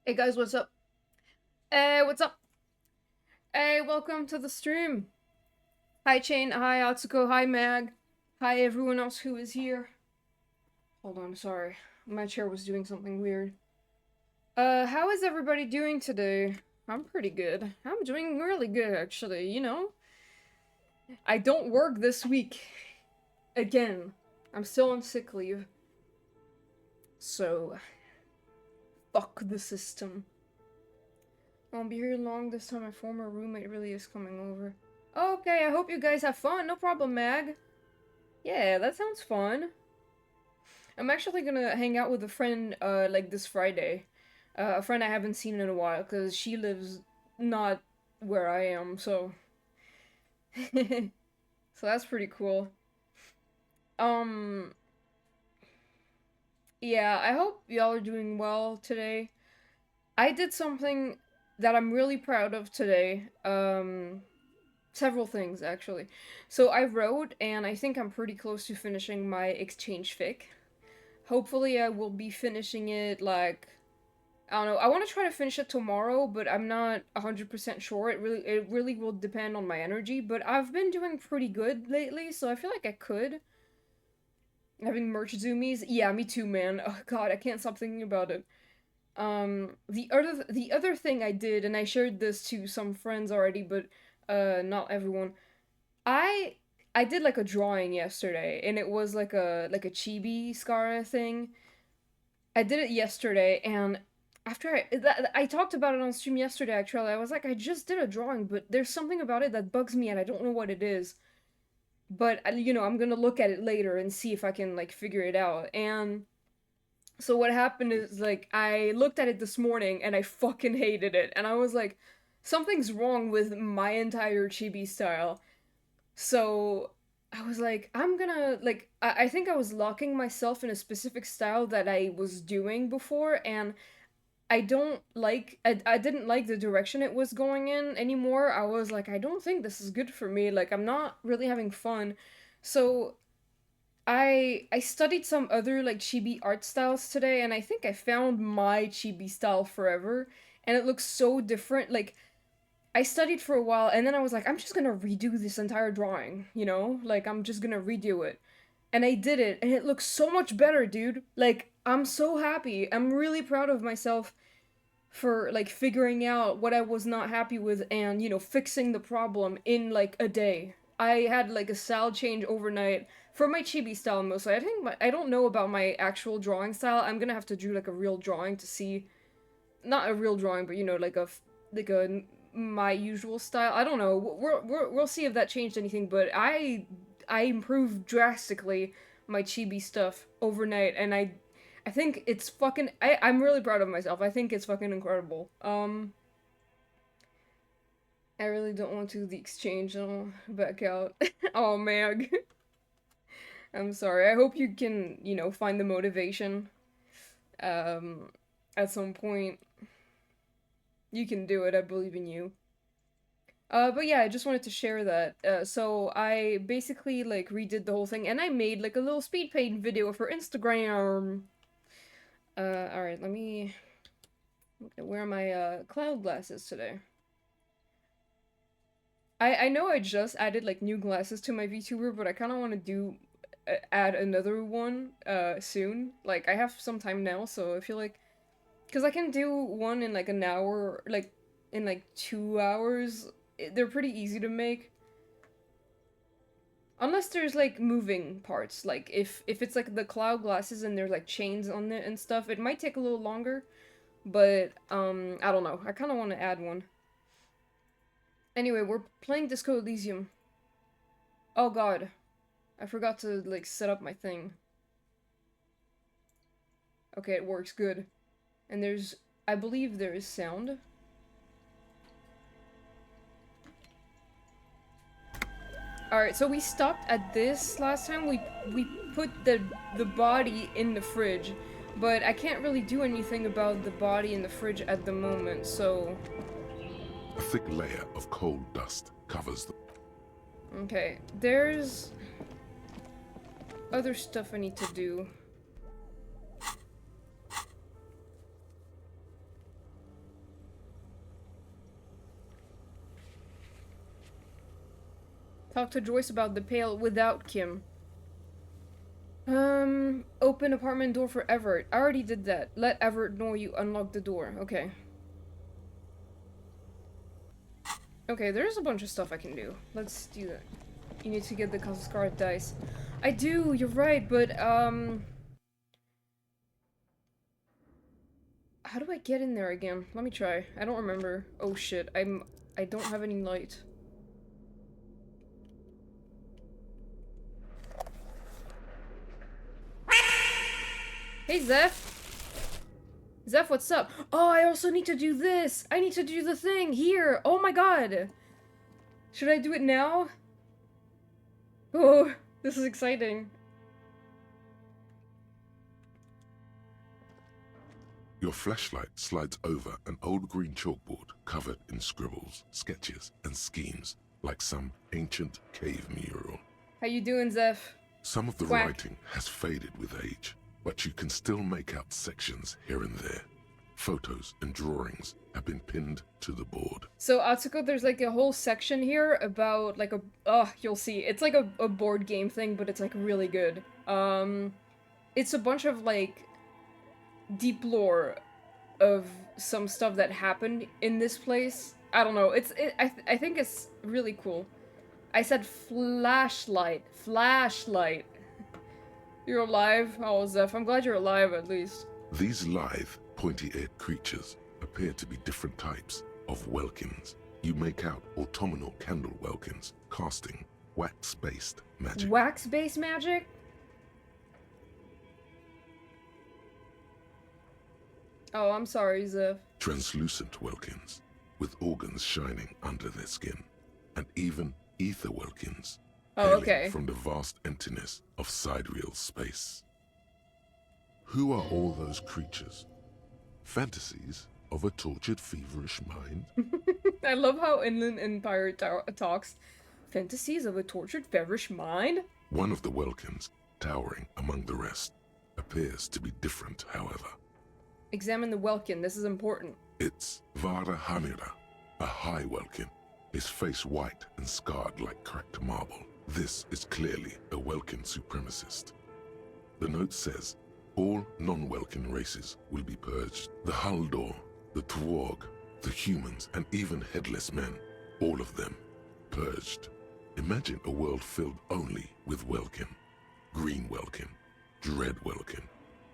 Hey guys, what's up? Hey, what's up? Hey, welcome to the stream. Hi Chain, hi Atsuko, hi Mag, hi everyone else who is here. Hold on, sorry. My chair was doing something weird. How is everybody doing today? I'm pretty good. I'm doing really good actually, you know? I don't work this week. Again. I'm still on sick leave. So, fuck the system. I won't be here long this time. My former roommate really is coming over. Okay, I hope you guys have fun. No problem, Mag. Yeah, that sounds fun. I'm actually gonna hang out with a friend, like this Friday. A friend I haven't seen in a while, because she lives not where I am, so. So that's pretty cool. Um, yeah, I hope y'all are doing well today. I did something that I'm really proud of today. Several things, actually. So I wrote, and I think I'm pretty close to finishing my exchange fic. Hopefully I will be finishing it, like, I don't know. I want to try to finish it tomorrow, but I'm not 100% sure. It really will depend on my energy, but I've been doing pretty good lately, so I feel like I could. Having merch zoomies. Yeah, me too, man. Oh god, I can't stop thinking about it. The other thing I did, and I shared this to some friends already, but not everyone. I I did like a drawing yesterday, and it was like a chibi scar thing. I did it yesterday, and after I talked about it on stream yesterday, actually, I was like, I just did a drawing, but there's something about it that bugs me, and I don't know what it is. But I'm gonna look at it later and see if I can like figure it out. And so what happened is like I looked at it this morning, and I fucking hated it, and I was like, something's wrong with my entire chibi style. So I was like, I'm gonna like I think I was locking myself in a specific style that I was doing before, and I didn't like the direction it was going in anymore. I was like, I don't think this is good for me. Like I'm not really having fun. So I studied some other like chibi art styles today, and I think I found my chibi style forever, and it looks so different. Like I studied for a while, and then I was like, I'm just gonna redo this entire drawing, you know? Like, I'm just gonna redo it. And I did it, and it looks so much better, dude. Like, I'm so happy. I'm really proud of myself for, like, figuring out what I was not happy with and, fixing the problem in, like, a day. I had, like, a style change overnight for my chibi style mostly. I don't know about my actual drawing style. I'm gonna have to do, like, a real drawing to see not a real drawing, but like a my usual style. I don't know. We'll see if that changed anything, but I improved drastically my chibi stuff overnight, and I think it's fucking. I'm really proud of myself. I think it's fucking incredible. I really don't want to do the exchange. I'll back out. Oh, Mag. I'm sorry. I hope you can, find the motivation. Um, at some point, you can do it. I believe in you. But yeah, I just wanted to share that. So I basically like redid the whole thing, and I made like a little speed paint video for Instagram. All right, let me wear my cloud glasses today. I know I just added like new glasses to my VTuber, but I kind of want to do add another one soon. Like I have some time now, so I feel like because I can do one in like an hour, like in like 2 hours. They're pretty easy to make. Unless there's like moving parts, like if it's like the cloud glasses and there's like chains on it and stuff, it might take a little longer. But I don't know. I kind of want to add one. Anyway, we're playing Disco Elysium. Oh god, I forgot to like set up my thing. Okay, it works good. And I believe there is sound. All right, so we stopped at this last time. We put the body in the fridge, but I can't really do anything about the body in the fridge at the moment. So A thick layer of coal dust covers the... okay, there's other stuff I need to do. Talk to Joyce about the pail without Kim. Open apartment door for Everett. I already did that. Let Everett know you unlocked the door. Okay. Okay, there's a bunch of stuff I can do. Let's do that. You need to get the Card dice. I do, you're right, but, how do I get in there again? Let me try. I don't remember. Oh shit, I don't have any light. Hey, Zeph! Zeph, what's up? Oh, I also need to do this! I need to do the thing here! Oh my god! Should I do it now? Oh, this is exciting. Your flashlight slides over an old green chalkboard covered in scribbles, sketches, and schemes, like some ancient cave mural. How you doing, Zeph? Some of the Quack. writing has faded with age, but you can still make out sections here and there. Photos and drawings have been pinned to the board. So, Atsuko, there's like a whole section here about like a... Oh, you'll see. It's like a board game thing, but it's like really good. It's a bunch of like deep lore of some stuff that happened in this place. I don't know. I think it's really cool. I said flashlight. Flashlight. You're alive? Oh, Zeph, I'm glad you're alive at least. These lithe, pointy-eared creatures appear to be different types of welkins. You make out autumnal candle welkins casting wax-based magic. Wax-based magic? Oh, I'm sorry, Zeph. Translucent welkins with organs shining under their skin, and even ether welkins. Oh, hailing okay. From the vast emptiness of sidereal space. Who are all those creatures? Fantasies of a tortured, feverish mind? I love how Inland Empire talks. Fantasies of a tortured, feverish mind? One of the welkins, towering among the rest, appears to be different, however. Examine the Welkin, this is important. It's Vara Hamira, a high welkin, his face white and scarred like cracked marble. This is clearly a Welkin supremacist. The note says, all non-Welkin races will be purged. The Haldor, the Twarg, the humans, and even headless men, all of them, purged. Imagine a world filled only with Welkin, Green Welkin, Dread Welkin,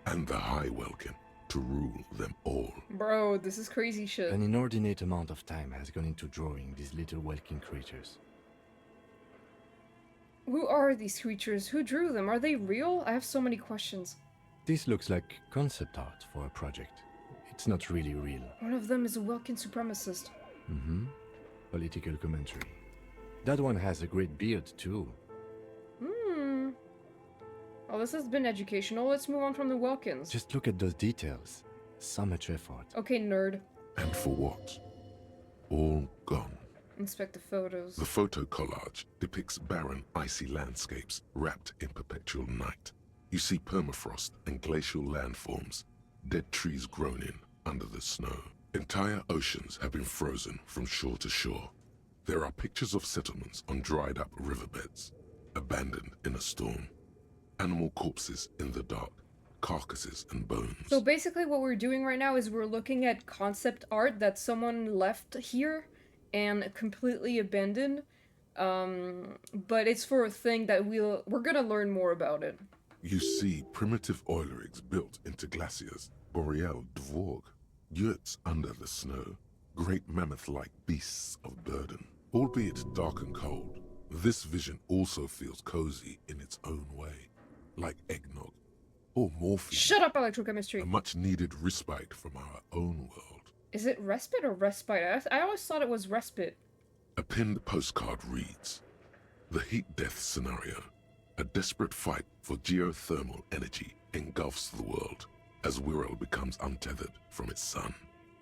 and the High Welkin to rule them all. Bro, this is crazy shit. An inordinate amount of time has gone into drawing these little Welkin creatures. Who are these creatures? Who drew them? Are they real? I have so many questions. This looks like concept art for a project. It's not really real. One of them is a Welkin supremacist. Mm-hmm. Political commentary. That one has a great beard, too. Well, this has been educational. Let's move on from the Welkins. Just look at those details. So much effort. Okay, nerd. And for what? All gone. Inspect the photos. The photo collage depicts barren, icy landscapes wrapped in perpetual night. You see permafrost and glacial landforms, dead trees grown in under the snow. Entire oceans have been frozen from shore to shore. There are pictures of settlements on dried-up riverbeds, abandoned in a storm. Animal corpses in the dark, carcasses and bones. So basically what we're doing right now is we're looking at concept art that someone left here and completely abandoned. But it's for a thing that we're gonna learn more about it. You see primitive oil rigs built into glaciers, boreal dvorg, yurts under the snow, great mammoth-like beasts of burden. Albeit dark and cold, this vision also feels cozy in its own way, like eggnog or morphine. Shut up, electrochemistry! A much-needed respite from our own world. Is it respite or respite? I always thought it was respite. A pinned postcard reads, "The heat death scenario. A desperate fight for geothermal energy engulfs the world as Wirral becomes untethered from its sun,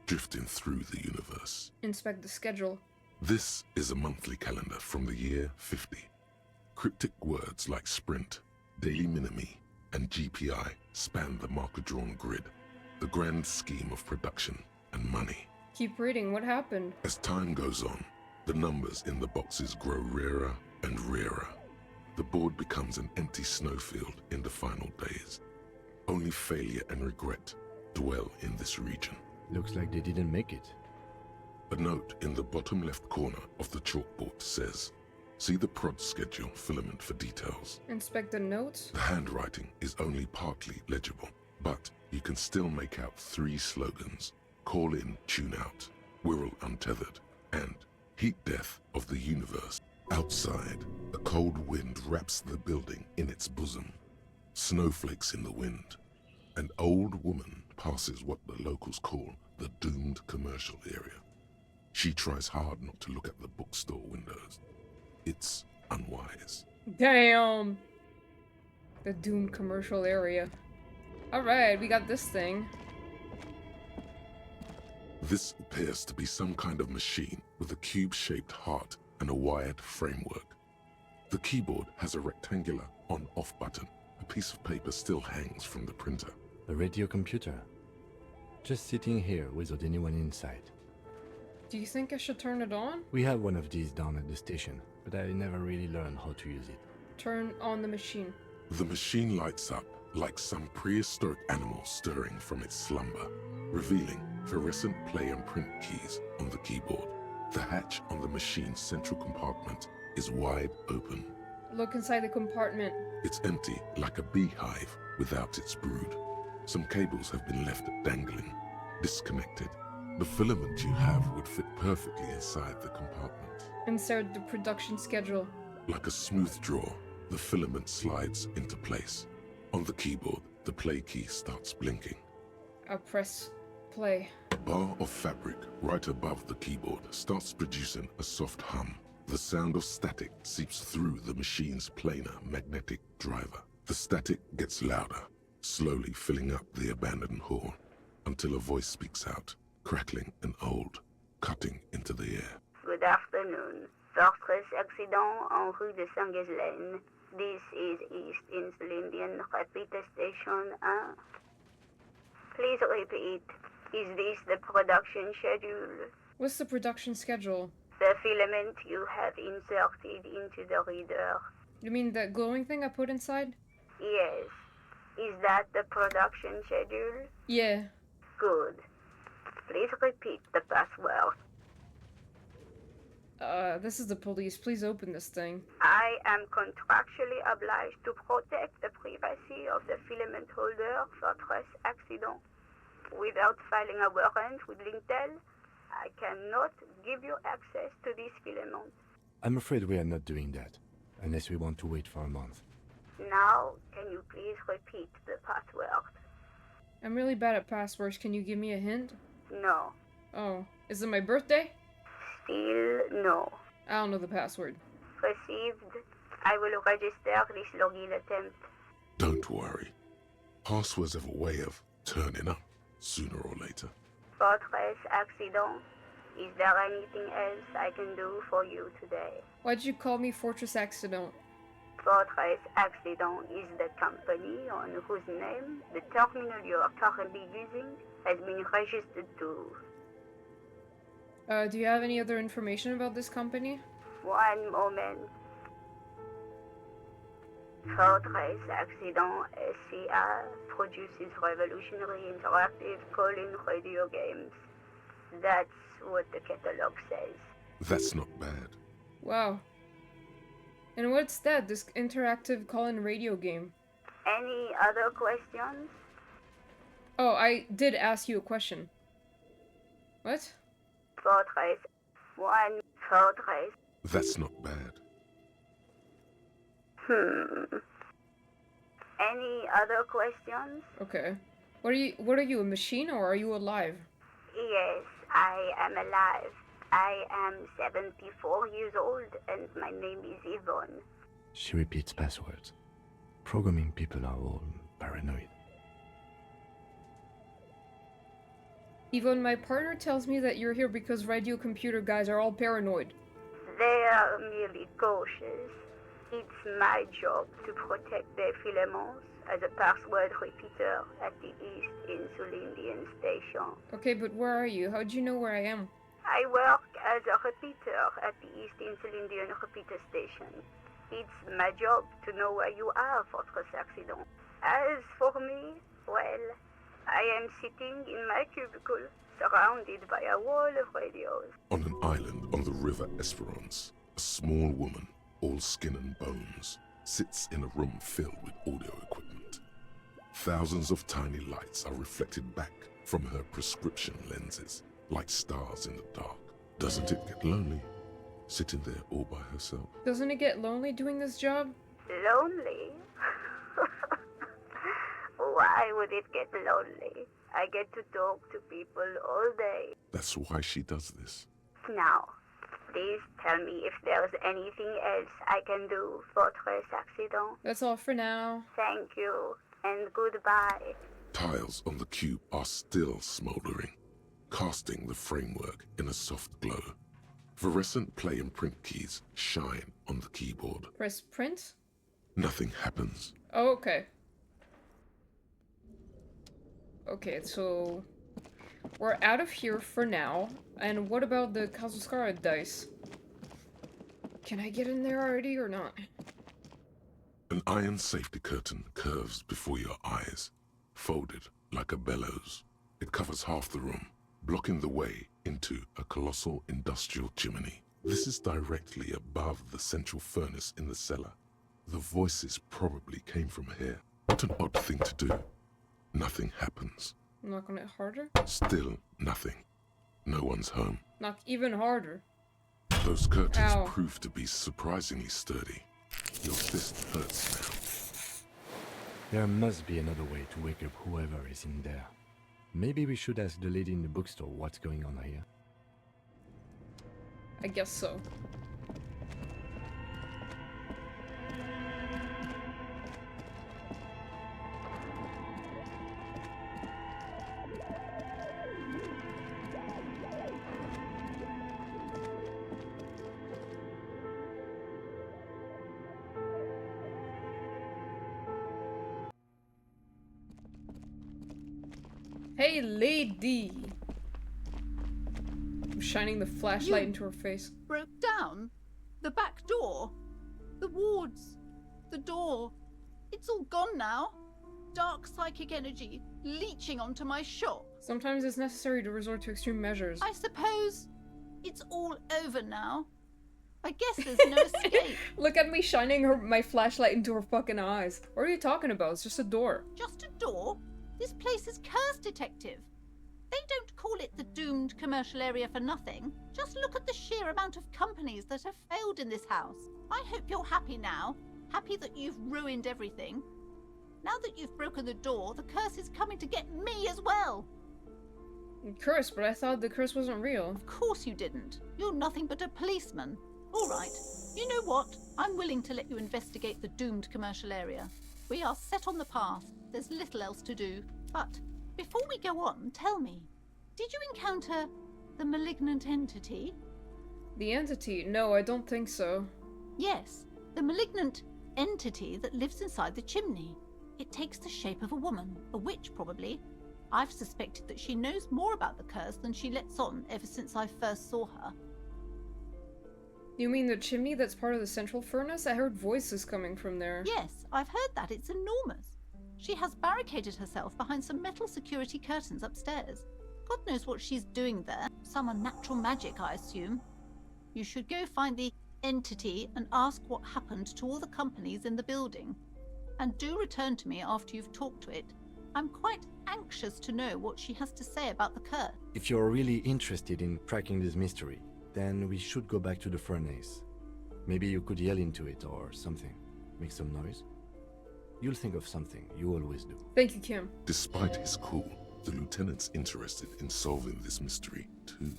drifting through the universe." Inspect the schedule. This is a monthly calendar from the year 50. Cryptic words like sprint, daily minimi, and GPI span the marker-drawn grid, the grand scheme of production and money. Keep reading, what happened? As time goes on, the numbers in the boxes grow rarer and rarer. The board becomes an empty snowfield in the final days. Only failure and regret dwell in this region. Looks like they didn't make it. A note in the bottom left corner of the chalkboard says, "See the prod schedule filament for details." Inspect the notes. The handwriting is only partly legible, but you can still make out 3 slogans: "Call in, tune out," "Wirral untethered," and "Heat death of the universe." Outside, a cold wind wraps the building in its bosom. Snowflakes in the wind. An old woman passes what the locals call the doomed commercial area. She tries hard not to look at the bookstore windows. It's unwise. Damn! The doomed commercial area. Alright, we got this thing. This appears to be some kind of machine with a cube-shaped heart and a wired framework. The keyboard has a rectangular on-off button. A piece of paper still hangs from the printer. A radio computer. Just sitting here without anyone inside. Do you think I should turn it on? We have one of these down at the station, but I never really learned how to use it. Turn on the machine. The machine lights up like some prehistoric animal stirring from its slumber, revealing fluorescent play and print keys on the keyboard. The hatch on the machine's central compartment is wide open. Look inside the compartment. It's empty like a beehive without its brood. Some cables have been left dangling, disconnected. The filament you have would fit perfectly inside the compartment. Insert the production schedule. Like a smooth draw, the filament slides into place. On the keyboard, the play key starts blinking. I press play. A bar of fabric right above the keyboard starts producing a soft hum. The sound of static seeps through the machine's planar magnetic driver. The static gets louder, slowly filling up the abandoned hall, until a voice speaks out, crackling and old, cutting into the air. Good afternoon. Fortress accident en rue de Saint-Ghislaine. This is East Insulindian Repeater Station 1. Please repeat. Is this the production schedule? What's the production schedule? The filament you have inserted into the reader. You mean the glowing thing I put inside? Yes. Is that the production schedule? Yeah. Good. Please repeat the password. This is the police. Please open this thing. I am contractually obliged to protect the privacy of the filament holder for stress accident. Without filing a warrant with Lintel, I cannot give you access to this filament. I'm afraid we are not doing that, unless we want to wait for a month. Now, can you please repeat the password? I'm really bad at passwords. Can you give me a hint? No. Oh, is it my birthday? Still no. I don't know the password. Received. I will register this login attempt. Don't worry. Passwords have a way of turning up sooner or later. Fortress accident. Is there anything else I can do for you today? Why'd you call me Fortress Accident? Fortress Accident is the company on whose name the terminal you are currently using has been registered to. Do you have any other information about this company? One moment. Fortress Accident SCA produces revolutionary interactive call-in radio games. That's what the catalog says. That's not bad. Wow. And what's that, this interactive call-in radio game? Any other questions? Oh, I did ask you a question. What? Fortress. One Fortress. That's not bad. Any other questions? Okay. What are you, a machine or are you alive? Yes, I am alive. I am 74 years old and my name is Yvonne. She repeats passwords. Programming people are all paranoid. Yvonne, my partner tells me that you're here because radio computer guys are all paranoid. They are merely cautious. It's my job to protect their filaments as a password repeater at the East Insulindian Station. Okay, but where are you? How'd you know where I am? I work as a repeater at the East Insulindian repeater station. It's my job to know where you are, Fortress Accident. As for me, well, I am sitting in my cubicle, surrounded by a wall of radios. On an island on the river Esperance, a small woman, all skin and bones, sits in a room filled with audio equipment. Thousands of tiny lights are reflected back from her prescription lenses, like stars in the dark. Doesn't it get lonely, sitting there all by herself? Doesn't it get lonely doing this job? Lonely? Why would it get lonely? I get to talk to people all day. That's why she does this. Now, please tell me if there's anything else I can do, Fortress Accident. That's all for now. Thank you, and goodbye. Tiles on the cube are still smoldering, casting the framework in a soft glow. Fluorescent play and print keys shine on the keyboard. Press print? Nothing happens. Oh, okay. Okay, so we're out of here for now. And what about the Kazuskara dice? Can I get in there already or not? An iron safety curtain curves before your eyes, folded like a bellows. It covers half the room, blocking the way into a colossal industrial chimney. This is directly above the central furnace in the cellar. The voices probably came from here. What an odd thing to do. Nothing happens. Knock on it harder? Still nothing. No one's home. Knock even harder. Those curtains Ow. prove to be surprisingly sturdy. Your fist hurts There must be another way to wake up whoever is in there. Maybe we should ask the lady in the bookstore what's going on here. I guess so. Hey, lady! I'm shining the flashlight into her face. Broke down? The back door? The wards? The door? It's all gone now. Dark psychic energy leeching onto my shop. Sometimes it's necessary to resort to extreme measures. I suppose it's all over now. I guess there's no escape. Look at me shining my flashlight into her fucking eyes. What are you talking about? It's just a door. Just a door? This place is cursed, detective. They don't call it the doomed commercial area for nothing. Just look at the sheer amount of companies that have failed in this house. I hope you're happy now. Happy that you've ruined everything. Now that you've broken the door, the curse is coming to get me as well. Curse, but I thought the curse wasn't real. Of course you didn't. You're nothing but a policeman. All right. You know what? I'm willing to let you investigate the doomed commercial area. We are set on the path. There's little else to do. But before we go on, tell me, did you encounter the malignant entity? The entity? No, I don't think so. Yes, the malignant entity that lives inside the chimney. It takes the shape of a woman, a witch probably. I've suspected that she knows more about the curse than she lets on ever since I first saw her. You mean the chimney that's part of the central furnace? I heard voices coming from there. Yes, I've heard that. It's enormous. She has barricaded herself behind some metal security curtains upstairs. God knows what she's doing there. Some unnatural magic, I assume. You should go find the entity and ask what happened to all the companies in the building. And do return to me after you've talked to it. I'm quite anxious to know what she has to say about the curse. If you're really interested in cracking this mystery, then we should go back to the furnace. Maybe you could yell into it or something. Make some noise. You'll think of something. You always do. Thank you, Kim. Despite his cool, the lieutenant's interested in solving this mystery, too.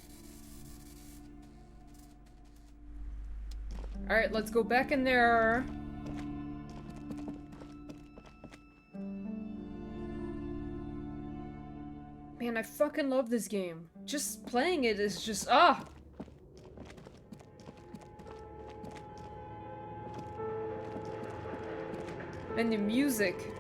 Alright, let's go back in there. Man, I fucking love this game. Just playing it is just, ah! And the music.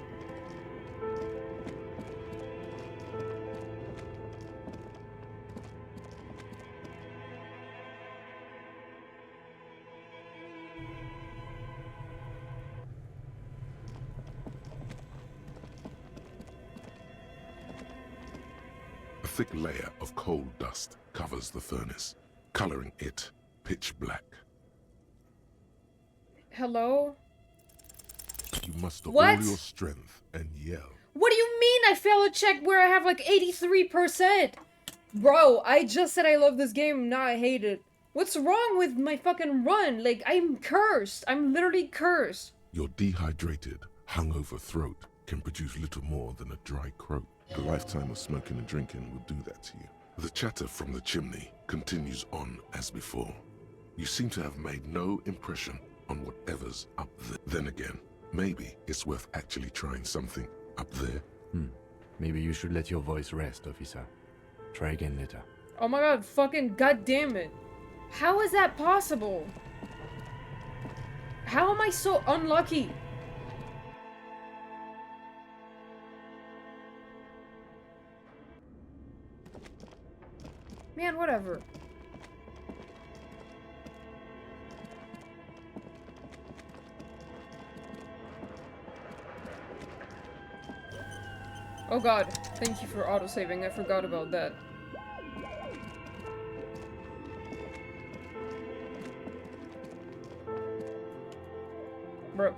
thick layer of coal dust covers the furnace, coloring it pitch black. Hello? You muster What? all your strength and yell. What do you mean I failed a check where I have like 83%? Bro, I just said I love this game, now I hate it. What's wrong with my fucking run? Like, I'm cursed. I'm literally cursed. Your dehydrated, hungover throat can produce little more than a dry croak. A lifetime of smoking and drinking will do that to you. The chatter from the chimney continues on as before. You seem to have made no impression on whatever's up there. Then again, maybe it's worth actually trying something up there. Maybe you should let your voice rest, officer. Try again later. Oh my god, fucking goddamn it. How is that possible? How am I so unlucky? Man, whatever. Oh god, thank you for autosaving, I forgot about that. Bro.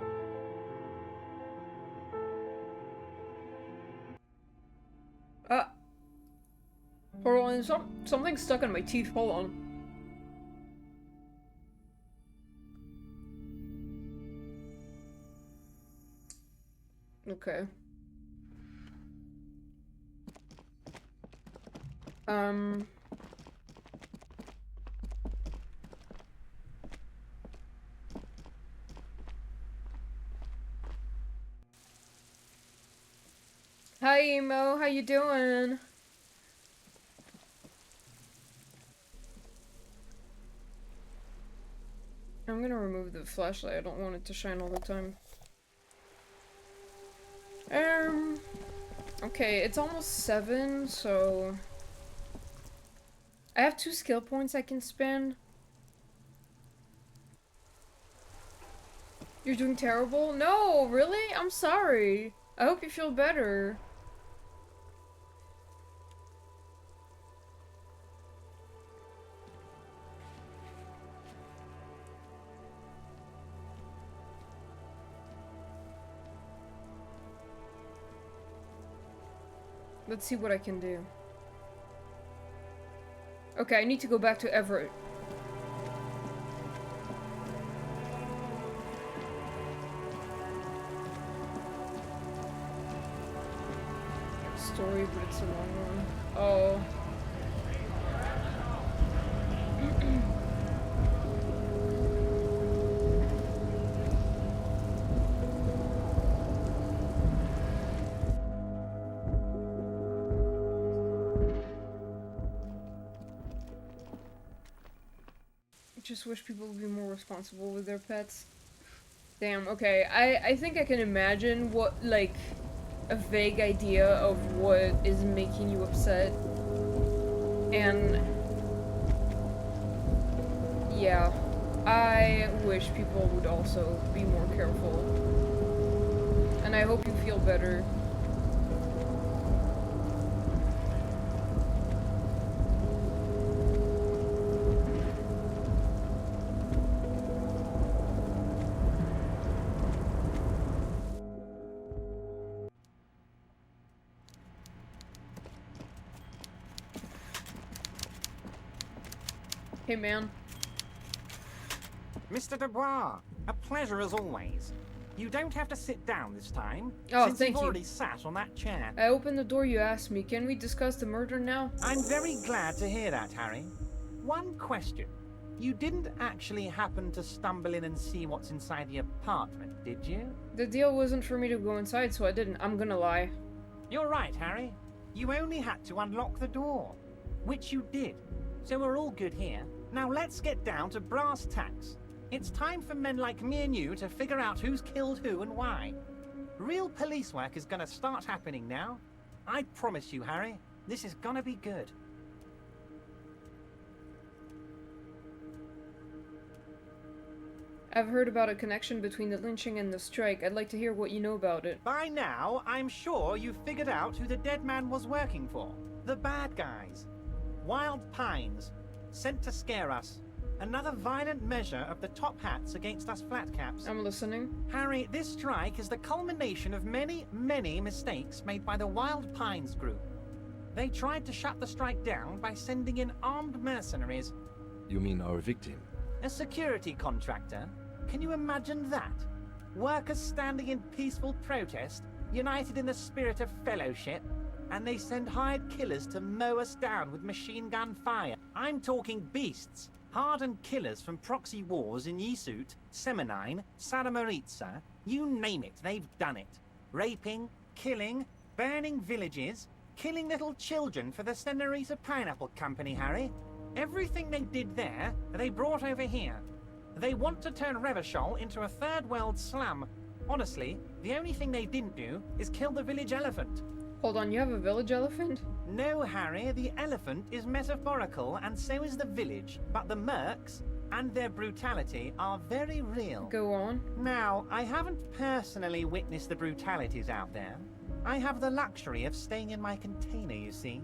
Hold on, something's stuck in my teeth, hold on. Okay. Hi, Emo. How you doing? I'm gonna remove the flashlight. I don't want it to shine all the time. Okay, it's almost 7, so... I have 2 skill points I can spend. You're doing terrible? No, really? I'm sorry. I hope you feel better. Let's see what I can do. Okay, I need to go back to Everett. Story, but it's a long one. Oh. Just wish people would be more responsible with their pets. Damn, okay. I think I can imagine what, like, a vague idea of what is making you upset. And yeah, I wish people would also be more careful. And I hope you feel better. Hey, man. Mr. Dubois, a pleasure as always. You don't have to sit down this time, Oh, since thank you've you. already sat on that chair. I opened the door you asked me. Can we discuss the murder now? I'm very glad to hear that, Harry. One question. You didn't actually happen to stumble in and see what's inside the apartment, did you? The deal wasn't for me to go inside, so I didn't. I'm gonna lie. You're right, Harry. You only had to unlock the door, which you did. So we're all good here. Now let's get down to brass tacks. It's time for men like me and you to figure out who's killed who and why. Real police work is gonna start happening now. I promise you, Harry, this is gonna be good. I've heard about a connection between the lynching and the strike. I'd like to hear what you know about it. By now, I'm sure you've figured out who the dead man was working for. The bad guys. Wild Pines. Sent to scare us. Another violent measure of the top hats against us flatcaps. I'm listening. Harry, this strike is the culmination of many, many mistakes made by the Wild Pines group. They tried to shut the strike down by sending in armed mercenaries. You mean our victim? A security contractor? Can you imagine that? Workers standing in peaceful protest, united in the spirit of fellowship, and they send hired killers to mow us down with machine gun fire. I'm talking beasts. Hardened killers from proxy wars in Yisut, Semenine, Saramaritsa, you name it, they've done it. Raping, killing, burning villages, killing little children for the Senorita Pineapple Company, Harry. Everything they did there, they brought over here. They want to turn Revachol into a third world slum. Honestly, the only thing they didn't do is kill the village elephant. Hold on, you have a village elephant? No, Harry, the elephant is metaphorical and so is the village, but the mercs and their brutality are very real. Go on. Now, I haven't personally witnessed the brutalities out there. I have the luxury of staying in my container, you see.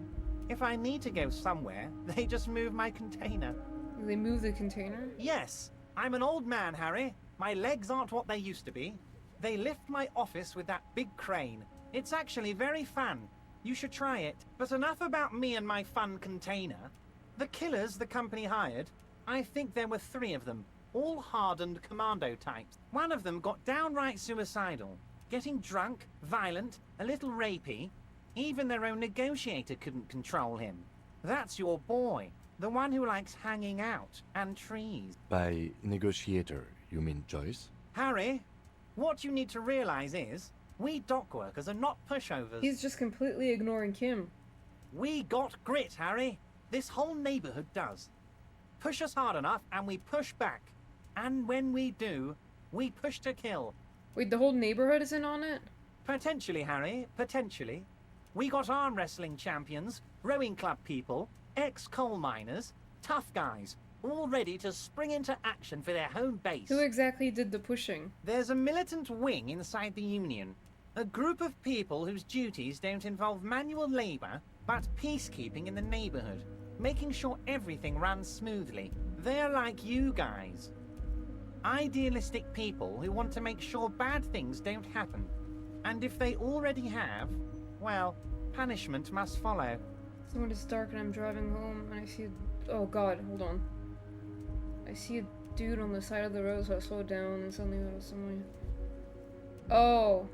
If I need to go somewhere, they just move my container. They move the container? Yes, I'm an old man, Harry. My legs aren't what they used to be. They lift my office with that big crane. It's actually very fun. You should try it. But enough about me and my fun container. The killers the company hired, I think there were 3 of them, all hardened commando types. One of them got downright suicidal, getting drunk, violent, a little rapey. Even their own negotiator couldn't control him. That's your boy, the one who likes hanging out and trees. By negotiator, you mean Joyce? Harry, what you need to realize is, we dock workers are not pushovers. He's just completely ignoring Kim. We got grit, Harry. This whole neighborhood does. Push us hard enough and we push back. And when we do, we push to kill. Wait, the whole neighborhood is in on it? Potentially, Harry, potentially. We got arm wrestling champions, rowing club people, ex-coal miners, tough guys, all ready to spring into action for their home base. Who exactly did the pushing? There's a militant wing inside the Union. A group of people whose duties don't involve manual labor, but peacekeeping in the neighborhood, making sure everything runs smoothly. They're like you guys. Idealistic people who want to make sure bad things don't happen. And if they already have, well, punishment must follow. So when it's dark and I'm driving home and I see oh god, hold on. I see a dude on the side of the road, so I slow down and suddenly there was someone. Oh.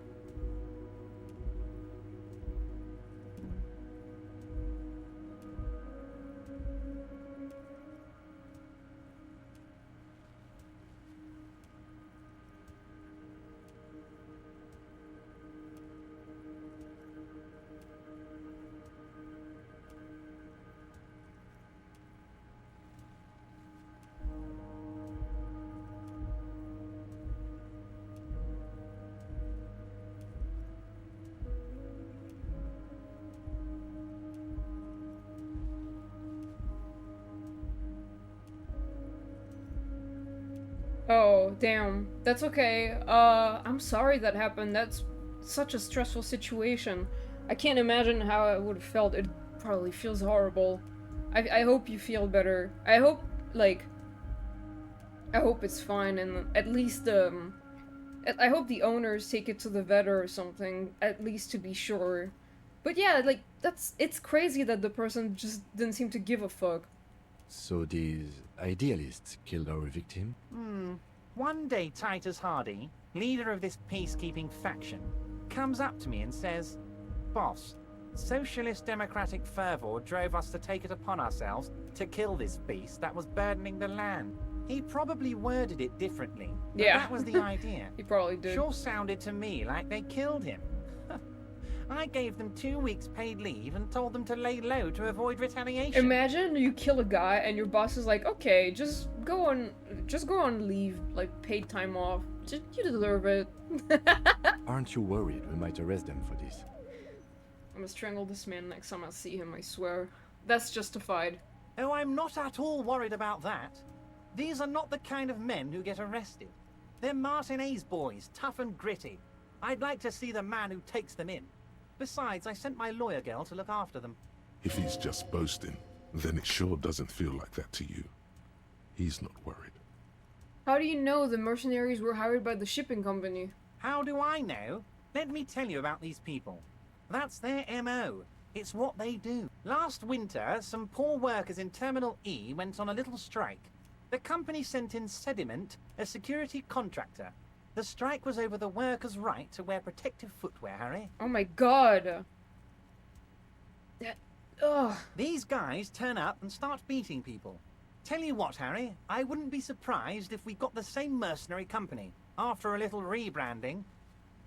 Oh, damn. That's okay. I'm sorry that happened. That's such a stressful situation. I can't imagine how I would have felt. It probably feels horrible. I hope you feel better. I hope, like... I hope it's fine, and at least, I hope the owners take it to the vet or something, at least to be sure. But yeah, like, it's crazy that the person just didn't seem to give a fuck. So these idealists killed our victim? One day Titus Hardy, leader of this peacekeeping faction, comes up to me and says, "Boss, socialist democratic fervor drove us to take it upon ourselves to kill this beast that was burdening the land." He probably worded it differently, but Yeah. that was the idea. He probably did. Sure sounded to me like they killed him. I gave them 2 weeks paid leave and told them to lay low to avoid retaliation. Imagine you kill a guy and your boss is like, okay, just go on leave, like paid time off. You deserve it. Aren't you worried we might arrest them for this? I'm gonna strangle this man next time I see him, I swear. That's justified. Oh, I'm not at all worried about that. These are not the kind of men who get arrested. They're Martinez boys, tough and gritty. I'd like to see the man who takes them in. Besides, I sent my lawyer girl to look after them. If he's just boasting, then it sure doesn't feel like that to you. He's not worried. How do you know the mercenaries were hired by the shipping company? How do I know? Let me tell you about these people. That's their MO. It's what they do. Last winter, some poor workers in Terminal E went on a little strike. The company sent in Sediment, a security contractor. The strike was over the workers' right to wear protective footwear, Harry. Oh my god. Ugh. These guys turn up and start beating people. Tell you what, Harry, I wouldn't be surprised if we got the same mercenary company after a little rebranding.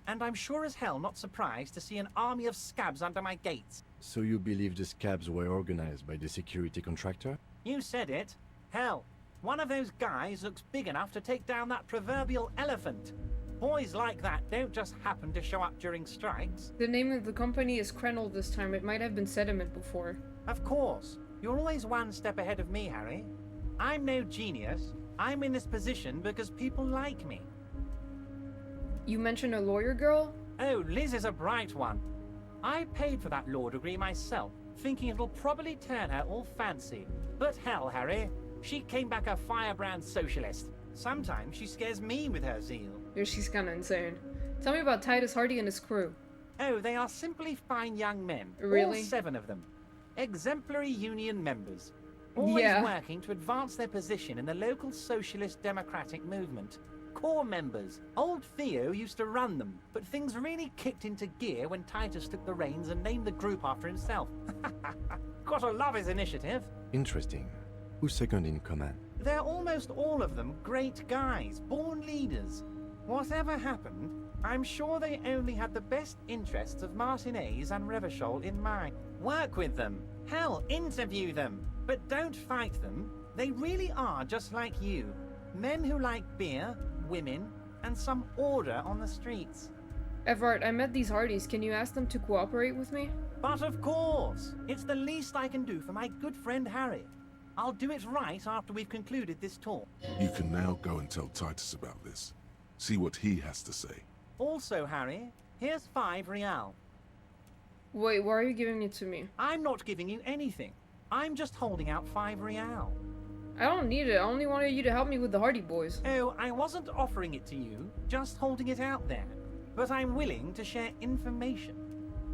And I'm sure as hell not surprised to see an army of scabs under my gates. So you believe the scabs were organized by the security contractor? You said it. Hell, one of those guys looks big enough to take down that proverbial elephant. Boys like that don't just happen to show up during strikes. The name of the company is Krenel this time. It might have been Sediment before. Of course. You're always one step ahead of me, Harry. I'm no genius. I'm in this position because people like me. You mentioned a lawyer girl? Oh, Liz is a bright one. I paid for that law degree myself, thinking it'll probably turn her all fancy. But hell, Harry, she came back a firebrand socialist. Sometimes she scares me with her zeal. Yeah, she's kinda insane. Tell me about Titus Hardy and his crew. Oh, they are simply fine young men. Really? All 7 of them. Exemplary union members. Always Yeah. working to advance their position in the local socialist democratic movement. Core members. Old Theo used to run them, but things really kicked into gear when Titus took the reins and named the group after himself. Gotta love his initiative. Interesting. Who's second in command? They're almost all of them great guys, born leaders. Whatever happened, I'm sure they only had the best interests of Martinez and Revachol in mind. Work with them. Hell, interview them. But don't fight them. They really are just like you. Men who like beer, women, and some order on the streets. Everard, I met these Hardys. Can you ask them to cooperate with me? But of course, it's the least I can do for my good friend Harry. I'll do it right after we've concluded this talk. You can now go and tell Titus about this. See what he has to say. Also, Harry, here's 5 real. Wait, why are you giving it to me? I'm not giving you anything. I'm just holding out 5 real. I don't need it. I only wanted you to help me with the Hardy Boys. Oh, I wasn't offering it to you, just holding it out there. But I'm willing to share information.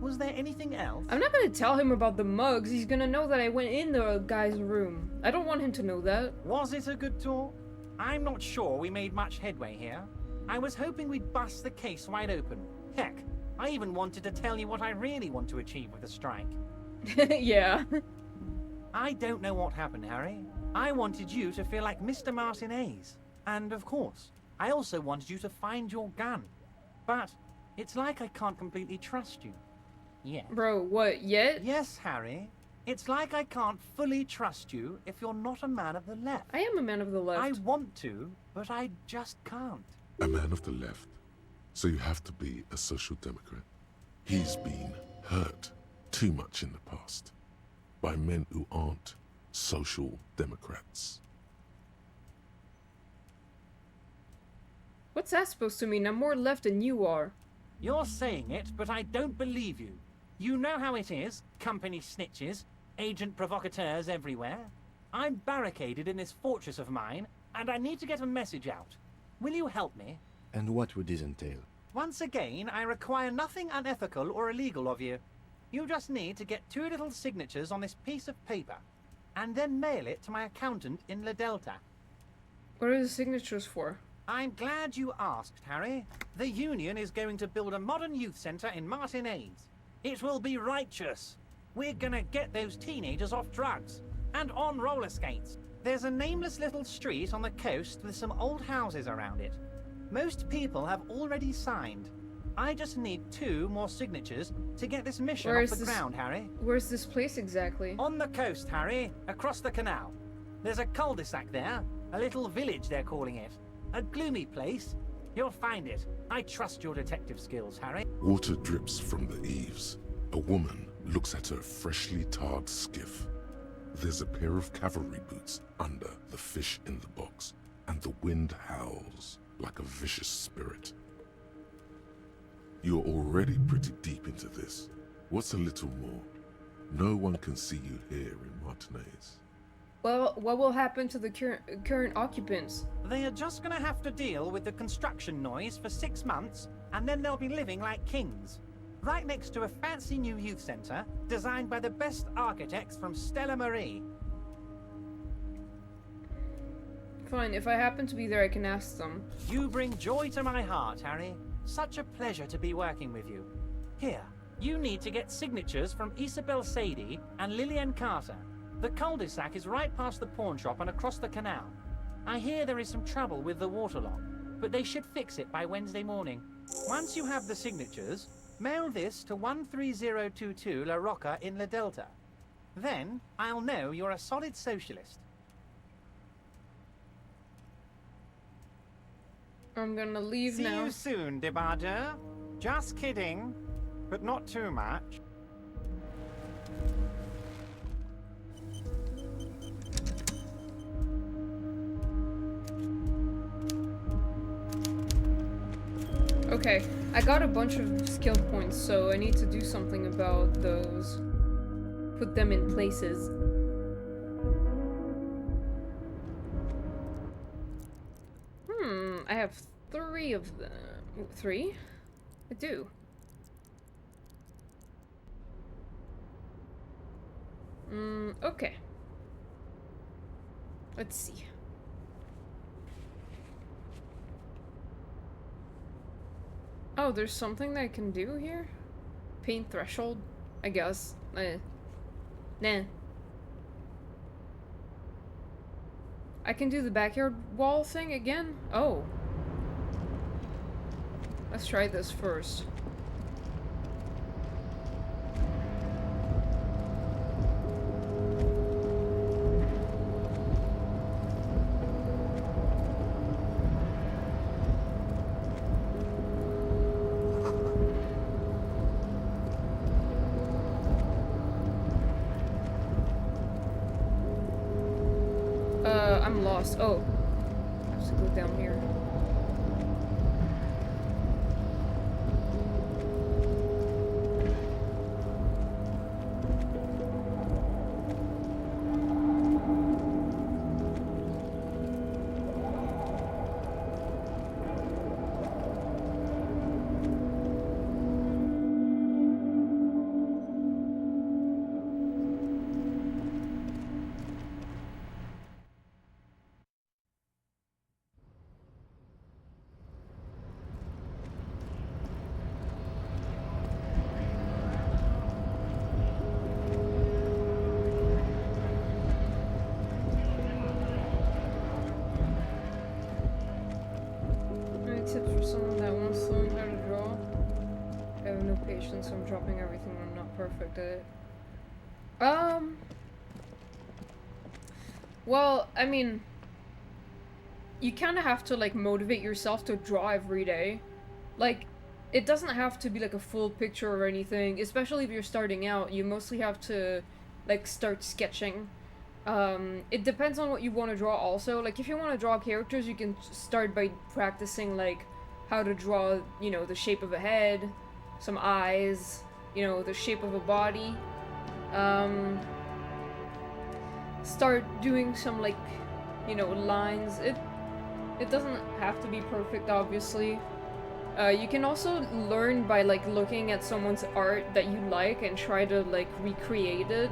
Was there anything else? I'm not gonna tell him about the mugs. He's gonna know that I went in the guy's room. I don't want him to know that. Was it a good talk? I'm not sure we made much headway here. I was hoping we'd bust the case wide open. Heck, I even wanted to tell you what I really want to achieve with the strike. Yeah. I don't know what happened, Harry. I wanted you to feel like Mr. Martinez. And of course, I also wanted you to find your gun. But it's like I can't completely trust you. Yet. Bro, what, yet? Yes, Harry. It's like I can't fully trust you if you're not a man of the left. I am a man of the left. I want to, but I just can't. A man of the left. So you have to be a social democrat. He's been hurt too much in the past by men who aren't social democrats. What's that supposed to mean? I'm more left than you are. You're saying it, but I don't believe you. You know how it is. Company snitches, agent provocateurs everywhere. I'm barricaded in this fortress of mine, and I need to get a message out. Will you help me? And what would this entail? Once again, I require nothing unethical or illegal of you. You just need to get 2 little signatures on this piece of paper, and then mail it to my accountant in La Delta. What are the signatures for? I'm glad you asked, Harry. The Union is going to build a modern youth centre in Martinez. It will be righteous. We're gonna get those teenagers off drugs and on roller skates. There's a nameless little street on the coast with some old houses around it. Most people have already signed. I just need 2 more signatures to get this mission off the ground, Harry. Where's this place exactly? On the coast, Harry, across the canal. There's a cul-de-sac there, a little village they're calling it. A gloomy place. You'll find it. I trust your detective skills, Harry. Water drips from the eaves. A woman looks at her freshly tarred skiff. There's a pair of cavalry boots under the fish in the box, and the wind howls. like a vicious spirit. You're already pretty deep into this. What's a little more? No one can see you here in Martinez. Well, what will happen to the current occupants? They are just gonna have to deal with the construction noise for 6 months, and then they'll be living like kings. Right next to a fancy new youth centre, designed by the best architects from Stella Marie. Fine, if I happen to be there, I can ask them. You bring joy to my heart, Harry. Such a pleasure to be working with you. Here, you need to get signatures from Isabel Sadie and Lillian Carter. The cul-de-sac is right past the pawn shop and across the canal. I hear there is some trouble with the water lock, but they should fix it by Wednesday morning. Once you have the signatures, mail this to 13022 La Rocca in La Delta. Then, I'll know you're a solid socialist. I'm gonna leave now. See you soon, Debarger. Just kidding, but not too much. Okay, I got a bunch of skill points, so I need to do something about those. Put them in places. I have 3 of them. 3? I do. Okay. Let's see. Oh, there's something that I can do here? Paint threshold? I guess. Nah. I can do the backyard wall thing again? Oh. Let's try this first. I'm lost. Oh. I have to go down here. Tips for someone that wants to learn how to draw. I have no patience, so I'm dropping everything when I'm not perfect at it. Well, I mean, you kind of have to, like, motivate yourself to draw every day. Like, it doesn't have to be, like, a full picture or anything, especially if you're starting out. You mostly have to, like, start sketching. It depends on what you want to draw also. Like, if you want to draw characters, you can start by practicing, like, how to draw, you know, the shape of a head, some eyes, you know, the shape of a body. Start doing some, like, you know, lines. It doesn't have to be perfect, obviously. You can also learn by, like, looking at someone's art that you like and try to, like, recreate it.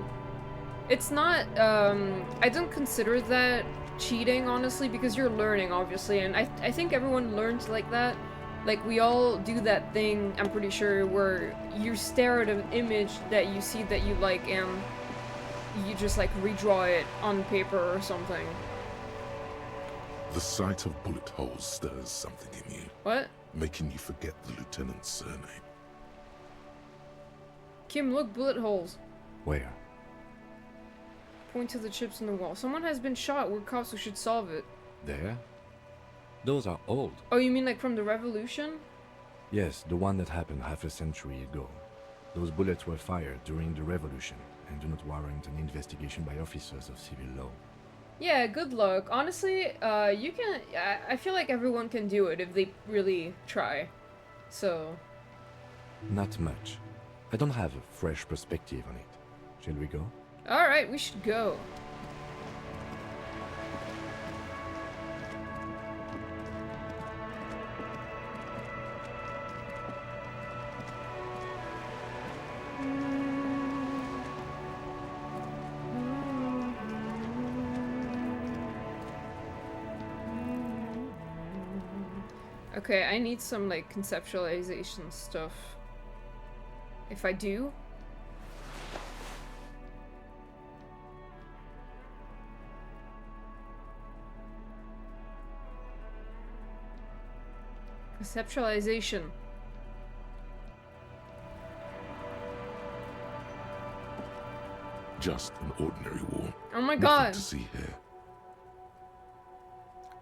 It's not, I don't consider that cheating, honestly, because you're learning, obviously, and I think everyone learns like that. Like, we all do that thing, I'm pretty sure, where you stare at an image that you see that you like, and you just, like, redraw it on paper or something. The sight of bullet holes stirs something in you, What? making you forget the lieutenant's surname. Kim, look, bullet holes. Where? Point to the chips in the wall. Someone has been shot. We're cops who should solve it. There? Those are old. Oh, you mean like from the revolution? Yes, the one that happened half a century ago. Those bullets were fired during the revolution and do not warrant an investigation by officers of civil law. Yeah, good luck. Honestly, you can. I feel like everyone can do it if they really try. So, Not much. I don't have a fresh perspective on it. Shall we go? alright, we should go. Okay, I need some, like, conceptualization stuff. If I do... Conceptualization. Just an ordinary wall. Oh my Nothing god! to see here.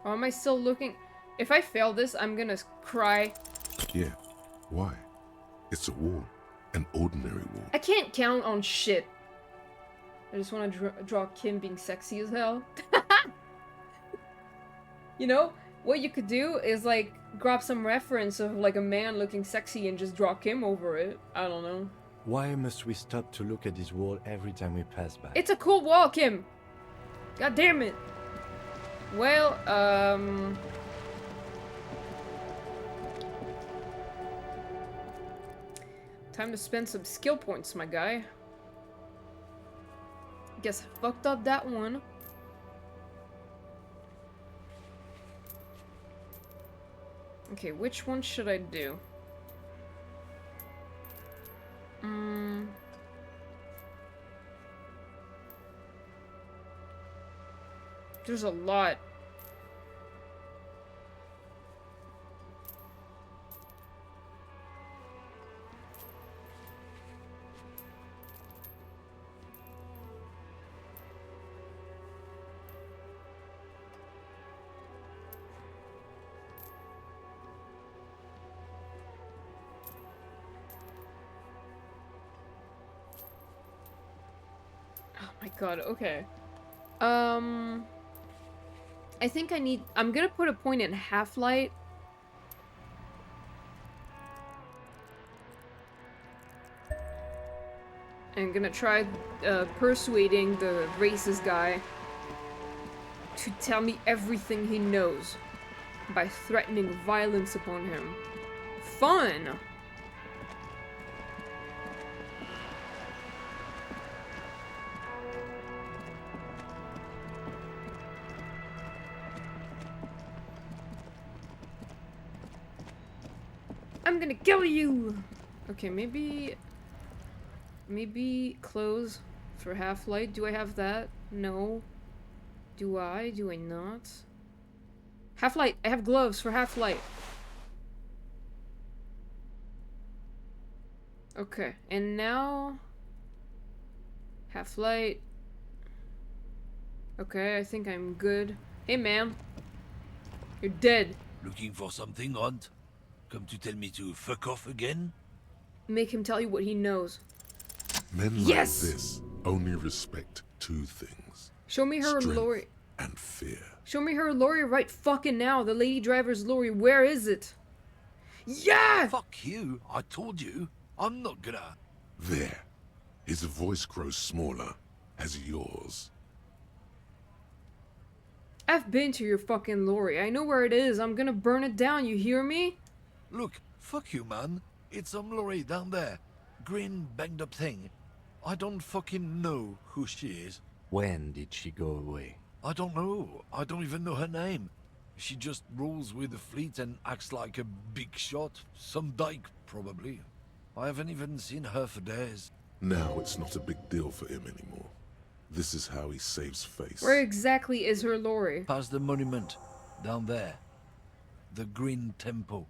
Why am I still looking? If I fail this, I'm gonna cry. Yeah. Why? It's a wall. An ordinary wall. I can't count on shit. I just want to draw Kim being sexy as hell. You know, what you could do is like grab some reference of like a man looking sexy and just draw Kim over it. I don't know. Why must we stop to look at this wall every time we pass by? It's a cool wall, Kim. God damn it. Well, time to spend some skill points, my guy. Guess I fucked up that one. Okay, which one should I do? There's a lot. Oh my god, okay. I think I'm gonna put a point in Half-Light. I'm gonna try persuading the racist guy to tell me everything he knows by threatening violence upon him. Fun! I'm gonna kill you! Okay, maybe clothes for Half-Light. Do I have that? No. Do I? Do I not? Half-Light! I have gloves for Half-Light. Okay, and now... Half-Light. Okay, I think I'm good. Hey, man. You're dead. Looking for something, Hunt? Come to tell me to fuck off again? Make him tell you what he knows. Men Yes! like this only respect two things. Show me her Strength lorry. and fear. Show me her lorry right fucking now. The lady driver's lorry. Where is it? Yeah! Fuck you, I told you. I'm not gonna... There. His voice grows smaller as yours. I've been to your fucking lorry. I know where it is. I'm gonna burn it down. You hear me? Look, fuck you, man. It's some lorry down there. Green, banged up thing. I don't fucking know who she is. When did she go away? I don't know. I don't even know her name. She just rolls with the fleet and acts like a big shot. Some dyke, probably. I haven't even seen her for days. Now it's not a big deal for him anymore. This is how he saves face. Where exactly is her lorry? Past the monument. Down there. The Green Temple.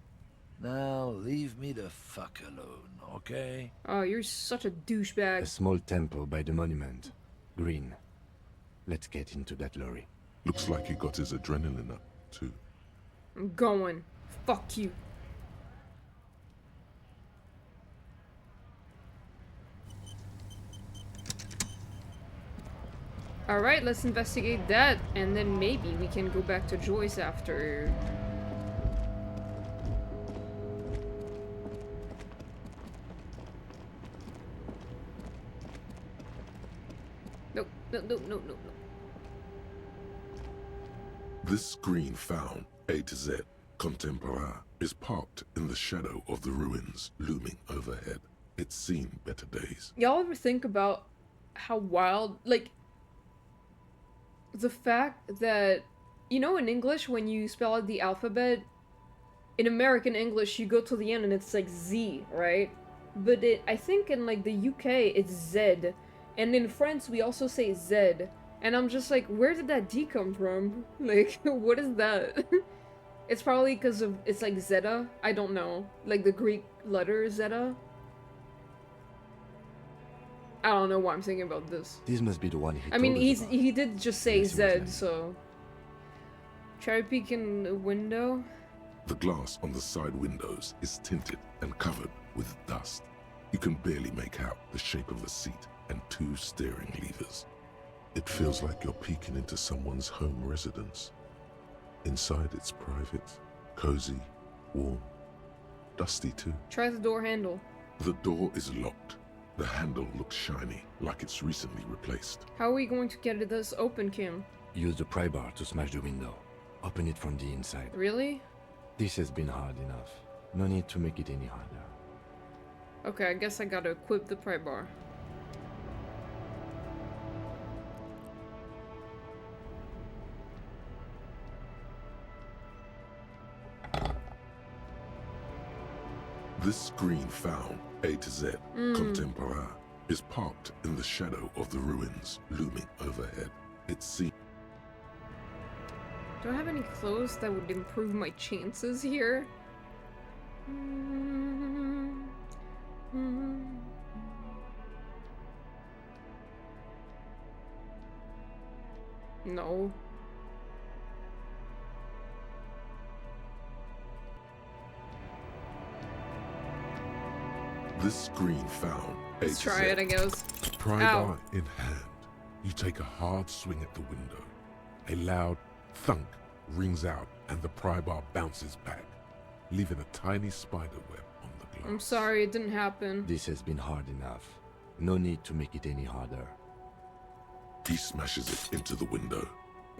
Now, leave me the fuck alone, okay? Oh, you're such a A douchebag. small temple by the monument. Green. Let's get into that lorry. Looks like he got his adrenaline up, too. I'm going. Fuck you. Alright, let's investigate that, and then maybe we can go back to Joyce after. No, no, no, no, no, no. This screen found, A to Z, contemporaire, is parked in the shadow of the ruins looming overhead. It's seen better days. Y'all ever think about how wild, like, the fact that, you know, in English, when you spell out the alphabet, in American English, you go to the end and it's like Z, right? But I think in like the UK, it's Z. And in France, we also say Z. And I'm just like, where did that D come from? Like, what is that? It's probably because of, it's like Zeta? I don't know. Like the Greek letter Zeta? I don't know why I'm thinking about this. This must be the one he I mean, told us about. he did just say Yes, he was Z, lying. so... Try peeking the window. The glass on the side windows is tinted and covered with dust. You can barely make out the shape of the seat and 2 steering levers. It feels like you're peeking into someone's home residence. Inside it's private, cozy, warm, dusty too. Try the door handle. The door is locked. The handle looks shiny, like it's recently replaced. How are we going to get this open, Kim? Use the pry bar to smash the window. Open it from the inside. Really? This has been hard enough. No need to make it any harder. Okay, I guess I gotta equip the pry bar. This screen found, A to Z, contemporaire, is parked in the shadow of the ruins looming overhead. It's seen. Do I have any clothes that would improve my chances here? No. This screen found, A Let's to try Z, it, I guess. pry Ow. bar in hand. You take a hard swing at the window. A loud thunk rings out and the pry bar bounces back, leaving a tiny spider web on the glass. I'm sorry, it didn't happen. This has been hard enough. No need to make it any harder. He smashes it into the window.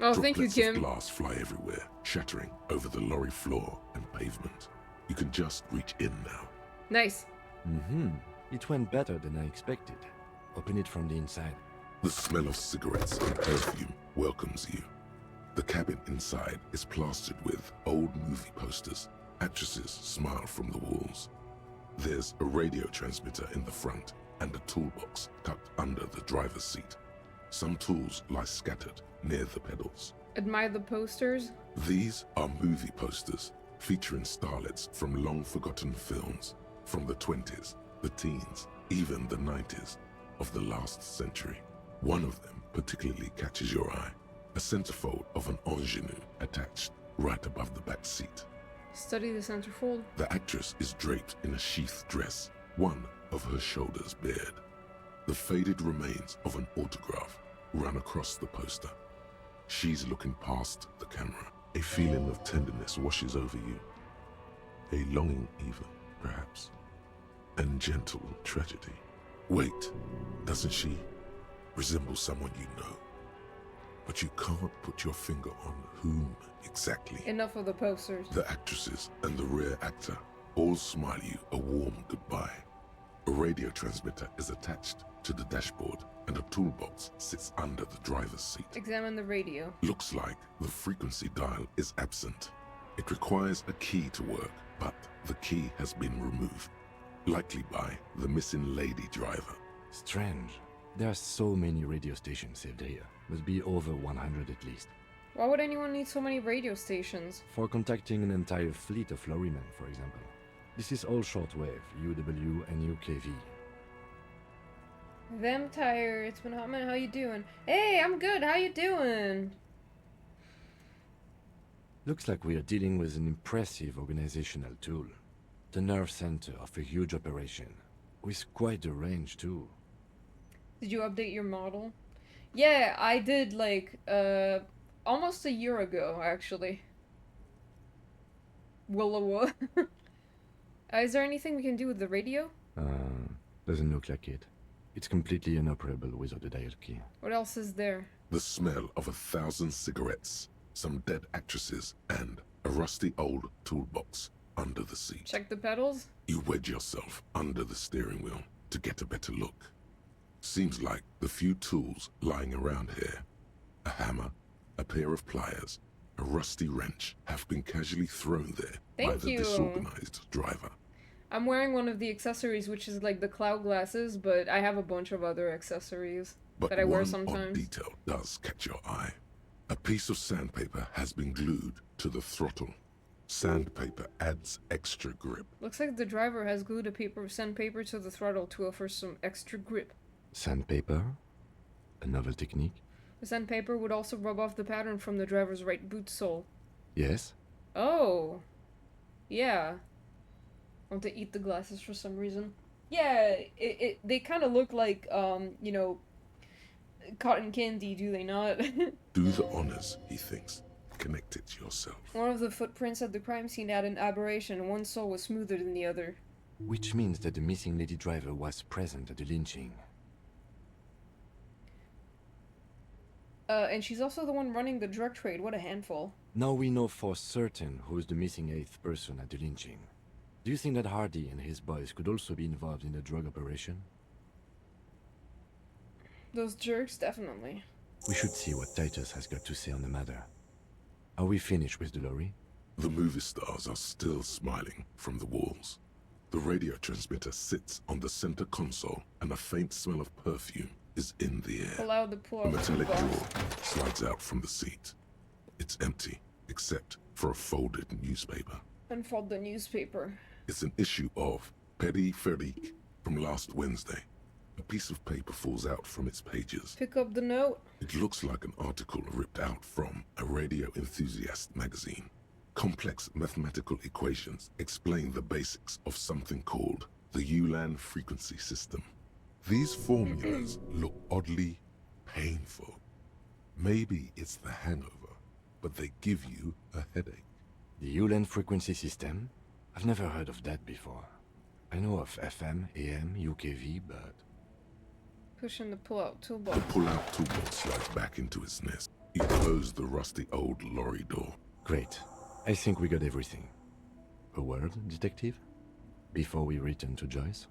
Oh, thank you, Droplets of Kim. glass fly everywhere, shattering over the lorry floor and pavement. You can just reach in now. Nice. It went better than I expected. Open it from the inside. The smell of cigarettes and perfume welcomes you. The cabin inside is plastered with old movie posters. Actresses smile from the walls. There's a radio transmitter in the front and a toolbox tucked under the driver's seat. Some tools lie scattered near the pedals. Admire the posters. These are movie posters featuring starlets from long-forgotten films from the 20s, the teens, even the 90s of the last century. One of them particularly catches your eye, a centerfold of an ingenue attached right above the back seat. Study the centerfold. The actress is draped in a sheath dress, one of her shoulders bared. The faded remains of an autograph run across the poster. She's looking past the camera. A feeling of tenderness washes over you. A longing even, perhaps. And gentle tragedy. Wait, doesn't she resemble someone you know? But you can't put your finger on whom exactly. Enough of the posters. The actresses and the rear actor all smile you a warm goodbye. A radio transmitter is attached to the dashboard and a toolbox sits under the driver's seat. Examine the radio. Looks like the frequency dial is absent. It requires a key to work, but the key has been removed, likely by the missing lady driver. Strange. There are so many radio stations saved here. Must be over 100 at least. Why would anyone need so many radio stations? For contacting an entire fleet of lorrymen, for example. This is all shortwave, UW and UKV. Vampire, it's been hot, man. How you doing? Hey, I'm good. How you doing? Looks like we are dealing with an impressive organizational tool. The nerve center of a huge operation. With quite a range too. Did you update your model? Yeah, I did like almost a year ago actually. Willa. Is there anything we can do with the radio? Doesn't look like it. It's completely inoperable without the dial key. What else is there? The smell of 1,000 cigarettes, some dead actresses, and a rusty old toolbox under the seat. Check the pedals? You wedge yourself under the steering wheel to get a better look. Seems like the few tools lying around here, a hammer, a pair of pliers, a rusty wrench, have been casually thrown there by Thank the you. disorganized driver. I'm wearing one of the accessories, which is like the cloud glasses, but I have a bunch of other accessories But that I wear one odd sometimes. detail does catch your eye. A piece of sandpaper has been glued to the throttle. Sandpaper adds extra grip. Looks like the driver has glued a paper of sandpaper to the throttle to offer some extra grip. Sandpaper? A novel technique? The sandpaper would also rub off the pattern from the driver's right boot sole. Yes? Oh. Yeah. Want to eat the glasses for some reason. Yeah, they kind of look like, you know, cotton candy, do they not? Do the honors, he thinks. Connect it yourself. One of the footprints at the crime scene had an aberration. One sole was smoother than the other. Which means that the missing lady driver was present at the lynching. And she's also the one running the drug trade. What a handful. Now we know for certain who's the missing eighth person at the lynching. Do you think that Hardy and his boys could also be involved in the drug operation? Those jerks, definitely. We should see what Titus has got to say on the matter. Are we finished with the lorry? The movie stars are still smiling from the walls. The radio transmitter sits on the center console, and a faint smell of perfume is in the air. Pull out the pull A out metallic box. drawer slides out from the seat. It's empty, except for a folded newspaper. Unfold the newspaper. It's an issue of Périphérique from last Wednesday. A piece of paper falls out from its pages. Pick up the note. It looks like an article ripped out from a radio enthusiast magazine. Complex mathematical equations explain the basics of something called the Ulan frequency system. These formulas look oddly painful. Maybe it's the hangover, but they give you a headache. The Ulan frequency system? I've never heard of that before. I know of FM, AM, UKV, but... Pushing the pull-out toolbox. The pull-out toolbox slides back into its nest. You close the rusty old lorry door. Great. I think we got everything. A word, detective? Before we return to Joyce?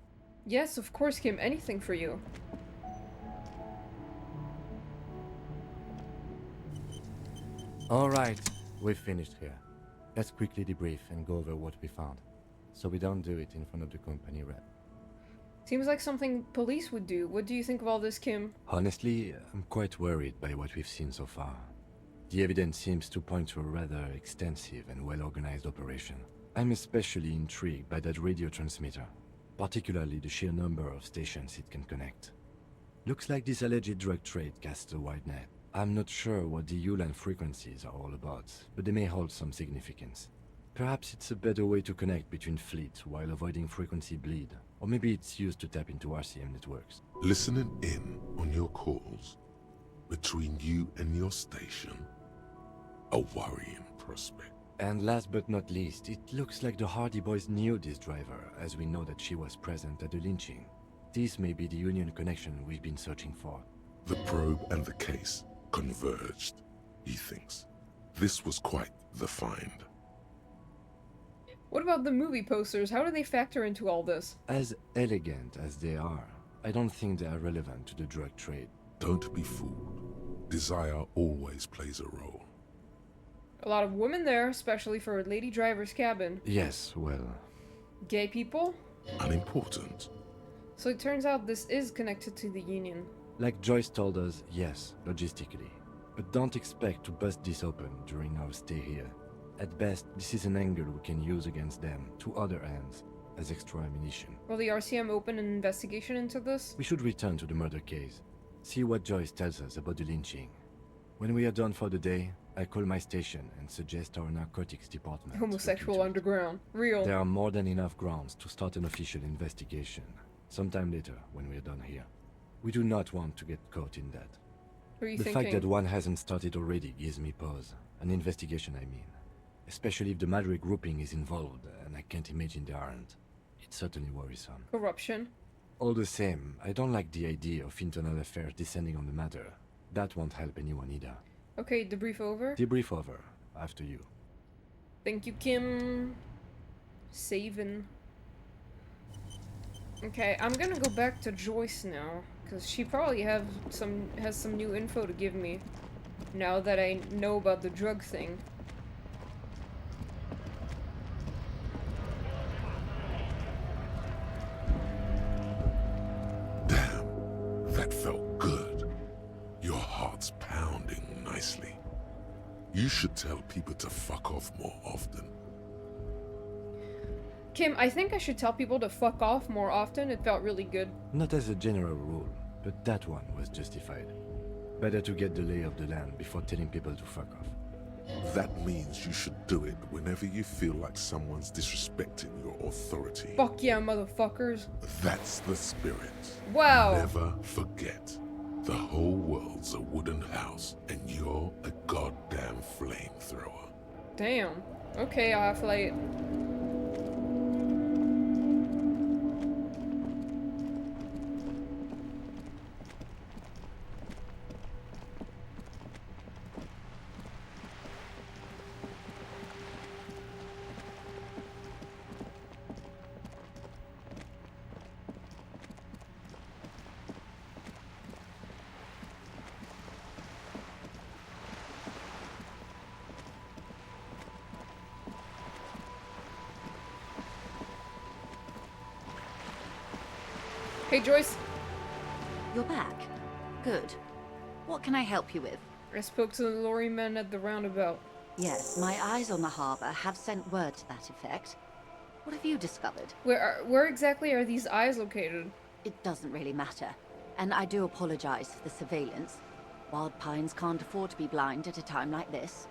Yes, of course, Kim. Anything for you. Alright, we've finished here. Let's quickly debrief and go over what we found, so we don't do it in front of the company rep. Seems like something police would do. What do you think of all this, Kim? Honestly, I'm quite worried by what we've seen so far. The evidence seems to point to a rather extensive and well-organized operation. I'm especially intrigued by that radio transmitter, particularly the sheer number of stations it can connect. Looks like this alleged drug trade casts a wide net. I'm not sure what the Ulan frequencies are all about, but they may hold some significance. Perhaps it's a better way to connect between fleets while avoiding frequency bleed, or maybe it's used to tap into RCM networks. Listening in on your calls between you and your station. A worrying prospect. And last but not least, it looks like the Hardy boys knew this driver, as we know that she was present at the lynching. This may be the Union connection we've been searching for. The probe and the case converged, he thinks. This was quite the find. What about the movie posters? How do they factor into all this? As elegant as they are, I don't think they are relevant to the drug trade. Don't be fooled. Desire always plays a role. A lot of women there, especially for a lady driver's cabin. Yes, well... Gay people? Unimportant. So it turns out this is connected to the Union. Like Joyce told us, yes, logistically. But don't expect to bust this open during our stay here. At best, this is an angle we can use against them, to other ends, as extra ammunition. Will the RCM open an investigation into this? We should return to the murder case. See what Joyce tells us about the lynching. When we are done for the day, I call my station and suggest our narcotics department. Homosexual look into it. underground. Real. There are more than enough grounds to start an official investigation. Sometime later, when we are done here. We do not want to get caught in that. What are you The thinking? fact that one hasn't started already gives me pause. An investigation, I mean. Especially if the Madrid grouping is involved, and I can't imagine they aren't. It's certainly worrisome. Corruption. All the same, I don't like the idea of internal affairs descending on the matter. That won't help anyone either. Okay, debrief over. Debrief over. After you. Thank you, Kim. Saving. Okay, I'm gonna go back to Joyce now, because she probably has some new info to give me, now that I know about the drug thing. Damn, that felt good. Your heart's pounding nicely. You should tell people to fuck off more often. Kim, I think I should tell people to fuck off more often. It felt really good. Not as a general rule, but that one was justified. Better to get the lay of the land before telling people to fuck off. That means you should do it whenever you feel like someone's disrespecting your authority. Fuck yeah, motherfuckers. That's the spirit. Wow. Never forget. The whole world's a wooden house, and you're a goddamn flamethrower. Damn. Okay, Half-Light. Hey, Joyce. You're back. Good. What can I help you with? I spoke to the lorryman at the roundabout. Yes, my eyes on the harbour have sent word to that effect. What have you discovered? Where exactly are these eyes located? It doesn't really matter. And I do apologize for the surveillance. Wild Pines can't afford to be blind at a time like this.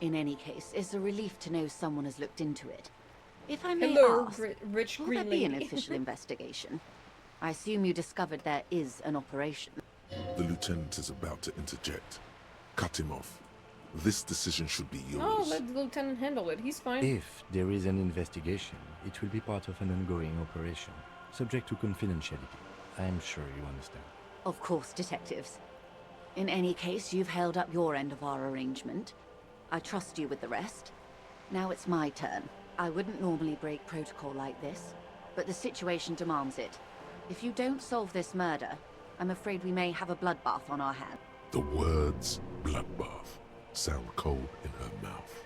In any case, it's a relief to know someone has looked into it. If I may Hello, ask, rich will green there be an lady. official investigation? I assume you discovered there is an operation. The lieutenant is about to interject. Cut him off. This decision should be yours. Oh, let the lieutenant handle it. He's fine. If there is an investigation, it will be part of an ongoing operation, subject to confidentiality. I am sure you understand. Of course, detectives. In any case, you've held up your end of our arrangement. I trust you with the rest. Now it's my turn. I wouldn't normally break protocol like this, but the situation demands it. If you don't solve this murder, I'm afraid we may have a bloodbath on our hands. The words bloodbath sound cold in her mouth.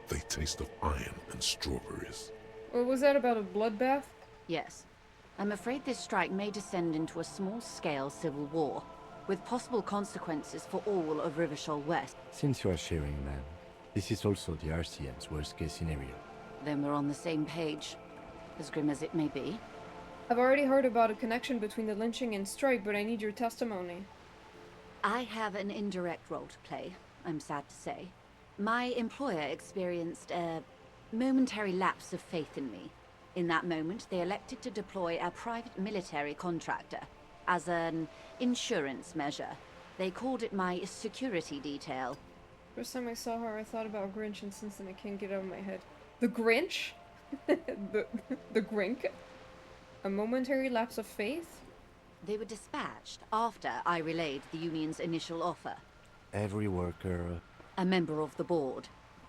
They taste of iron and strawberries. What was that about a bloodbath? Yes. I'm afraid this strike may descend into a small-scale civil war, with possible consequences for all of Rivershoal West. Since you are sharing, ma'am, this is also the RCM's worst-case scenario. Then we're on the same page, as grim as it may be. I've already heard about a connection between the lynching and strike, but I need your testimony. I have an indirect role to play, I'm sad to say. My employer experienced a momentary lapse of faith in me. In that moment, they elected to deploy a private military contractor as an insurance measure. They called it my security detail. First time I saw her, I thought about Grinch, and since then I can't get it out of my head. The Grinch? the Grink? A momentary lapse of faith? They were dispatched after I relayed the union's initial offer. Every worker... A member of the board.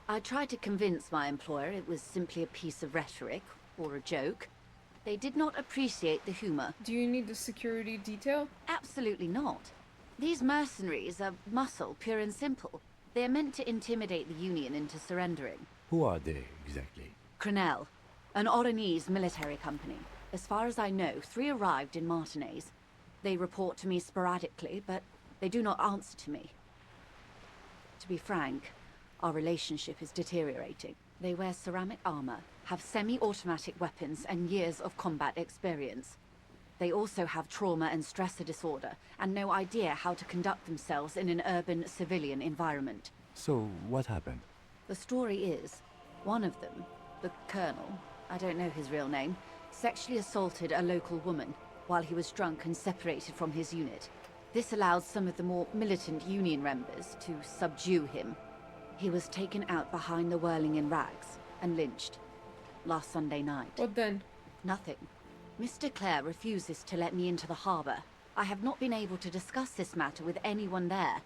I tried to convince my employer it was simply a piece of rhetoric, or a joke. They did not appreciate the humor. Do you need the security detail? Absolutely not. These mercenaries are muscle, pure and simple. They are meant to intimidate the Union into surrendering. Who are they, exactly? Crenell, an Oranese military company. As far as I know, 3 arrived in Martinez. They report to me sporadically, but they do not answer to me. To be frank, our relationship is deteriorating. They wear ceramic armor, have semi-automatic weapons, and years of combat experience. They also have trauma and stressor disorder, and no idea how to conduct themselves in an urban civilian environment. So, what happened? The story is, one of them, the colonel, I don't know his real name, sexually assaulted a local woman while he was drunk and separated from his unit. This allows some of the more militant Union members to subdue him. He was taken out behind the whirling in rags and lynched last Sunday night. What then? Nothing. Mr. Clare refuses to let me into the harbour. I have not been able to discuss this matter with anyone there.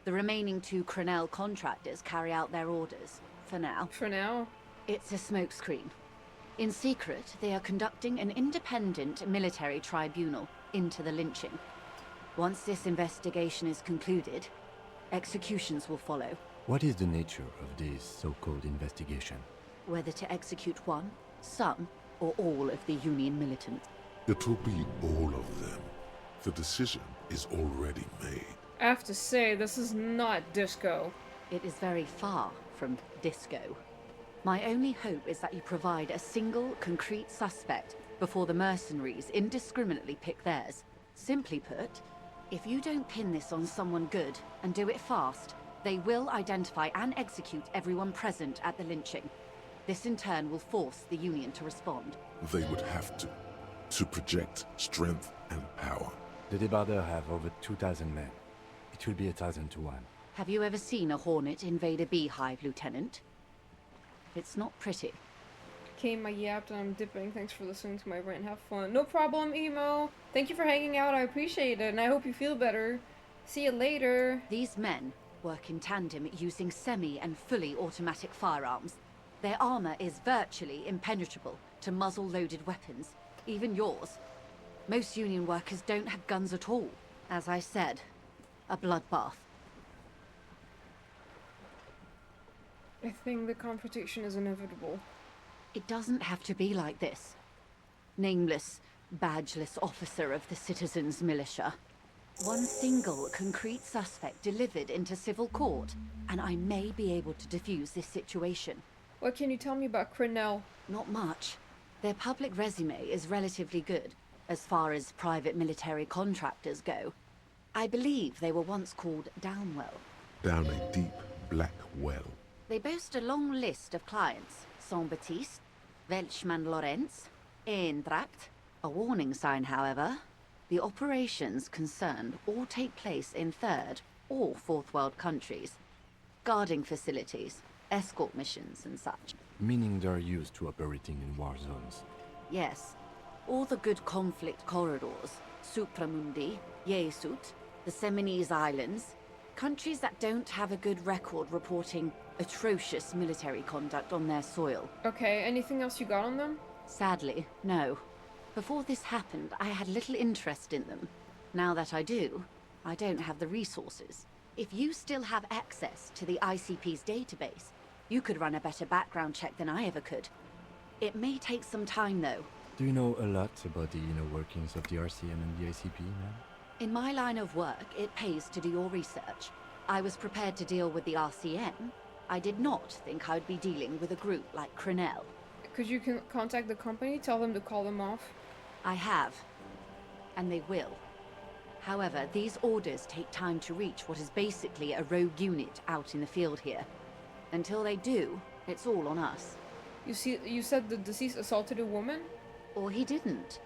The remaining 2 Crenell contractors carry out their orders, for now. For now? It's a smokescreen. In secret, they are conducting an independent military tribunal into the lynching. Once this investigation is concluded, executions will follow. What is the nature of this so-called investigation? Whether to execute one, some, or all of the Union militants. It will be all of them. The decision is already made. I have to say, this is not Disco. It is very far from Disco. My only hope is that you provide a single, concrete suspect before the mercenaries indiscriminately pick theirs. Simply put, if you don't pin this on someone good and do it fast, they will identify and execute everyone present at the lynching. This in turn will force the Union to respond. They would have to project strength and power. The Débardeurs have over 2,000 men. It will be 1,000 to 1. Have you ever seen a Hornet invade a beehive, Lieutenant? It's not pretty. Okay, my yapped and I'm dipping. Thanks for listening to my rant. Have fun. No problem, Emo. Thank you for hanging out. I appreciate it, and I hope you feel better. See you later. These men work in tandem using semi and fully automatic firearms. Their armor is virtually impenetrable to muzzle-loaded weapons, even yours. Most Union workers don't have guns at all. As I said, a bloodbath. I think the confrontation is inevitable. It doesn't have to be like this. Nameless, badgeless officer of the citizens' militia. One single, concrete suspect delivered into civil court, and I may be able to defuse this situation. What can you tell me about Crenell? Not much. Their public resume is relatively good, as far as private military contractors go. I believe they were once called Downwell. Down a deep, black well. They boast a long list of clients. Saint-Baptiste, Welchman-Lorenz, Eintracht. A warning sign, however. The operations concerned all take place in third or fourth world countries. Guarding facilities, escort missions and such. Meaning they're used to operating in war zones. Yes. All the good conflict corridors. Supramundi, Yesut, the Seminese Islands. Countries that don't have a good record reporting atrocious military conduct on their soil. Okay, anything else you got on them? Sadly, no. Before this happened, I had little interest in them. Now that I do, I don't have the resources. If you still have access to the ICP's database, you could run a better background check than I ever could. It may take some time, though. Do you know a lot about the inner workings of the RCM and the ICP, ma'am? In my line of work, it pays to do your research. I was prepared to deal with the RCM. I did not think I'd be dealing with a group like Crenell. Could you contact the company, tell them to call them off? I have. And they will. However, these orders take time to reach what is basically a rogue unit out in the field here. Until they do, it's all on us. You said the deceased assaulted a woman? Or he didn't.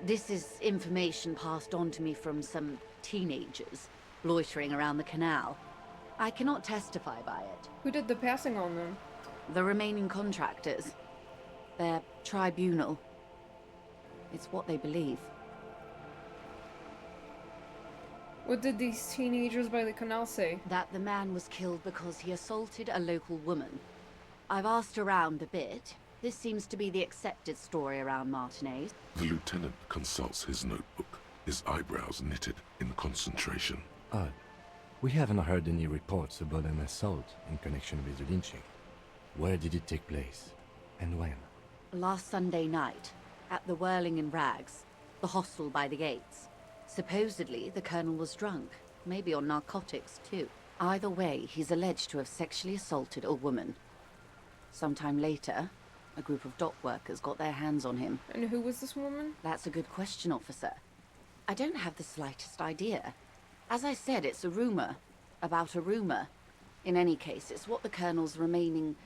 This is information passed on to me from some teenagers loitering around the canal. I cannot testify by it. Who did the passing on them? The remaining contractors. Their tribunal. It's what they believe. What did these teenagers by the canal say? That the man was killed because he assaulted a local woman. I've asked around a bit. This seems to be the accepted story around Martinez. The lieutenant consults his notebook, his eyebrows knitted in concentration. Odd. We haven't heard any reports about an assault in connection with the lynching. Where did it take place? And when? Last Sunday night, at the Whirling in Rags, the hostel by the gates. Supposedly, the colonel was drunk, maybe on narcotics too. Either way, he's alleged to have sexually assaulted a woman. Sometime later, a group of dock workers got their hands on him. And who was this woman? That's a good question, officer. I don't have the slightest idea. As I said, it's a rumor. About a rumor. In any case, it's what the colonel's remaining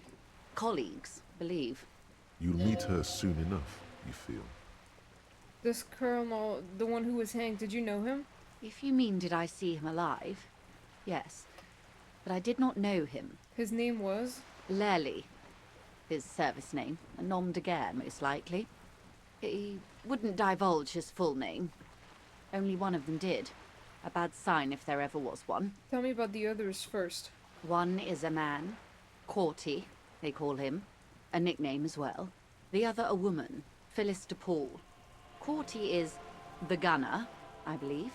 colleagues believe. You'll meet her soon enough, you feel. This colonel, the one who was hanged, did you know him? If you mean did I see him alive, yes. But I did not know him. His name was? Lely. His service name. A nom de guerre, most likely. He wouldn't divulge his full name. Only one of them did. A bad sign if there ever was one. Tell me about the others first. One is a man. Corty, they call him. A nickname as well. The other a woman. Phyllis DePaul. Corty is the gunner, I believe.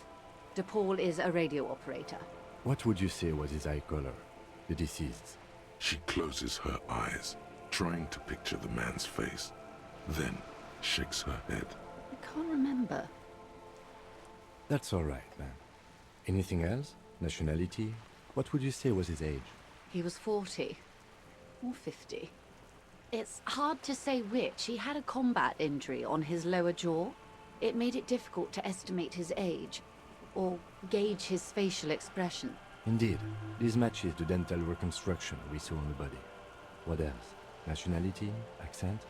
DePaul is a radio operator. What would you say was his eye color, the deceased's? She closes her eyes, trying to picture the man's face, then shakes her head. I can't remember. That's all right, then. Anything else? Nationality? What would you say was his age? He was 40. Or 50. It's hard to say which. He had a combat injury on his lower jaw. It made it difficult to estimate his age, or gauge his facial expression. Indeed. This matches the dental reconstruction we saw on the body. What else? Nationality? Accent?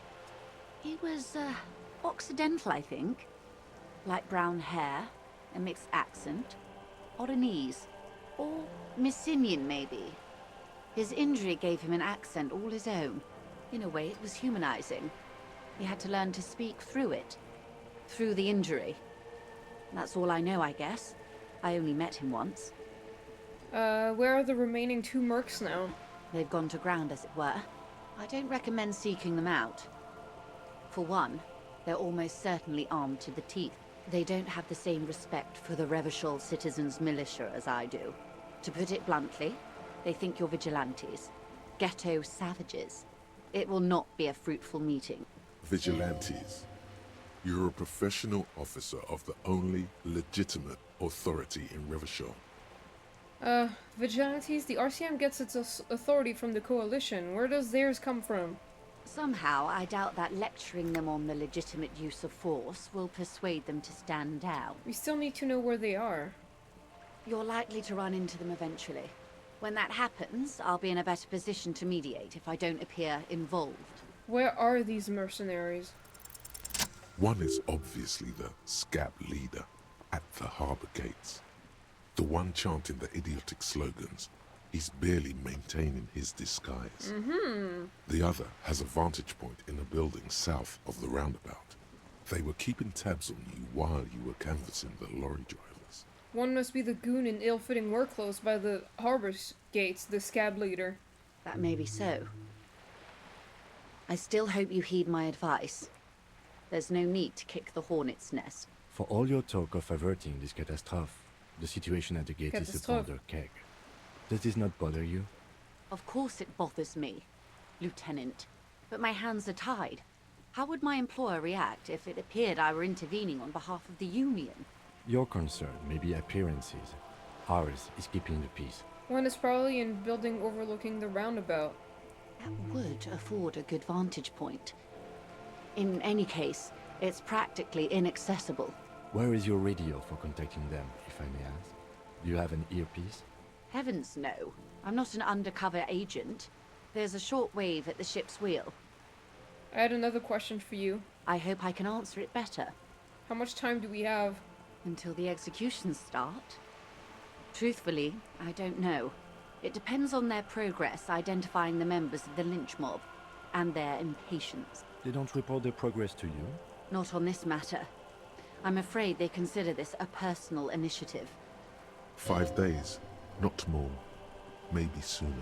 He was, Occidental, I think. Light brown hair, a mixed accent. Oranese. Or Messinian, maybe. His injury gave him an accent all his own. In a way, it was humanizing. He had to learn to speak through it. Through the injury. That's all I know, I guess. I only met him once. Where are the remaining 2 mercs now? They've gone to ground, as it were. I don't recommend seeking them out. For one, they're almost certainly armed to the teeth. They don't have the same respect for the Revachol citizens' militia as I do. To put it bluntly, they think you're vigilantes. Ghetto savages. It will not be a fruitful meeting. Vigilantes. You're a professional officer of the only legitimate authority in Revachol. Vigilantes? The RCM gets its authority from the Coalition. Where does theirs come from? Somehow, I doubt that lecturing them on the legitimate use of force will persuade them to stand down. We still need to know where they are. You're likely to run into them eventually. When that happens, I'll be in a better position to mediate if I don't appear involved. Where are these mercenaries? One is obviously the scab leader at the harbor gates. The one chanting the idiotic slogans. He's barely maintaining his disguise. The other has a vantage point in a building south of the roundabout. They were keeping tabs on you while you were canvassing the lorry drivers. One must be the goon in ill-fitting work clothes by the harbor gates, the scab leader. That may be so. I still hope you heed my advice. There's no need to kick the hornet's nest. For all your talk of averting this catastrophe, the situation at the gate is a Catastrophe. powder keg. Does this not bother you? Of course it bothers me, Lieutenant. But my hands are tied. How would my employer react if it appeared I were intervening on behalf of the Union? Your concern may be appearances. Ours is keeping the peace. One is probably in building overlooking the roundabout. That would afford a good vantage point. In any case, it's practically inaccessible. Where is your radio for contacting them, if I may ask? Do you have an earpiece? Heavens no. I'm not an undercover agent. There's a short wave at the ship's wheel. I had another question for you. I hope I can answer it better. How much time do we have? Until the executions start? Truthfully, I don't know. It depends on their progress identifying the members of the lynch mob, and their impatience. They don't report their progress to you? Not on this matter. I'm afraid they consider this a personal initiative. 5 days, not more. Maybe sooner.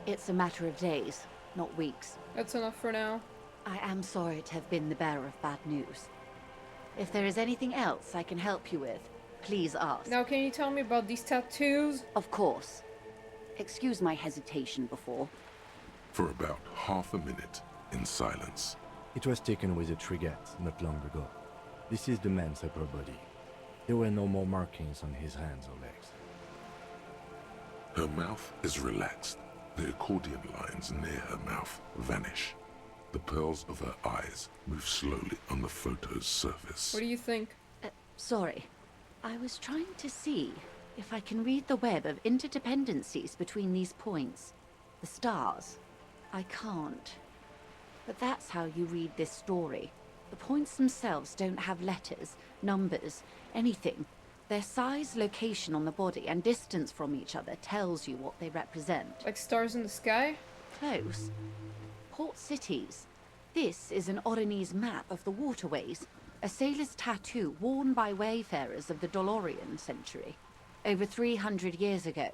It's a matter of days, not weeks. That's enough for now. I am sorry to have been the bearer of bad news. If there is anything else I can help you with, please ask. Now can you tell me about these tattoos? Of course. Excuse my hesitation before. For about half a minute, in silence. It was taken with a trigette not long ago. This is the man's upper body. There were no more markings on his hands or legs. Her mouth is relaxed. The accordion lines near her mouth vanish. The pearls of her eyes move slowly on the photo's surface. What do you think? Sorry. I was trying to see if I can read the web of interdependencies between these points. The stars. I can't. But that's how you read this story. The points themselves don't have letters, numbers, anything. Their size, location on the body, and distance from each other tells you what they represent. Like stars in the sky? Close. Port cities. This is an Oronese map of the waterways, a sailor's tattoo worn by wayfarers of the Dolorian century. Over 300 years ago,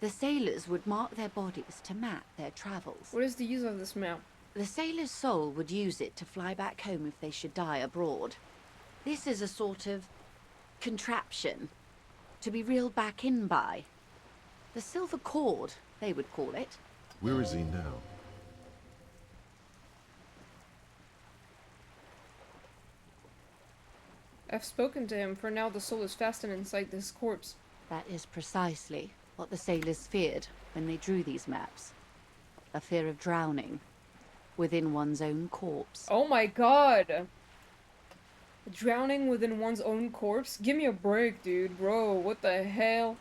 the sailors would mark their bodies to map their travels. What is the use of this map? The sailor's soul would use it to fly back home if they should die abroad. This is a sort of contraption to be reeled back in by. The silver cord, they would call it. Where is he now? I've spoken to him. For now, the soul is fastened inside this corpse. That is precisely what the sailors feared when they drew these maps. A fear of drowning within one's own corpse. Oh my god! Drowning within one's own corpse? Give me a break, dude. Bro, what the hell?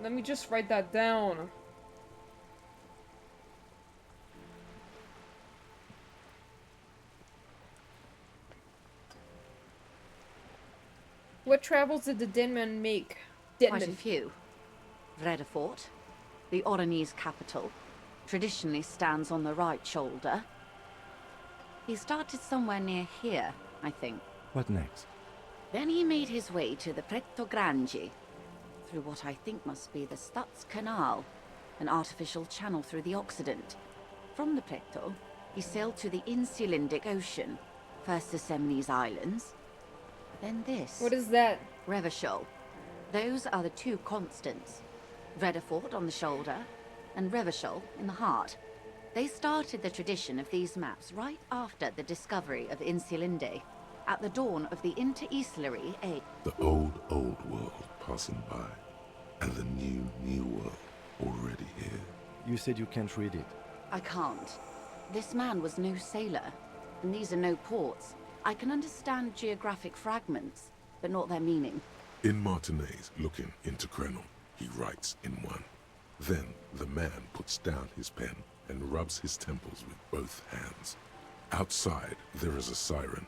Let me just write that down. What travels did the dead man make? Quite a few. Vredefort, the Oronese capital, traditionally stands on the right shoulder. He started somewhere near here, I think. What next? Then he made his way to the Pretto Grande, through what I think must be the Stutz Canal, an artificial channel through the Occident. From the Pretto, he sailed to the Insulindic Ocean, first the Semnese Islands, then this. What is that? Revachol. Those are the two constants. Vredefort on the shoulder, and Revachol in the heart. They started the tradition of these maps right after the discovery of Insulinde, at the dawn of the Interinsulary Age. The old world passing by, and the new world already here. You said you can't read it. I can't. This man was no sailor, and these are no ports. I can understand geographic fragments, but not their meaning. In Martinez, looking into Krenel, he writes in one. Then the man puts down his pen and rubs his temples with both hands. Outside, there is a siren.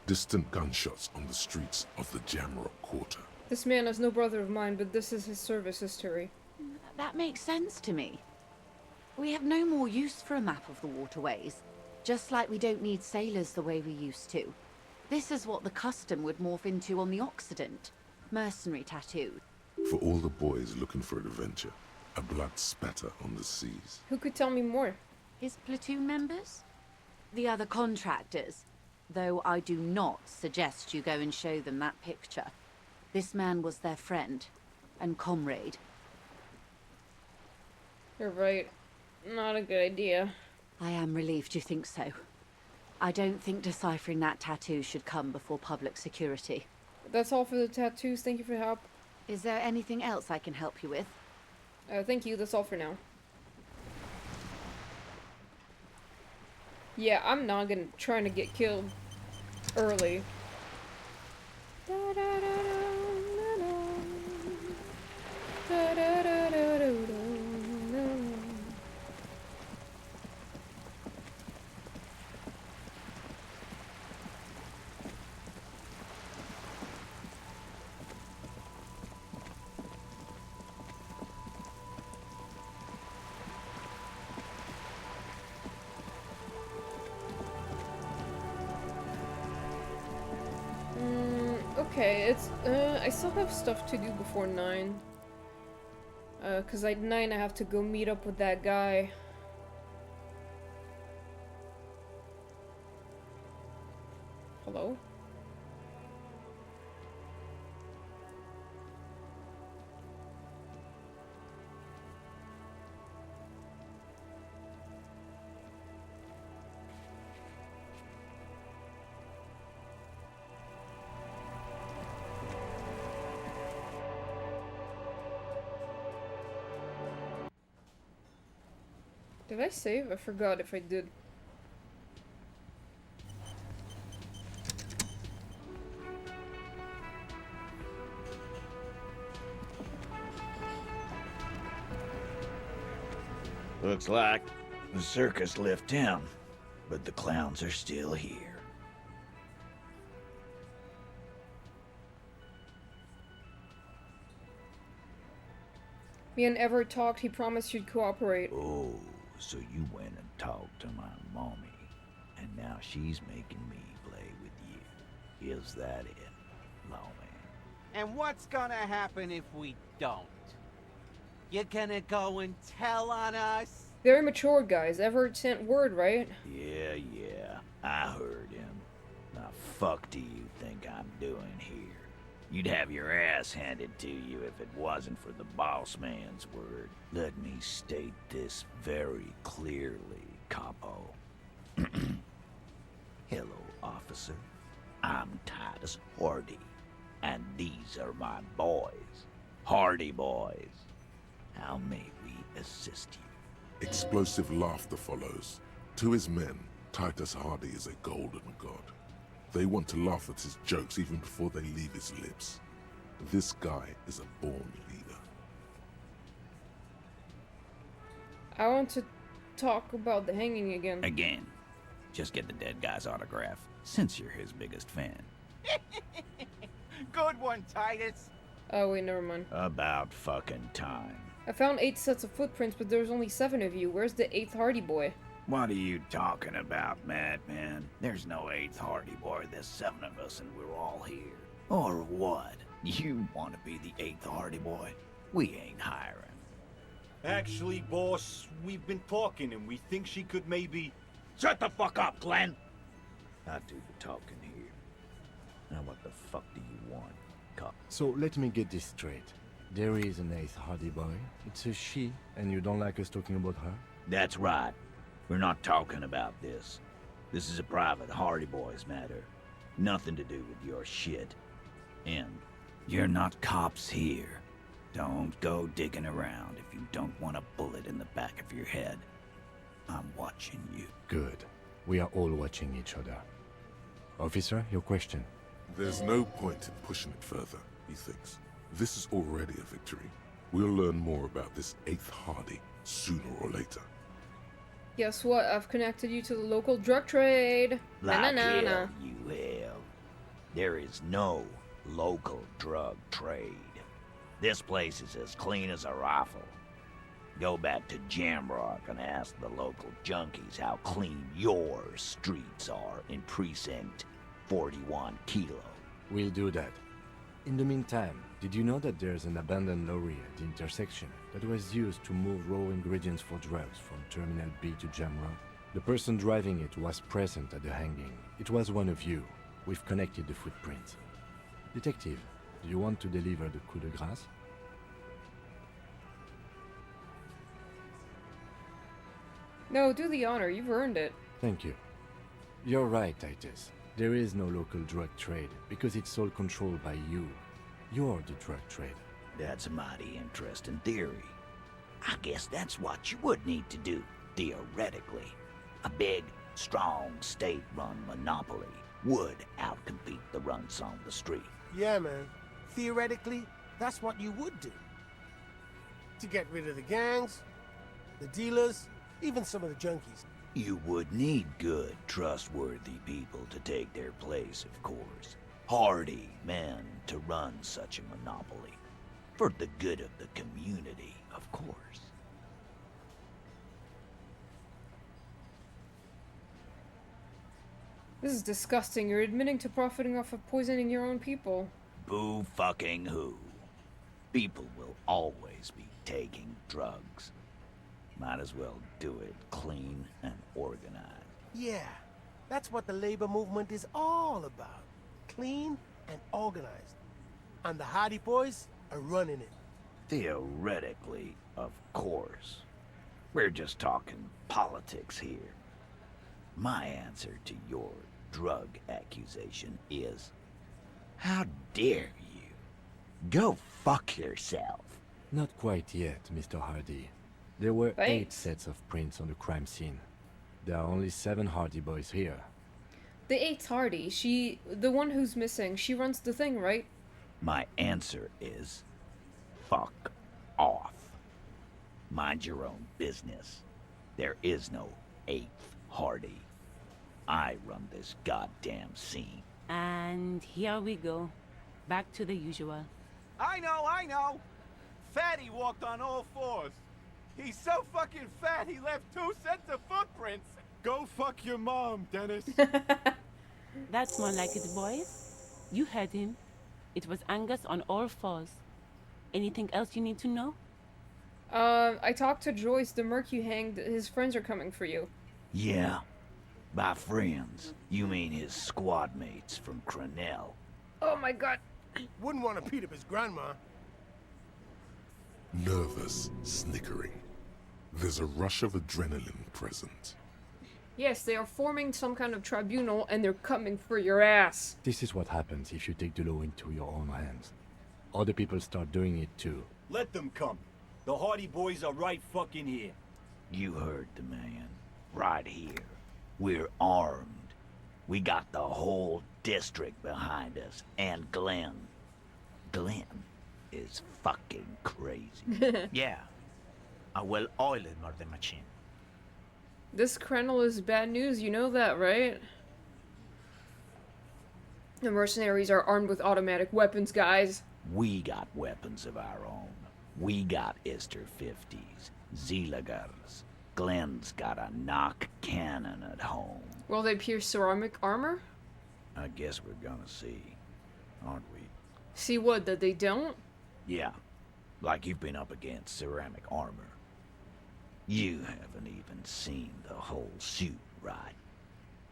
Distant gunshots on the streets of the Jamrock Quarter. This man is no brother of mine, but this is his service history. That makes sense to me. We have no more use for a map of the waterways, just like we don't need sailors the way we used to. This is what the custom would morph into on the Occident. Mercenary tattoos. For all the boys looking for adventure, a blood spatter on the seas. Who could tell me more? His platoon members? The other contractors. Though I do not suggest you go and show them that picture. This man was their friend and comrade. You're right. Not a good idea. I am relieved you think so. I don't think deciphering that tattoo should come before public security. That's all for the tattoos. Thank you for your help. Is there anything else I can help you with? Thank you. That's all for now. Yeah, I'm not trying to get killed early. Okay, it's, I still have stuff to do before 9. Cause at 9 I have to go meet up with that guy. Hello? Did I save? I forgot if I did. Looks like the circus left town, but the clowns are still here. Me and Everett talked, he promised he'd cooperate. Oh, so you went and talked to my mommy, and now she's making me play with you. Is that it, lawman? And what's gonna happen if we don't? You're gonna go and tell on us? Very mature, guys. Everett sent word, right? Yeah, I heard him. Now fuck do you think I'm doing here? You'd have your ass handed to you if it wasn't for the boss man's word. Let me state this very clearly, capo. Hello, officer. I'm Titus Hardy, and these are my boys. Hardy boys. How may we assist you? Explosive laughter follows. To his men, Titus Hardy is a golden god. They want to laugh at his jokes even before they leave his lips. This guy is a born leader. I want to talk about the hanging again. Again, just get the dead guy's autograph, since you're his biggest fan. Good one, Titus. Oh wait, never mind. About fucking time. I found 8 sets of footprints, but there's only 7 of you. Where's the 8th Hardy boy? What are you talking about, madman? There's no 8th Hardy boy. There's 7 of us and we're all here. Or what? You want to be the 8th Hardy boy? We ain't hiring. Actually, boss, we've been talking and we think she could maybe... Shut the fuck up, Glenn! I do the talking here. Now what the fuck do you want, cop? So let me get this straight. There is an 8th Hardy boy. It's a she, and you don't like us talking about her? That's right. We're not talking about this. This is a private Hardy Boys matter. Nothing to do with your shit. And you're not cops here. Don't go digging around if you don't want a bullet in the back of your head. I'm watching you. Good. We are all watching each other. Officer, your question. There's no point in pushing it further, he thinks. This is already a victory. We'll learn more about this 8th Hardy sooner or later. Guess what? I've connected you to the local drug trade. Like hell you have. There is no local drug trade. This place is as clean as a rifle. Go back to Jamrock and ask the local junkies how clean your streets are in Precinct 41 Kilo. We'll do that. In the meantime, did you know that there's an abandoned lorry at the intersection that was used to move raw ingredients for drugs from Terminal B to Jamrock? The person driving it was present at the hanging. It was one of you. We've connected the footprints. Detective, do you want to deliver the coup de grâce? No, do the honor. You've earned it. Thank you. You're right, Titus. There is no local drug trade because it's all controlled by you. You're the drug trade. That's a mighty interesting theory. I guess that's what you would need to do, theoretically. A big, strong, state-run monopoly would outcompete the runts on the street. Yeah, man. Theoretically, that's what you would do. To get rid of the gangs, the dealers, even some of the junkies. You would need good, trustworthy people to take their place, of course. Hardy men to run such a monopoly. For the good of the community, of course. This is disgusting. You're admitting to profiting off of poisoning your own people. Boo fucking who. People will always be taking drugs. Might as well do it clean and organized. Yeah, that's what the labor movement is all about. Clean and organized. And the Hardy Boys are running it. Theoretically, of course. We're just talking politics here. My answer to your drug accusation is, how dare you? Go fuck yourself. Not quite yet, Mr. Hardy. There were Thanks. 8 sets of prints on the crime scene. There are only 7 Hardy Boys here. The 8th Hardy, the one who's missing, she runs the thing, right? My answer is, fuck off. Mind your own business. There is no 8th Hardy. I run this goddamn scene. And here we go. Back to the usual. I know! Fatty walked on all fours. He's so fucking fat he left 2 sets of footprints. Go fuck your mom, Dennis. That's more like it, boys. You heard him. It was Angus on all fours. Anything else you need to know? I talked to Joyce, the merc you hanged. His friends are coming for you. Yeah. By friends, you mean his squad mates from Crenell. Oh my god. Wouldn't want to beat up his grandma. Nervous, snickering. There's a rush of adrenaline present. Yes, they are forming some kind of tribunal and they're coming for your ass. This is what happens if you take the law into your own hands. Other people start doing it too. Let them come. The Hardy Boys are right fucking here. You heard the man. Right here. We're armed. We got the whole district behind us. And Glenn. Glenn is fucking crazy. Yeah. A well-oiled murder machine. This Krenel is bad news, you know that, right? The mercenaries are armed with automatic weapons, guys. We got weapons of our own. We got Ister 50s, Zeelagers. Glenn's got a knock cannon at home. Will they pierce ceramic armor? I guess we're gonna see, aren't we? See what, that they don't? Yeah, like you've been up against ceramic armor. You haven't even seen the whole suit, right?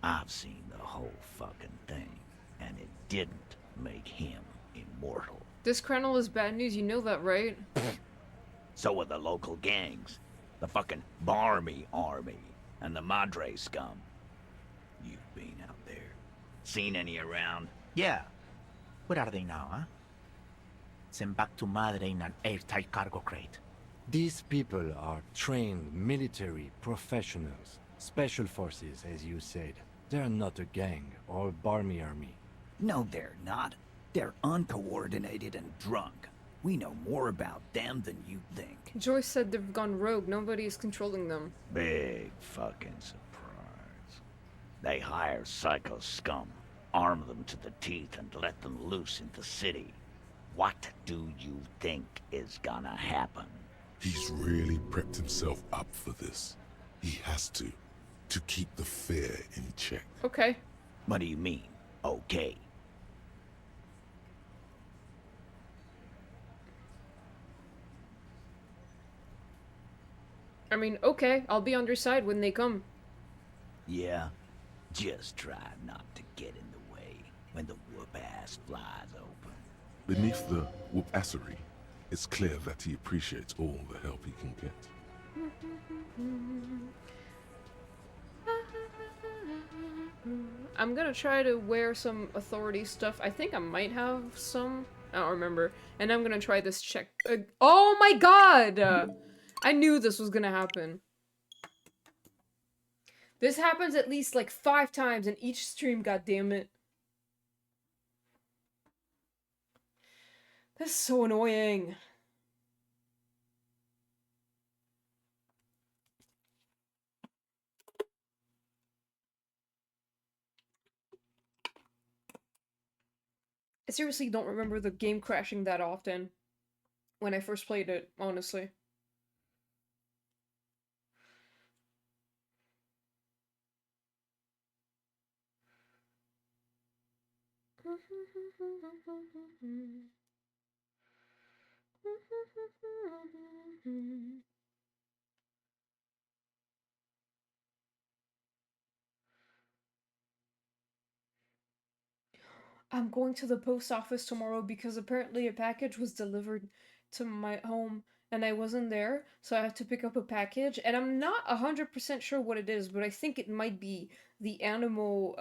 I've seen the whole fucking thing, and it didn't make him immortal. This Krenel is bad news, you know that, right? So are the local gangs. The fucking Barmy army and the Madre scum. You've been out there. Seen any around? Yeah. Where are they now, huh? Sent back to Madre in an airtight cargo crate. These people are trained military professionals. Special forces, as you said. They're not a gang or a barmy army. No, they're not. They're uncoordinated and drunk. We know more about them than you think. Joyce said they've gone rogue. Nobody is controlling them. Big fucking surprise. They hire psycho scum, arm them to the teeth, and let them loose in the city. What do you think is gonna happen? He's really prepped himself up for this. He has to keep the fear in check. Okay. What do you mean, okay? I mean, okay, I'll be on your side when they come. Yeah? Just try not to get in the way when the whoop-ass flies open. Beneath the whoop-assery, it's clear that he appreciates all the help he can get. I'm gonna try to wear some authority stuff. I think I might have some. I don't remember. And I'm gonna try this check. Oh my god! I knew this was gonna happen. This happens at least like 5 times in each stream, goddammit. This is so annoying. I seriously don't remember the game crashing that often when I first played it, honestly. I'm going to the post office tomorrow because apparently a package was delivered to my home and I wasn't there, so I have to pick up a package, and I'm not 100% sure what it is, but I think it might be the animal,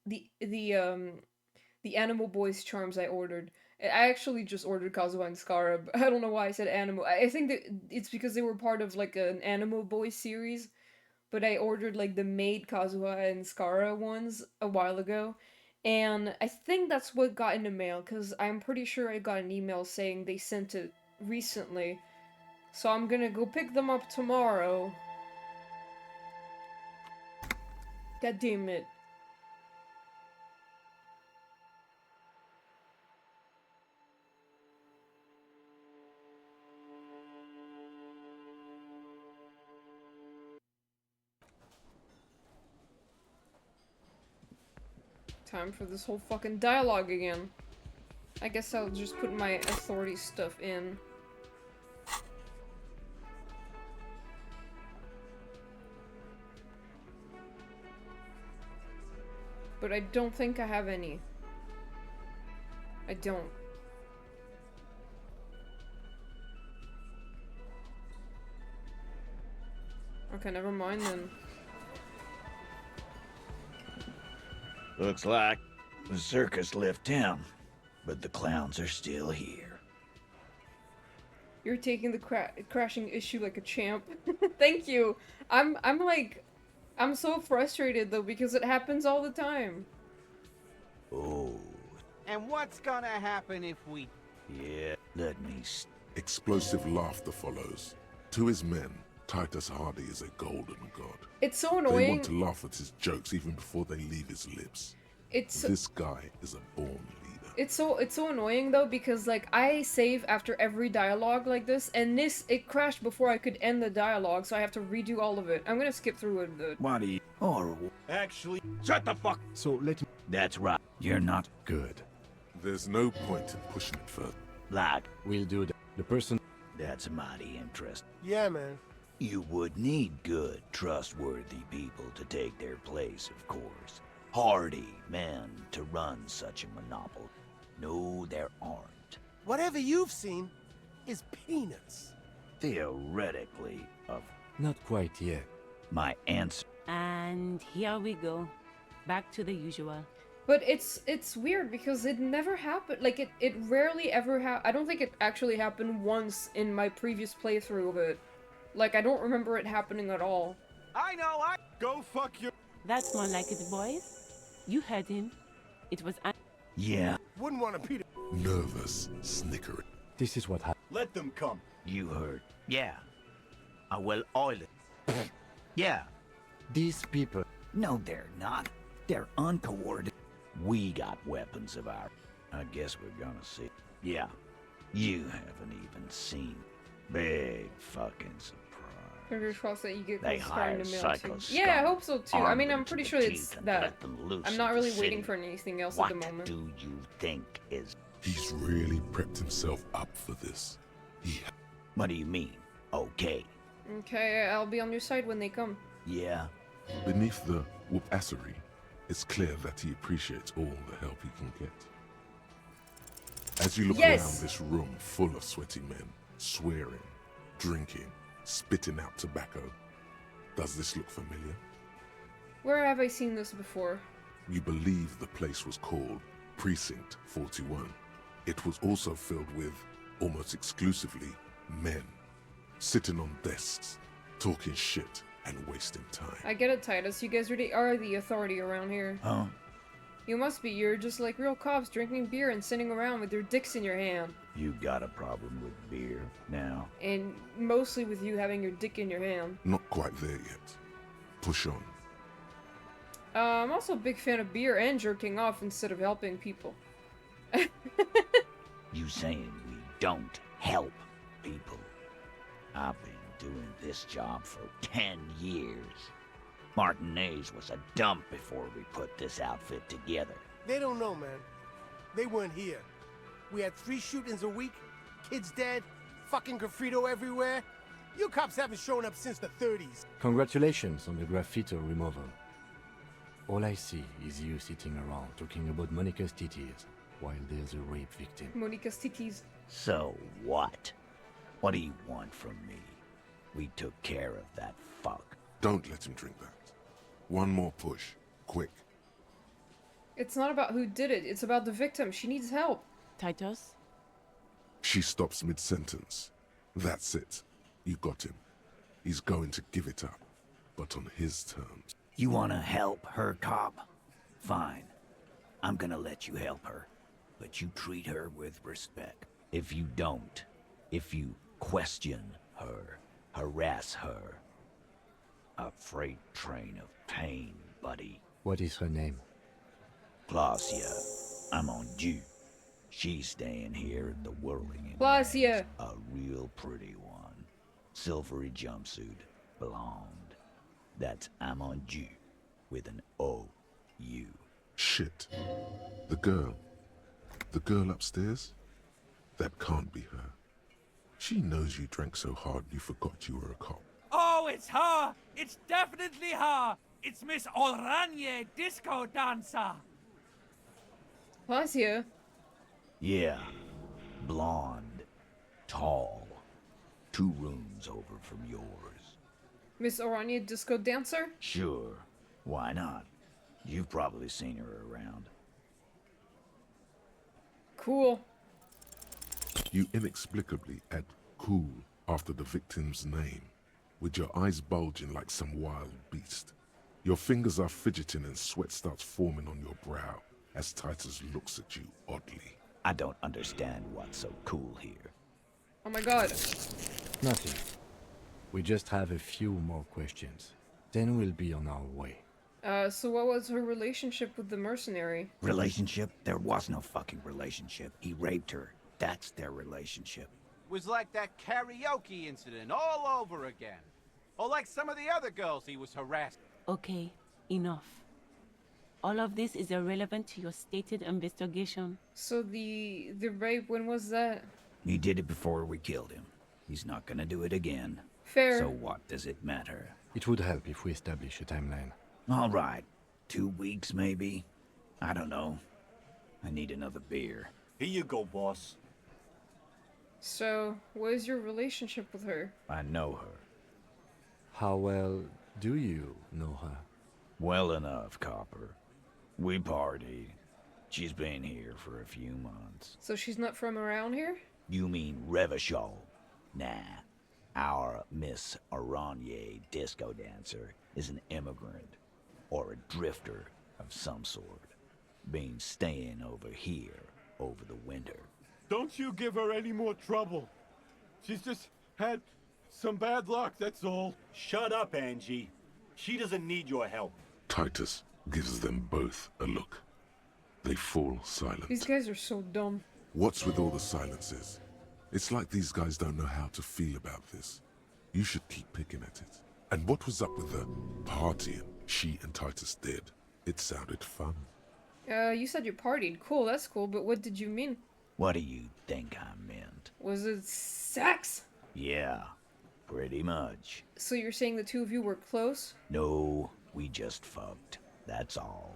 the Animal Boys charms I ordered. I actually just ordered Kazuha and Skara, but I don't know why I said animal. I think that it's because they were part of like an Animal Boys series, but I ordered like the maid Kazuha and Skara ones a while ago. And I think that's what got in the mail, because I'm pretty sure I got an email saying they sent it recently. So I'm gonna go pick them up tomorrow. God damn it. Time for this whole fucking dialogue again. I guess I'll just put my authority stuff in. But I don't think I have any. I don't. Okay, never mind then. Looks like the circus left town, but the clowns are still here. You're taking the crashing issue like a champ. Thank you. I'm so frustrated though because it happens all the time. Oh. And what's gonna happen if we... Yeah, let me... Explosive laughter follows. To his men, Titus Hardy is a golden god. It's so They annoying. want to laugh at his jokes even before they leave his lips. This guy is a born leader. It's so annoying though because like I save after every dialogue like this, and it crashed before I could end the dialogue, so I have to redo all of it. I'm gonna skip through it though. Why do you... Or... Actually... Shut the fuck... So let me... That's right. You're not... Good. There's no point in pushing it further. Like... We'll do that. The person... That's mighty interesting. Yeah, man. You would need good, trustworthy people to take their place, of course. Hardy men to run such a monopoly. No, there aren't. Whatever you've seen is peanuts. Theoretically, of... Not quite yet. My answer... And here we go. Back to the usual. But it's weird because it never happened. Like it rarely ever I don't think it actually happened once in my previous playthrough of it. Like I don't remember it happening at all. I know, Go fuck your... That's more like it, boys. You heard him. It was... Yeah. Wouldn't want to beat it. Nervous, snickering. This is what happened. Let them come. You heard. Yeah. Well, oil it. Yeah. These people... No, they're not. They're uncoordinated. We got weapons of our... I guess we're gonna see. Yeah. You haven't even seen. Big fucking surprise. Fingers crossed that you get They close hire in the mail too. psycho Yeah, I hope so too. I mean, armed I'm pretty to sure the it's teeth and that. let them loose I'm not in the really waiting city. for anything else What at the moment. do you think is... He's really prepped himself up for this. What do you mean? Okay. Okay, I'll be on your side when they come. Yeah. Beneath the whoopassery, it's clear that he appreciates all the help he can get. As you look around this room full of sweaty men, swearing, drinking, spitting out tobacco, does this look familiar? Where have I seen this before? You believe the place was called Precinct 41. It was also filled with, almost exclusively, men, sitting on desks, talking shit and wasting time. I get it, Titus. You guys really are the authority around here. Huh? You must be. You're just like real cops drinking beer and sitting around with your dicks in your hand. You got a problem with beer now? And mostly with you having your dick in your hand. Not quite there yet. Push on. I'm also a big fan of beer and jerking off instead of helping people. You saying we don't help people? I've been doing this job for 10 years. Martinez was a dump before we put this outfit together. They don't know, man. They weren't here. We had 3 shootings a week, kids dead, fucking graffito everywhere. You cops haven't shown up since the 30s. Congratulations on the graffito removal. All I see is you sitting around talking about Monica's titties while there's a rape victim. Monica's titties. So what? What do you want from me? We took care of that fuck. Don't let him drink that. One more push. Quick. It's not about who did it. It's about the victim. She needs help. Titus? She stops mid-sentence. That's it. You got him. He's going to give it up, but on his terms. You wanna help her, cop? Fine. I'm gonna let you help her. But you treat her with respect. If you don't, if you question her her, harass her. A freight train of pain, buddy. What is her name? Glacia, I'm on due. She's staying here at the Whirling in Glacia. Rags, a real pretty one. Silvery jumpsuit, blonde. That's Amonju with an O-U. Shit. The girl. The girl upstairs? That can't be her. She knows you drank so hard you forgot you were a cop. Oh, it's her! It's definitely her! It's Miss Oranje, disco dancer! Glacia. Yeah, blonde, tall. 2 rooms over from yours. Miss Oranje, disco dancer? Sure, why not? You've probably seen her around. Cool. You inexplicably add cool after the victim's name, with your eyes bulging like some wild beast. Your fingers are fidgeting and sweat starts forming on your brow as Titus looks at you oddly. I don't understand what's so cool here. Oh my god. Nothing. We just have a few more questions. Then we'll be on our way. So what was her relationship with the mercenary? Relationship? There was no fucking relationship. He raped her. That's their relationship. Was like that karaoke incident all over again. Or like some of the other girls he was harassing. Okay, enough. All of this is irrelevant to your stated investigation. So the rape, when was that? He did it before we killed him. He's not gonna do it again. Fair. So what does it matter? It would help if we establish a timeline. All right. 2 weeks, maybe? I don't know. I need another beer. Here you go, boss. So, what is your relationship with her? I know her. How well do you know her? Well enough, Copper. We partied. She's been here for a few months. So she's not from around here? You mean Revachol? Nah. Our Miss Oranje disco dancer is an immigrant, or a drifter of some sort. Been staying over here over the winter. Don't you give her any more trouble. She's just had some bad luck, that's all. Shut up, Angie. She doesn't need your help. Titus gives them both a look. They fall silent. These guys are so dumb. What's with all the silences? It's like these guys don't know how to feel about this. You should keep picking at it. And what was up with the partying she and Titus did? It sounded fun. You said you partied. Cool, that's cool, but what did you mean? What do you think I meant? Was it sex? Yeah, pretty much. So you're saying the two of you were close? No, we just fucked. That's all.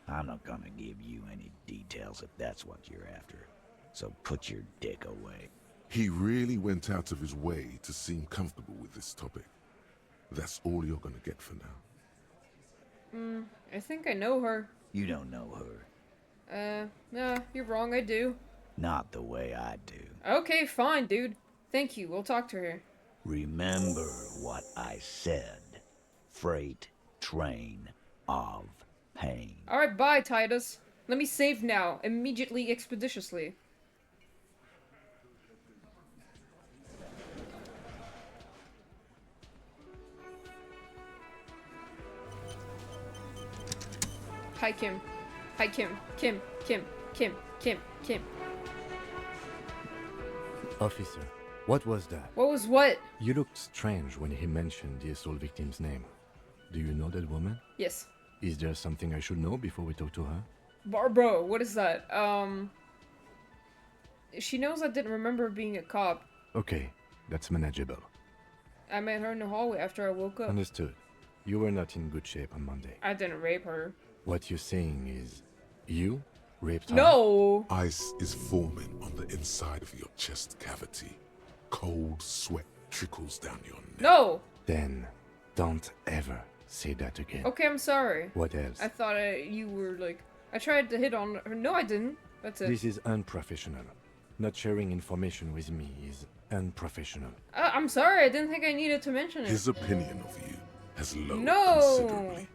I'm not gonna give you any details if that's what you're after. So put your dick away. He really went out of his way to seem comfortable with this topic. That's all you're gonna get for now. I think I know her. You don't know her. Nah, you're wrong, I do. Not the way I do. Okay, fine, dude. Thank you, we'll talk to her. Remember what I said. Freight train of pain. Alright, bye, Titus. Let me save now, immediately, expeditiously. Hi, Kim. Hi, Kim. Kim. Officer, what was that? What was what? You looked strange when he mentioned the assault victim's name. Do you know that woman? Yes. Is there something I should know before we talk to her? Barbara, what is that? She knows I didn't remember being a cop. Okay, that's manageable. I met her in the hallway after I woke up. Understood. You were not in good shape on Monday. I didn't rape her. What you're saying is, you raped her? No! Ice is forming on the inside of your chest cavity. Cold sweat trickles down your neck. No! Then, don't ever say that again. Okay, I'm sorry. What else? I thought you were like... I tried to hit on her. No, I didn't. That's it. This is unprofessional. Not sharing information with me is unprofessional. I'm sorry, I didn't think I needed to mention it. His opinion of you has lowered No! considerably.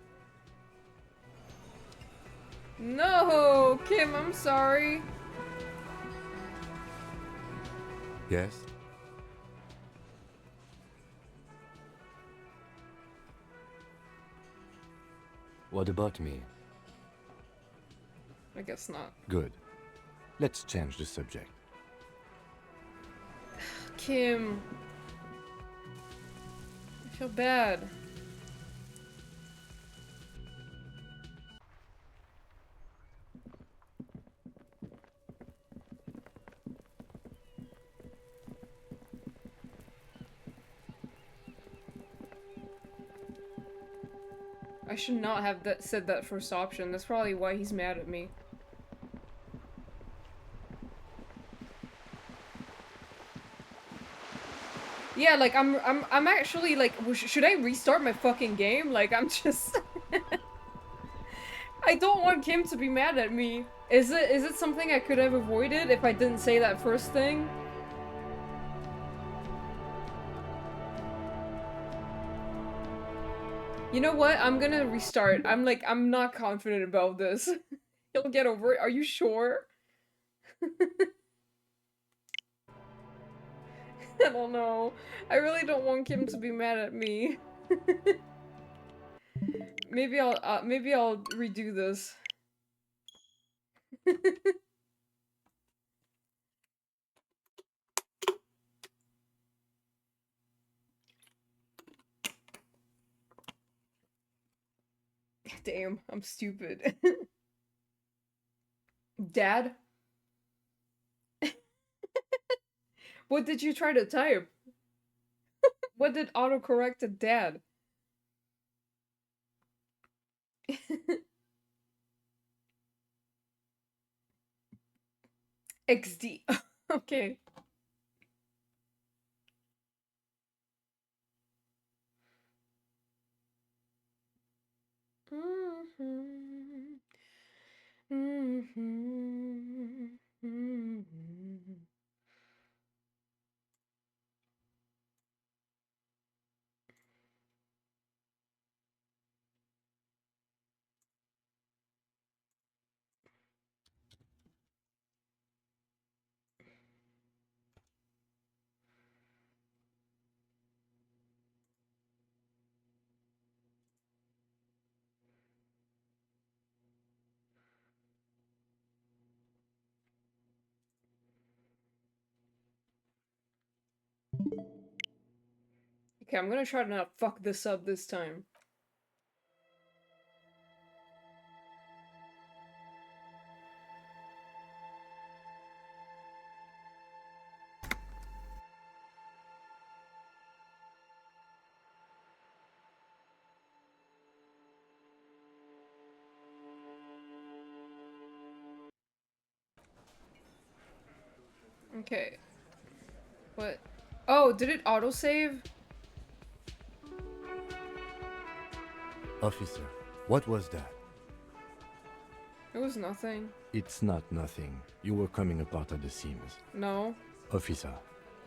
No, Kim, I'm sorry. Yes? What about me? I guess not. Good. Let's change the subject. Kim. I feel bad. I should not have said that first option. That's probably why he's mad at me. Yeah, like I'm actually like, should I restart my fucking game? Like I'm just I don't want Kim to be mad at me. Is it something I could have avoided if I didn't say that first thing? You know what? I'm gonna restart. I'm not confident about this. He'll get over it. Are you sure? I don't know. I really don't want Kim to be mad at me. Maybe I'll redo this. Damn, I'm stupid. Dad? What did you try to type? What did autocorrect to dad? XD. Okay. Okay, I'm gonna try to not fuck this up this time. Okay. What? Oh, did it autosave? Officer, what was that? It was nothing. It's not nothing. You were coming apart at the seams. No. Officer,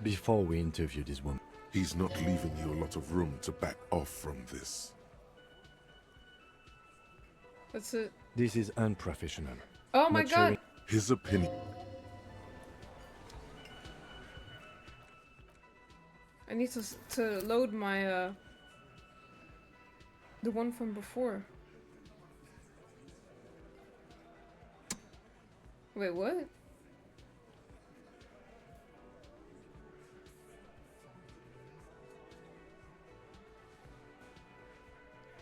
before we interview this woman... He's not leaving you a lot of room to back off from this. That's it. This is unprofessional. Oh my god! His opinion. I need to load my, the one from before. Wait, what?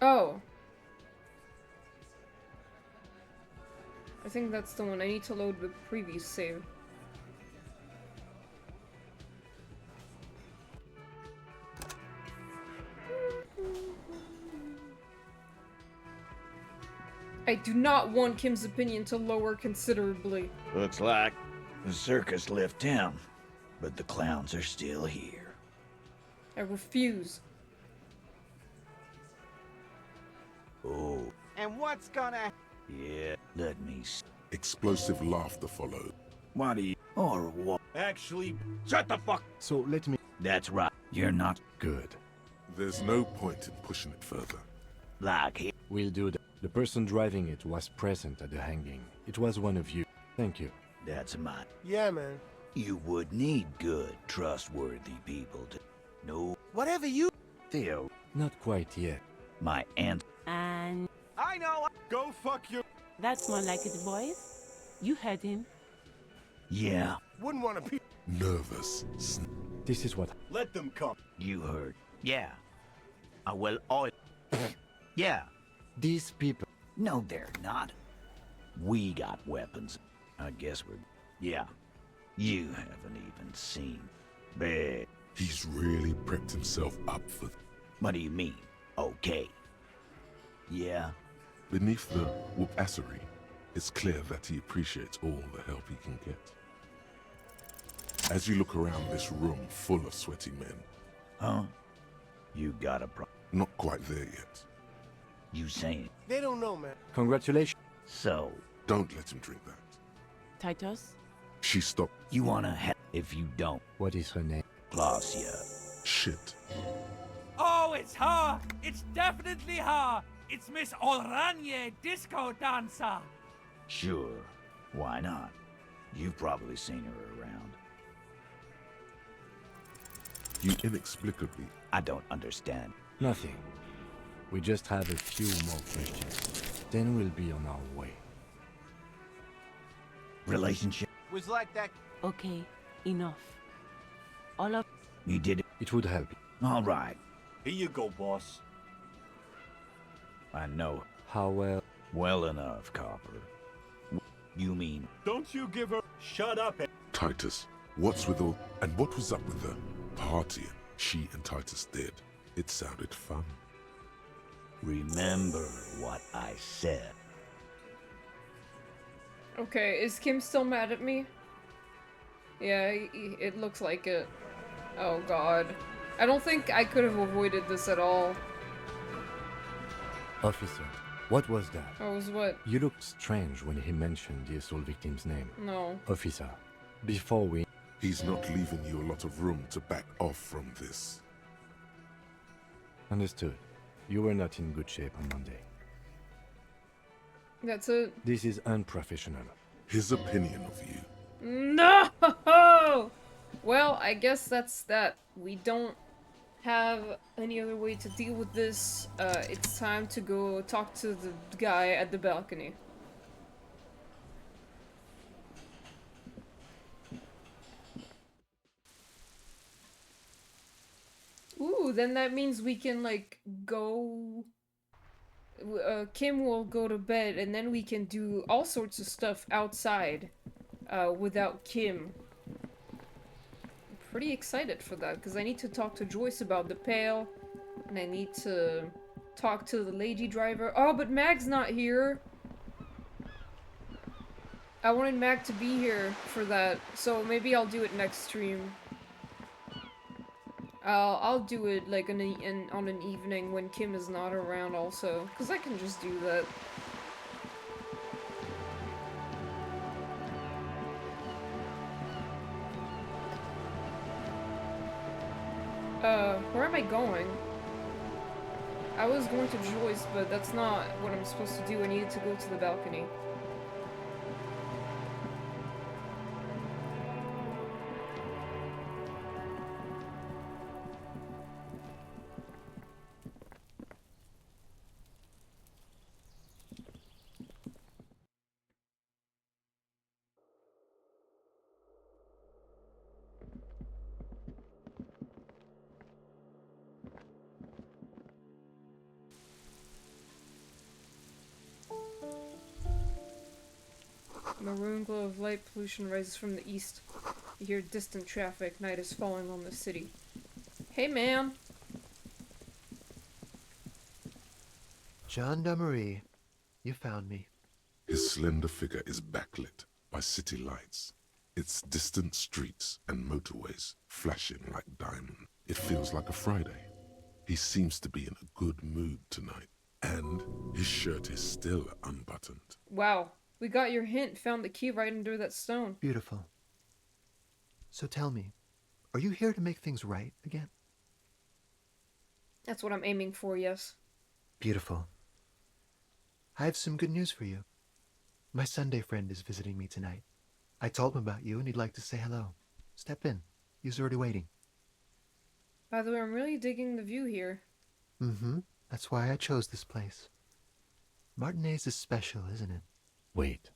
Oh. I think that's the one. I need to load the previous save. I do not want Kim's opinion to lower considerably. Looks like the circus left town, but the clowns are still here. I refuse. Oh. And what's gonna... Yeah, let me see. Explosive laughter followed. What do you... Or what? Actually, Shut the fuck... So let me... That's right. You're not... Good. There's no point in pushing it further. Like it. We'll do that. The person driving it was present at the hanging. It was one of you. Thank you. That's mine. Yeah, man. You would need good, trustworthy people to... No. Whatever you... Theo. Not quite yet. My aunt... And... I know Go fuck your... That's more like it, boys. You heard him. Yeah, Wouldn't want to be... Nervous. This is what... Let them come. you heard. Yeah. Well, yeah. These people... No, they're not. We got weapons. I guess we're... Yeah. You haven't even seen. Bad. He's really prepped himself up for... What do you mean? Okay. Yeah. Beneath the whoopassery, it's clear that he appreciates all the help he can get. As you look around this room full of sweaty men... Huh? You got a Not quite there yet. You saying? They don't know, man. Congratulations. So, Don't let him drink that. Titus? She stopped. you wanna if you don't, What is her name? Glacia. Shit. Oh, it's her! It's definitely her! It's Miss Oranje, disco dancer! Sure. Why not? You've probably seen her around. You inexplicably... I don't understand. Nothing. We just have a few more questions. Then we'll be on our way. Relationship? Was like that. Okay, enough. All of... You did it? It would help. All right. Here you go, boss. I know. How well... Well enough, Copper. You mean... Don't you give her... Shut up, Titus, what's with all... And what was up with the party she and Titus did? It sounded fun. Remember what I said. Okay, is Kim still mad at me? Yeah, it looks like it. Oh god. I don't think I could have avoided this at all. Officer, what was that? What was what? You looked strange when he mentioned the assault victim's name. No. Officer, before we... He's not leaving you a lot of room to back off from this. Understood. You were not in good shape on Monday. That's it. This is unprofessional. His opinion of you. No! Well, I guess that's that. We don't have any other way to deal with this. It's time to go talk to the guy at the balcony. Ooh, then that means we can, like, go... Kim will go to bed, and then we can do all sorts of stuff outside, without Kim. I'm pretty excited for that, because I need to talk to Joyce about the pail, and I need to talk to the lady driver. Oh, but Mag's not here! I wanted Mag to be here for that, so maybe I'll do it next stream. I'll do it like on an evening when Kim is not around also, because I can just do that. Where am I going? I was going to Joyce, but that's not what I'm supposed to do. I needed to go to the balcony. Maroon glow of light pollution rises from the east. You hear distant traffic. Night is falling on the city. Hey, man! Gendarmerie, you found me. His slender figure is backlit by city lights, its distant streets and motorways flashing like diamonds. It feels like a Friday. He seems to be in a good mood tonight, and his shirt is still unbuttoned. Wow. We got your hint, found the key right under that stone. Beautiful. So tell me, are you here to make things right again? That's what I'm aiming for, yes. Beautiful. I have some good news for you. My Sunday friend is visiting me tonight. I told him about you and he'd like to say hello. Step in. He's already waiting. By the way, I'm really digging the view here. Mm-hmm. That's why I chose this place. Martinez is special, isn't it? Wait,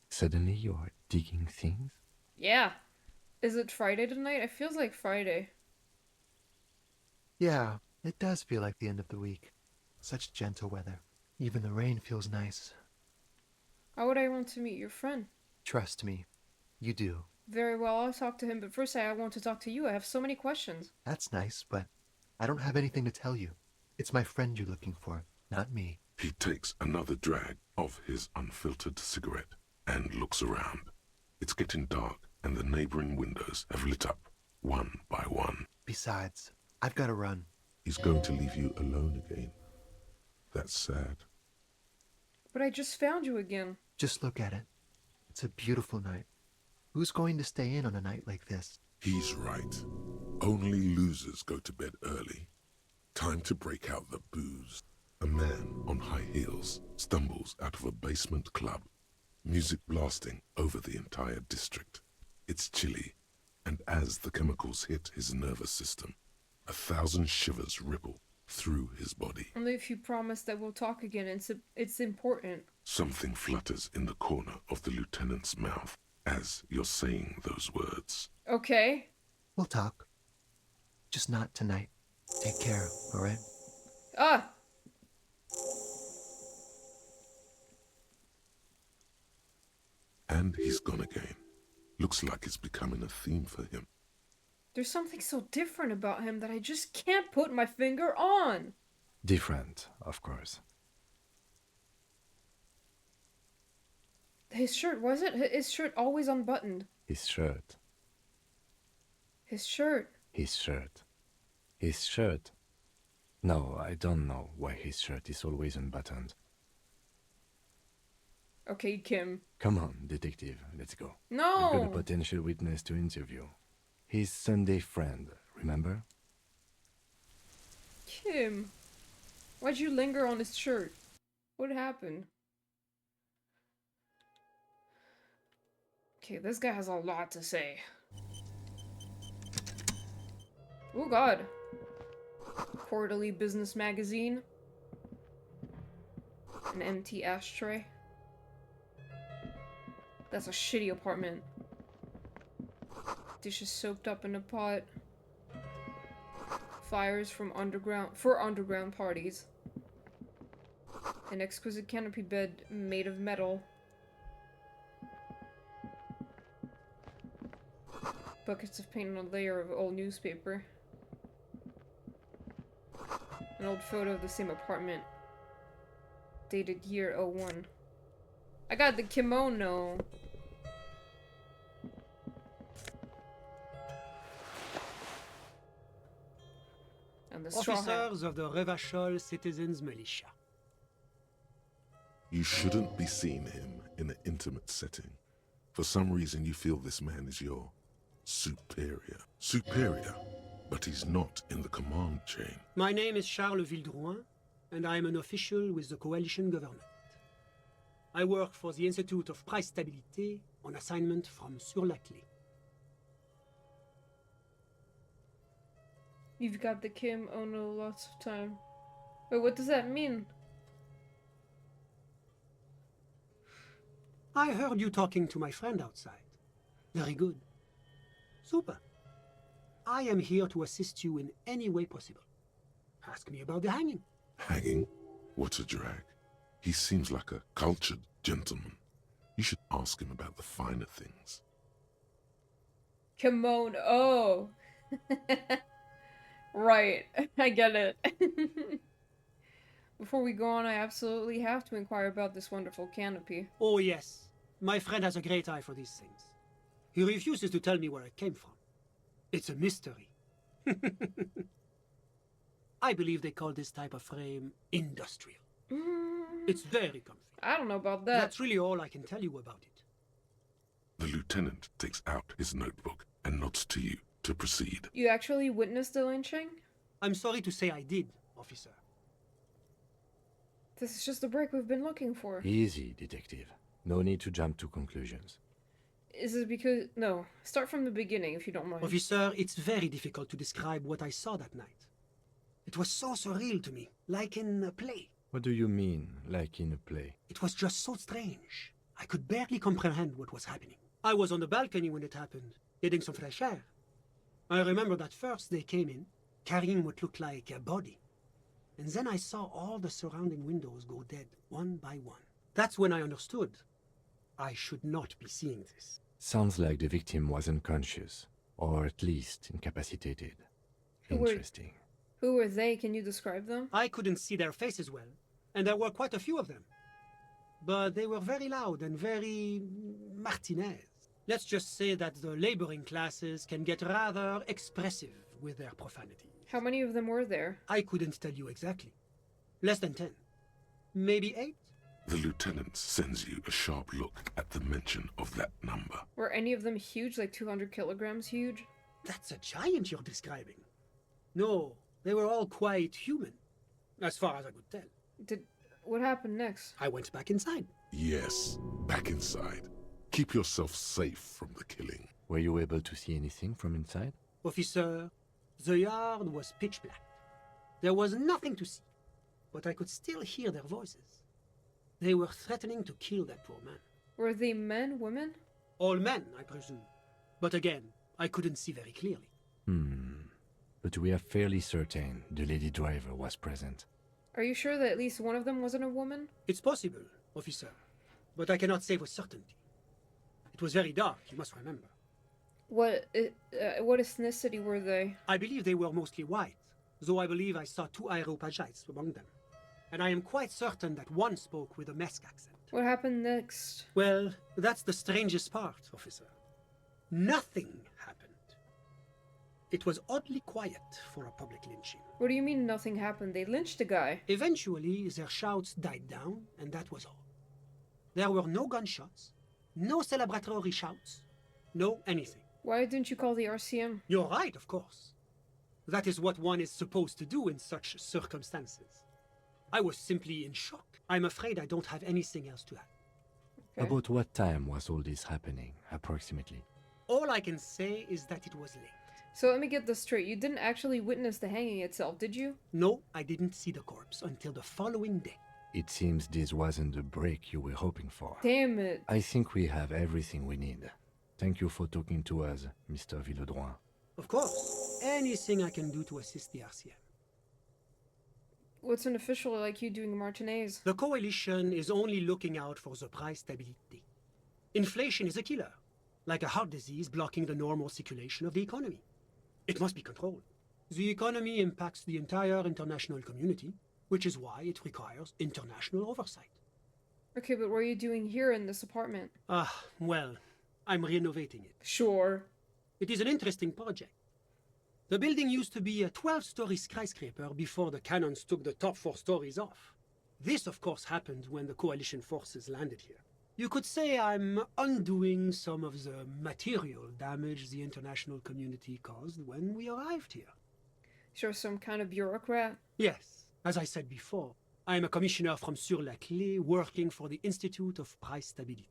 suddenly you're digging things? Yeah. Is it Friday tonight? It feels like Friday. Yeah, it does feel like the end of the week. Such gentle weather. Even the rain feels nice. How would I want to meet your friend? Trust me, you do. Very well, I'll talk to him, but first I want to talk to you. I have so many questions. That's nice, but I don't have anything to tell you. It's my friend you're looking for, not me. He takes another drag of his unfiltered cigarette and looks around. It's getting dark, and the neighboring windows have lit up, one by one. Besides, I've got to run. He's going to leave you alone again. That's sad. But I just found you again. Just look at it. It's a beautiful night. Who's going to stay in on a night like this? He's right. Only losers go to bed early. Time to break out the booze. A man on high heels stumbles out of a basement club, music blasting over the entire district. It's chilly, and as the chemicals hit his nervous system, 1,000 shivers ripple through his body. Only if you promise that we'll talk again. It's important. Something flutters in the corner of the lieutenant's mouth as you're saying those words. Okay. We'll talk. Just not tonight. Take care, alright? Ah! And he's gone again. Looks like it's becoming a theme for him. There's something so different about him that I just can't put my finger on. Different, of course. His shirt, was it? His shirt always unbuttoned. His shirt. His shirt. His shirt. His shirt. No, I don't know why his shirt is always unbuttoned. Okay, Kim. Come on, detective, let's go. No! We've got a potential witness to interview. His Sunday friend, remember? Kim. Why'd you linger on his shirt? What happened? Okay, this guy has a lot to say. Oh god. Quarterly business magazine. An empty ashtray. That's a shitty apartment. Dishes soaked up in a pot. Fires from underground parties. An exquisite canopy bed made of metal. Buckets of paint on a layer of old newspaper. An old photo of the same apartment. Dated year 01. I got the kimono. And the straw hat. Officers of the Revachol Citizens Militia. You shouldn't be seeing him in an intimate setting. For some reason you feel this man is your superior. Superior, but he's not in the command chain. My name is Charles Vildrouin, and I am an official with the coalition government. I work for the Institute of Price Stabilité on assignment from Mistylotl. You've got the Kim Ono lots of time. Wait, what does that mean? I heard you talking to my friend outside. Very good. Super. I am here to assist you in any way possible. Ask me about the hanging. Hanging? What a drag. He seems like a cultured gentleman. You should ask him about the finer things. Kimono. Oh. Right. I get it. Before we go on, I absolutely have to inquire about this wonderful canopy. Oh yes. My friend has a great eye for these things. He refuses to tell me where it came from. It's a mystery. I believe they call this type of frame industrial. It's very comfy. I don't know about that. That's really all I can tell you about it. The lieutenant takes out his notebook and nods to you to proceed. You actually witnessed the lynching? I'm sorry to say I did, officer. This is just the break we've been looking for. Easy, detective. No need to jump to conclusions. Is it because... No. Start from the beginning, if you don't mind. Officer, it's very difficult to describe what I saw that night. It was so surreal to me, like in a play. What do you mean, like in a play? It was just so strange. I could barely comprehend what was happening. I was on the balcony when it happened, getting some fresh air. I remember that first they came in, carrying what looked like a body. And then I saw all the surrounding windows go dead, one by one. That's when I understood I should not be seeing this. Sounds like the victim was unconscious, or at least incapacitated. Interesting. Who were they? Can you describe them? I couldn't see their faces well, and there were quite a few of them. But they were very loud and very Martinez. Let's just say that the laboring classes can get rather expressive with their profanity. How many of them were there? I couldn't tell you exactly. Less than 10. Maybe 8? The lieutenant sends you a sharp look at the mention of that number. Were any of them huge, like 200 kilograms huge? That's a giant you're describing. No, they were all quite human, as far as I could tell. What happened next? I went back inside. Yes, back inside. Keep yourself safe from the killing. Were you able to see anything from inside? Officer, the yard was pitch black. There was nothing to see, but I could still hear their voices. They were threatening to kill that poor man. Were they men, women? All men, I presume. But again, I couldn't see very clearly. But we are fairly certain the lady driver was present. Are you sure that at least one of them wasn't a woman? It's possible, officer, but I cannot say with certainty. It was very dark, you must remember. What ethnicity were they? I believe they were mostly white, though I believe I saw 2 Areopagites among them. And I am quite certain that one spoke with a Mesk accent. What happened next? Well, that's the strangest part, officer. Nothing happened. It was oddly quiet for a public lynching. What do you mean nothing happened? They lynched a guy. Eventually, their shouts died down, and that was all. There were no gunshots, no celebratory shouts, no anything. Why didn't you call the RCM? You're right, of course. That is what one is supposed to do in such circumstances. I was simply in shock. I'm afraid I don't have anything else to add. Okay. About what time was all this happening, approximately? All I can say is that it was late. So let me get this straight. You didn't actually witness the hanging itself, did you? No, I didn't see the corpse until the following day. It seems this wasn't the break you were hoping for. Damn it. I think we have everything we need. Thank you for talking to us, Mr. Villodroit. Of course. Anything I can do to assist the RCM. What's an official like you doing Martinez? The coalition is only looking out for the price stability. Inflation is a killer, like a heart disease blocking the normal circulation of the economy. It must be controlled. The economy impacts the entire international community, which is why it requires international oversight. Okay, but what are you doing here in this apartment? Well, I'm renovating it. Sure. It is an interesting project. The building used to be a 12-story skyscraper before the cannons took the top 4 stories off. This, of course, happened when the coalition forces landed here. You could say I'm undoing some of the material damage the international community caused when we arrived here. You're some kind of bureaucrat? Yes. As I said before, I am a commissioner from Sur-la-Clé working for the Institute of Price Stability.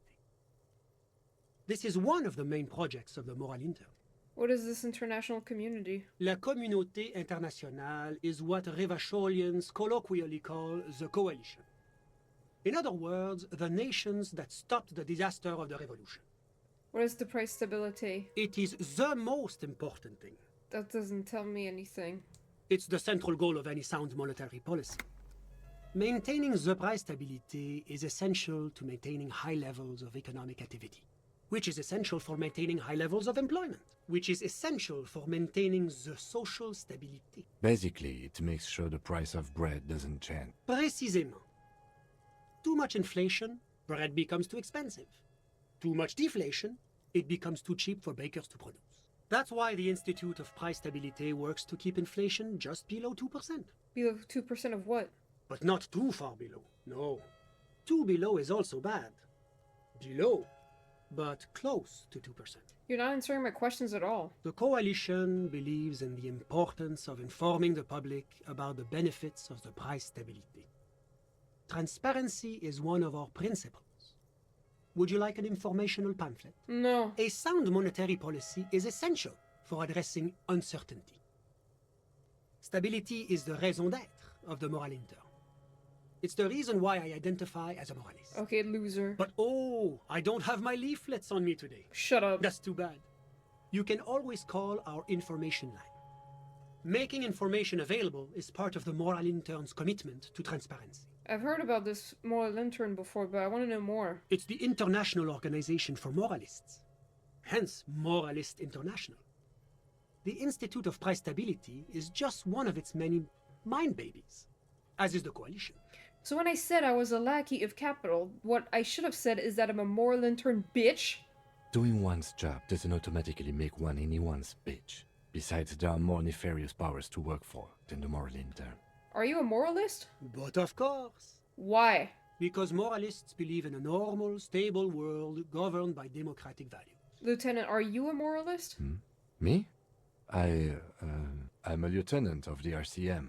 This is one of the main projects of the Moral Intern. What is this international community? La Communauté Internationale is what Revacholians colloquially call the coalition. In other words, the nations that stopped the disaster of the revolution. What is the price stability? It is the most important thing. That doesn't tell me anything. It's the central goal of any sound monetary policy. Maintaining the price stability is essential to maintaining high levels of economic activity, which is essential for maintaining high levels of employment, which is essential for maintaining the social stability. Basically, it makes sure the price of bread doesn't change. Précisément. Too much inflation, bread becomes too expensive. Too much deflation, it becomes too cheap for bakers to produce. That's why the Institute of Price Stability works to keep inflation just below 2%. Below 2% of what? But not too far below, no. Too below is also bad. Below, but close to 2%. You're not answering my questions at all. The coalition believes in the importance of informing the public about the benefits of the price stability. Transparency is one of our principles. Would you like an informational pamphlet? No. A sound monetary policy is essential for addressing uncertainty. Stability is the raison d'être of the Moral Intern. It's the reason why I identify as a moralist. Okay, loser. But oh, I don't have my leaflets on me today. Shut up. That's too bad. You can always call our information line. Making information available is part of the Moral Intern's commitment to transparency. I've heard about this Moral Intern before, but I want to know more. It's the International Organization for Moralists. Hence, Moralist International. The Institute of Price Stability is just one of its many mind babies, as is the Coalition. So when I said I was a lackey of capital, what I should have said is that I'm a Moral Intern bitch? Doing one's job doesn't automatically make one anyone's bitch. Besides, there are more nefarious powers to work for than the moral intern. Are you a moralist? But of course. Why? Because moralists believe in a normal, stable world governed by democratic values. Lieutenant, are you a moralist? Me? I'm a lieutenant of the RCM,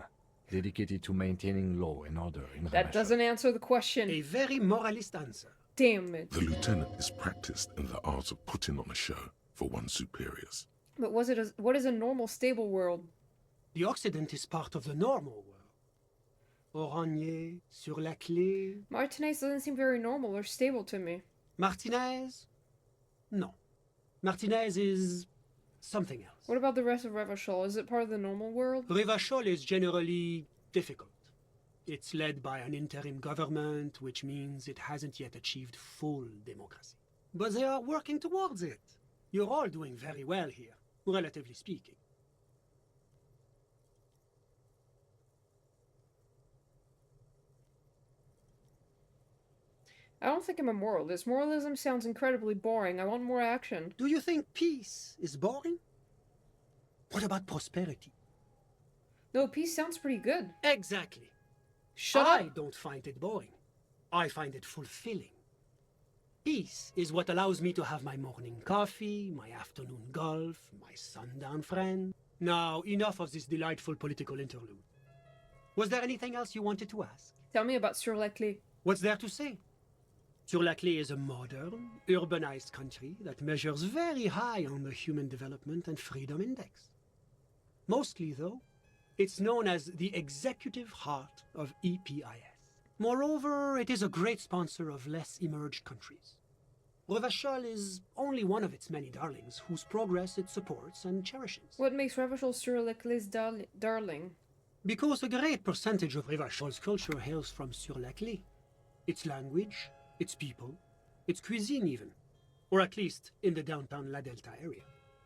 dedicated to maintaining law and order in That doesn't answer the question. A very moralist answer. Damn it. The lieutenant is practiced in the art of putting on a show for one's superiors. But what is a normal, stable world? The Occident is part of the normal world. Oranje, sur la clé. Martinez doesn't seem very normal or stable to me. Martinez? No. Martinez is something else. What about the rest of Revachol? Is it part of the normal world? Revachol is generally difficult. It's led by an interim government, which means it hasn't yet achieved full democracy. But they are working towards it. You're all doing very well here, relatively speaking. I don't think I'm a moralist. Moralism sounds incredibly boring. I want more action. Do you think peace is boring? What about prosperity? No, peace sounds pretty good. Exactly. Shut I up. don't find it boring. I find it fulfilling. Peace is what allows me to have my morning coffee, my afternoon golf, my sundown friend. Now, enough of this delightful political interlude. Was there anything else you wanted to ask? Tell me about Sur-la-Clé. What's there to say? Sur-la-Clé is a modern, urbanized country that measures very high on the Human Development and Freedom Index. Mostly, though, it's known as the executive heart of EPIS. Moreover, it is a great sponsor of less emerged countries. Revachol is only one of its many darlings whose progress it supports and cherishes. What makes Revachol Sur-la-Clé's darling? Because a great percentage of Revachol's culture hails from Sur-la-Clé. Its language, its people, its cuisine even. Or at least in the downtown La Delta area.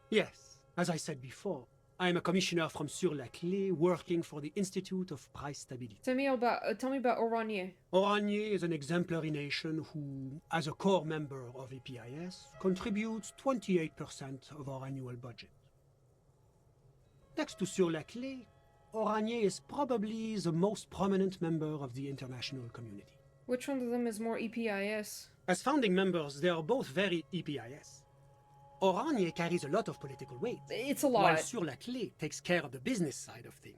Yes, as I said before, I am a commissioner from Sur-la-Clé working for the Institute of Price Stability. Tell me about Oranje. Oranje is an exemplary nation who, as a core member of EPIS, contributes 28% of our annual budget. Next to Sur-la-Clé, Oranje is probably the most prominent member of the international community. Which one of them is more EPIS? As founding members, they are both very EPIS. Oranje carries a lot of political weight. It's a lot. While Sur-la-Clé takes care of the business side of things.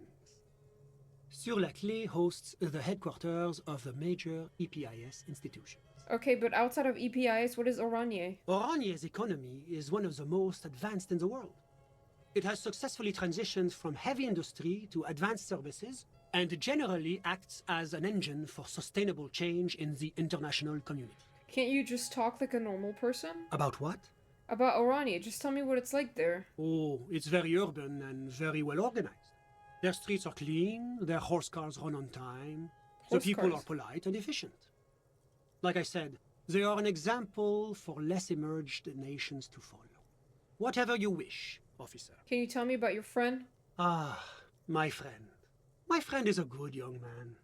Sur-la-Clé hosts the headquarters of the major EPIS institutions. Okay, but outside of EPIS, what is Oranje? Oranje's economy is one of the most advanced in the world. It has successfully transitioned from heavy industry to advanced services and generally acts as an engine for sustainable change in the international community. Can't you just talk like a normal person? About what? About Oranje. Just tell me what it's like there. Oh, it's very urban and very well organized. Their streets are clean, their horse cars run on time, the people are polite and efficient. Like I said, they are an example for less emerged nations to follow. Whatever you wish, officer. Can you tell me about your friend? Ah, my friend. My friend is a good young man.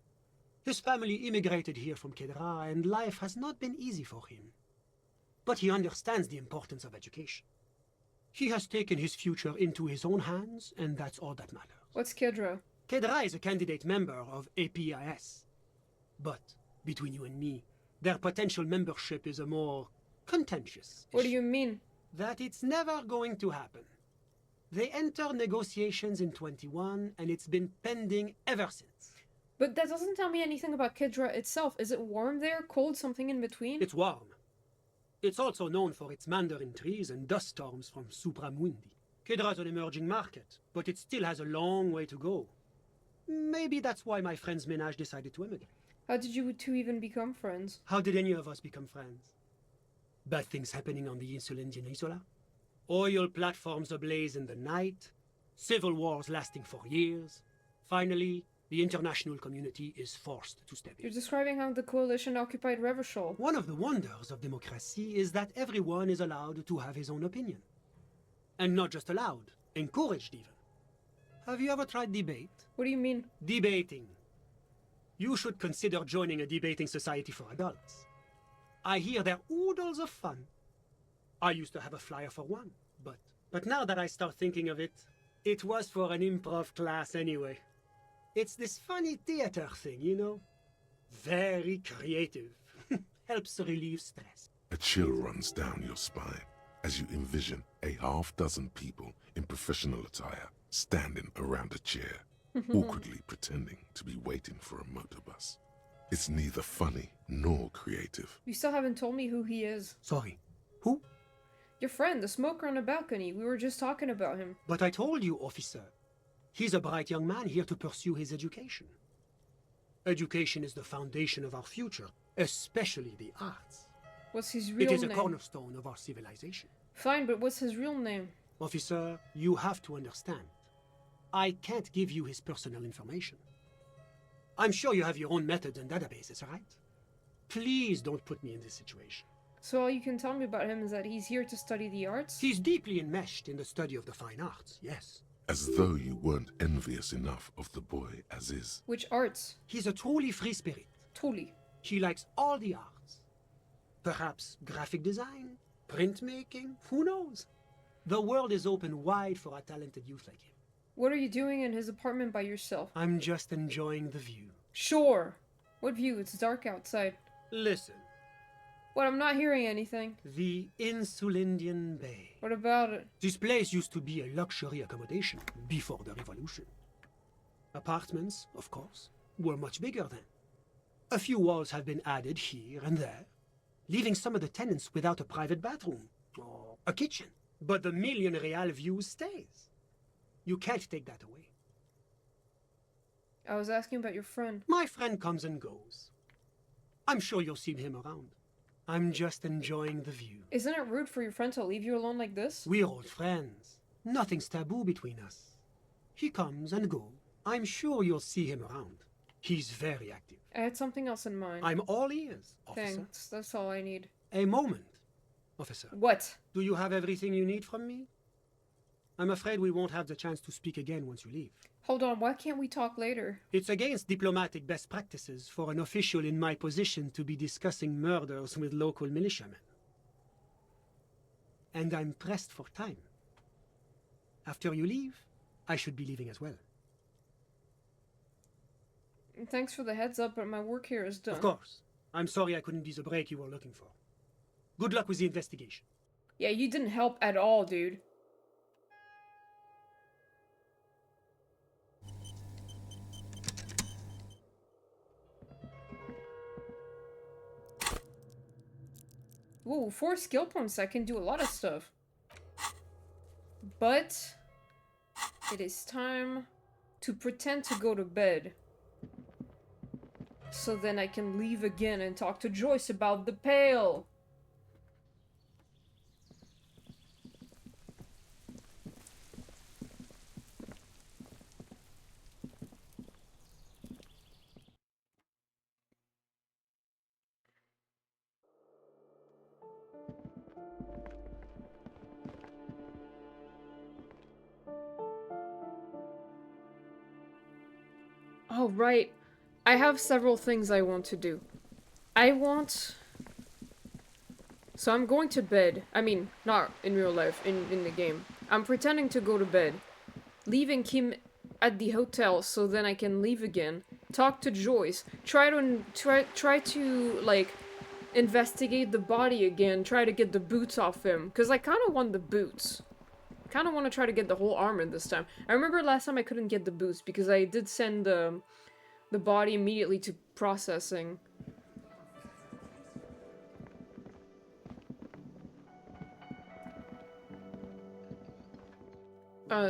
His family immigrated here from Kedra, and life has not been easy for him. But he understands the importance of education. He has taken his future into his own hands, and that's all that matters. What's Kedra? Kedra is a candidate member of APIS. But, between you and me, their potential membership is a more contentious What do you mean? That it's never going to happen. They entered negotiations in 21, and it's been pending ever since. But that doesn't tell me anything about Kedra itself. Is it warm there? Cold? Something in between? It's warm. It's also known for its mandarin trees and dust storms from Supramundi. Kedra is an emerging market, but it still has a long way to go. Maybe that's why my friend's ménage decided to emigrate. How did you two even become friends? How did any of us become friends? Bad things happening on the Insulindian Isola? Oil platforms ablaze in the night? Civil wars lasting for years? Finally, the international community is forced to step in. You're describing how the coalition occupied Revachol. One of the wonders of democracy is that everyone is allowed to have his own opinion. And not just allowed, encouraged even. Have you ever tried debate? What do you mean? Debating. You should consider joining a debating society for adults. I hear they're oodles of fun. I used to have a flyer for one, but now that I start thinking of it, it was for an improv class anyway. It's this funny theater thing, you know? Very creative. Helps relieve stress. A chill runs down your spine as you envision a half-dozen people in professional attire standing around a chair, awkwardly pretending to be waiting for a motor bus. It's neither funny nor creative. You still haven't told me who he is. Sorry. Who? Your friend, the smoker on the balcony. We were just talking about him. But I told you, officer. He's a bright young man here to pursue his education. Education is the foundation of our future, especially the arts. What's his real name? It is a cornerstone of our civilization. Fine, but what's his real name? Officer, you have to understand. I can't give you his personal information. I'm sure you have your own methods and databases, right? Please don't put me in this situation. So all you can tell me about him is that he's here to study the arts? He's deeply enmeshed in the study of the fine arts, yes. As though you weren't envious enough of the boy as is. Which arts? He's a truly free spirit. Truly. He likes all the arts. Perhaps graphic design, printmaking, who knows? The world is open wide for a talented youth like him. What are you doing in his apartment by yourself? I'm just enjoying the view. Sure. What view? It's dark outside. Listen. What? I'm not hearing anything. The Insulindian Bay. What about it? This place used to be a luxury accommodation before the revolution. Apartments, of course, were much bigger then. A few walls have been added here and there, leaving some of the tenants without a private bathroom or a kitchen. But the million real view stays. You can't take that away. I was asking about your friend. My friend comes and goes. I'm sure you'll see him around. I'm just enjoying the view. Isn't it rude for your friend to leave you alone like this? We're old friends. Nothing's taboo between us. He comes and goes. I'm sure you'll see him around. He's very active. I had something else in mind. I'm all ears, officer. Thanks. That's all I need. A moment, officer. What? Do you have everything you need from me? I'm afraid we won't have the chance to speak again once you leave. Hold on, why can't we talk later? It's against diplomatic best practices for an official in my position to be discussing murders with local militiamen. And I'm pressed for time. After you leave, I should be leaving as well. Thanks for the heads up, but my work here is done. Of course. I'm sorry I couldn't be the break you were looking for. Good luck with the investigation. Yeah, you didn't help at all, dude. Ooh, 4 skill points. I can do a lot of stuff. But it is time to pretend to go to bed. So then I can leave again and talk to Joyce about the pail. Oh, right. I have several things I want to do. So I'm going to bed. I mean, not in real life, in the game. I'm pretending to go to bed. Leaving Kim at the hotel so then I can leave again. Talk to Joyce. Try to, like, investigate the body again. Try to get the boots off him. Because I kind of want the boots. Kind of want to try to get the whole armor this time. I remember last time I couldn't get the boots because I did send the body immediately to processing.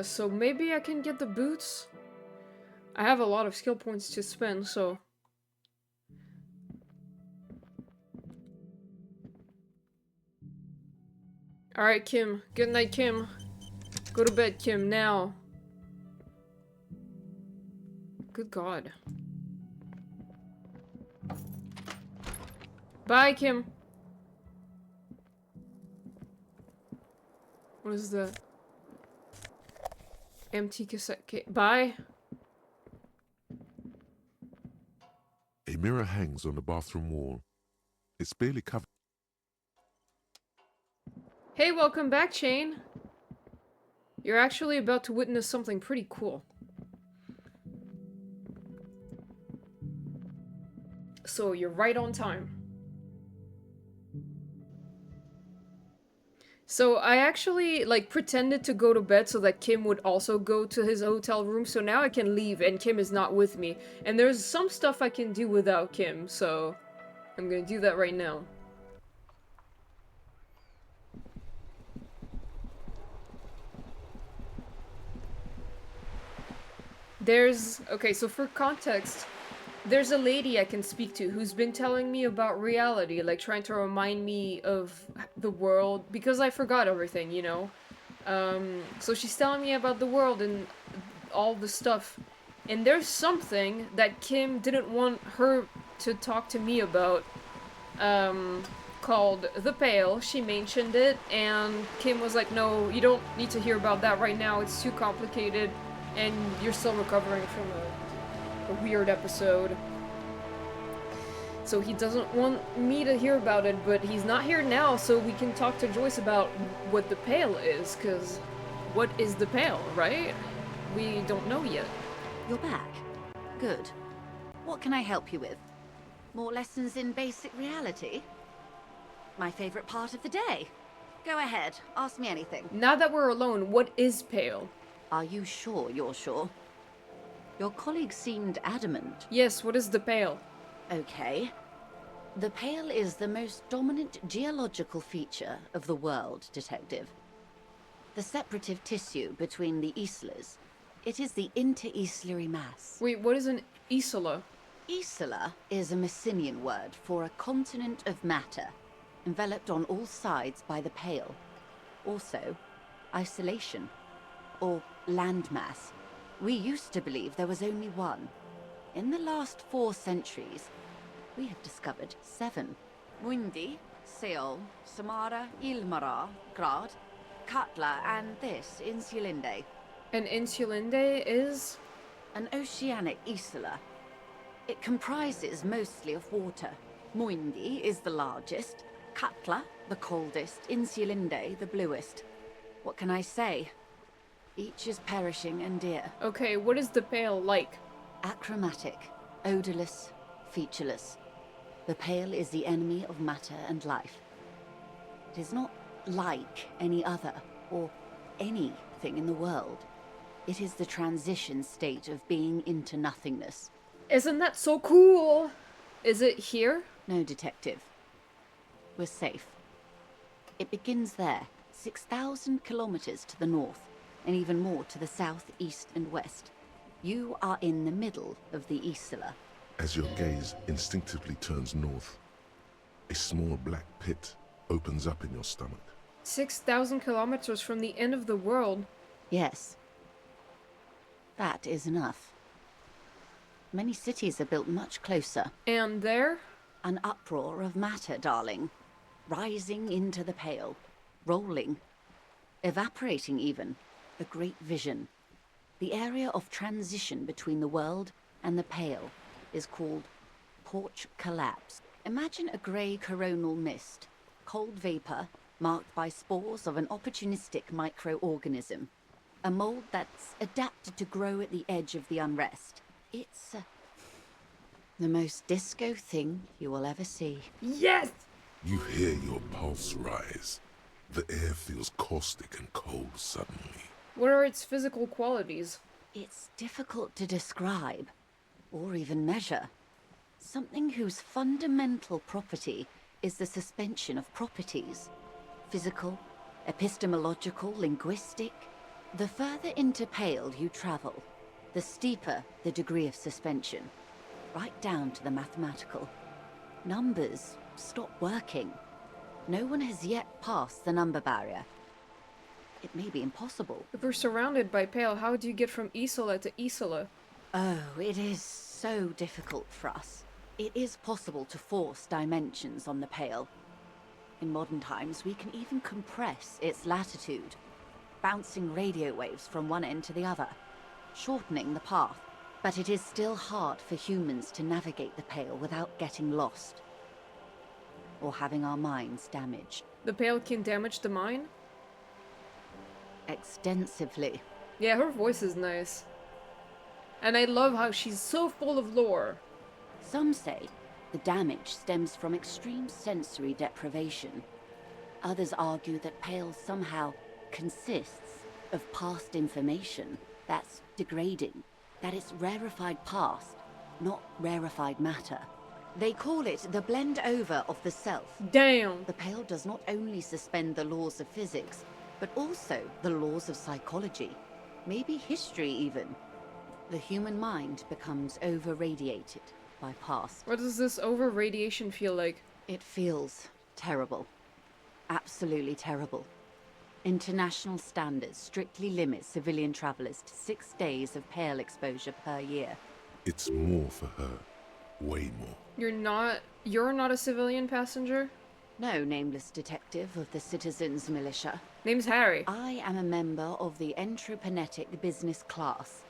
So maybe I can get the boots? I have a lot of skill points to spend, so Alright, Kim. Good night, Kim. Go to bed, Kim, now. Good God. Bye, Kim. What is that? Empty cassette case. Bye. A mirror hangs on the bathroom wall. It's barely covered. Hey, welcome back, Shane. You're actually about to witness something pretty cool. So you're right on time. So I actually, like, pretended to go to bed so that Kim would also go to his hotel room, so now I can leave and Kim is not with me. And there's some stuff I can do without Kim, so I'm gonna do that right now. Okay, so for context, there's a lady I can speak to who's been telling me about reality, like trying to remind me of the world, because I forgot everything, you know? So she's telling me about the world and all the stuff. And there's something that Kim didn't want her to talk to me about, called The Pale. She mentioned it, and Kim was like, no, you don't need to hear about that right now, it's too complicated, and you're still recovering from a weird episode. So he doesn't want me to hear about it, but he's not here now, so we can talk to Joyce about what the Pale is, because what is the Pale, right? We don't know yet. You're back. Good. What can I help you with? More lessons in basic reality? My favorite part of the day. Go ahead, ask me anything. Now that we're alone, what is Pale? Are you sure you're sure? Your colleague seemed adamant. Yes, what is the Pale? Okay. The Pale is the most dominant geological feature of the world, Detective. The separative tissue between the islas. It is the inter-islary mass. Wait, what is an isla? Isla is a Messinian word for a continent of matter, enveloped on all sides by the Pale. Also, isolation, or landmass. We used to believe there was only one. In the last 4 centuries, we have discovered 7. Mundi, Seol, Samara, Ilmara, Grad, Katla, and this, Insulinde. And Insulinde is? An oceanic isla. It comprises mostly of water. Muindi is the largest, Katla the coldest, Insulinde the bluest. What can I say? Each is perishing and dear. Okay, what is the Pale like? Achromatic, odorless, featureless. The Pale is the enemy of matter and life. It is not like any other, or anything in the world. It is the transition state of being into nothingness. Isn't that so cool? Is it here? No, Detective. We're safe. It begins there, 6,000 kilometers to the north, and even more to the south, east, and west. You are in the middle of the isla. As your gaze instinctively turns north, a small black pit opens up in your stomach. 6,000 kilometers from the end of the world. Yes. That is enough. Many cities are built much closer. And there? An uproar of matter, darling. Rising into the Pale. Rolling. Evaporating even. A great vision. The area of transition between the world and the Pale is called Porch Collapse. Imagine a grey coronal mist. Cold vapor marked by spores of an opportunistic microorganism. A mold that's adapted to grow at the edge of the unrest. It's the most disco thing you will ever see. Yes! You hear your pulse rise. The air feels caustic and cold suddenly. What are its physical qualities? It's difficult to describe, or even measure. Something whose fundamental property is the suspension of properties. Physical, epistemological, linguistic. The further into Pale you travel, the steeper the degree of suspension, right down to the mathematical. Numbers stop working. No one has yet passed the number barrier. It may be impossible. If we're surrounded by Pale, how do you get from Isola to Isola? Oh, it is so difficult for us. It is possible to force dimensions on the Pale. In modern times, we can even compress its latitude, bouncing radio waves from one end to the other, shortening the path. But it is still hard for humans to navigate the Pale without getting lost, or having our minds damaged. The Pale can damage the mind? Extensively. Yeah, her voice is nice. And I love how she's so full of lore. Some say the damage stems from extreme sensory deprivation. Others argue that Pale somehow consists of past information that's degrading, that it's rarefied past, not rarefied matter. They call it the blend over of the self. Damn! The Pale does not only suspend the laws of physics, but also the laws of psychology, maybe history even. The human mind becomes over-radiated by past. What does this over-radiation feel like? It feels terrible. Absolutely terrible. International standards strictly limit civilian travelers to 6 days of Pale exposure per year. It's more for her. Way more. You're not a civilian passenger? No, nameless detective of the Citizens Militia. Name's Harry. I am a member of the Entropanetic Business Class.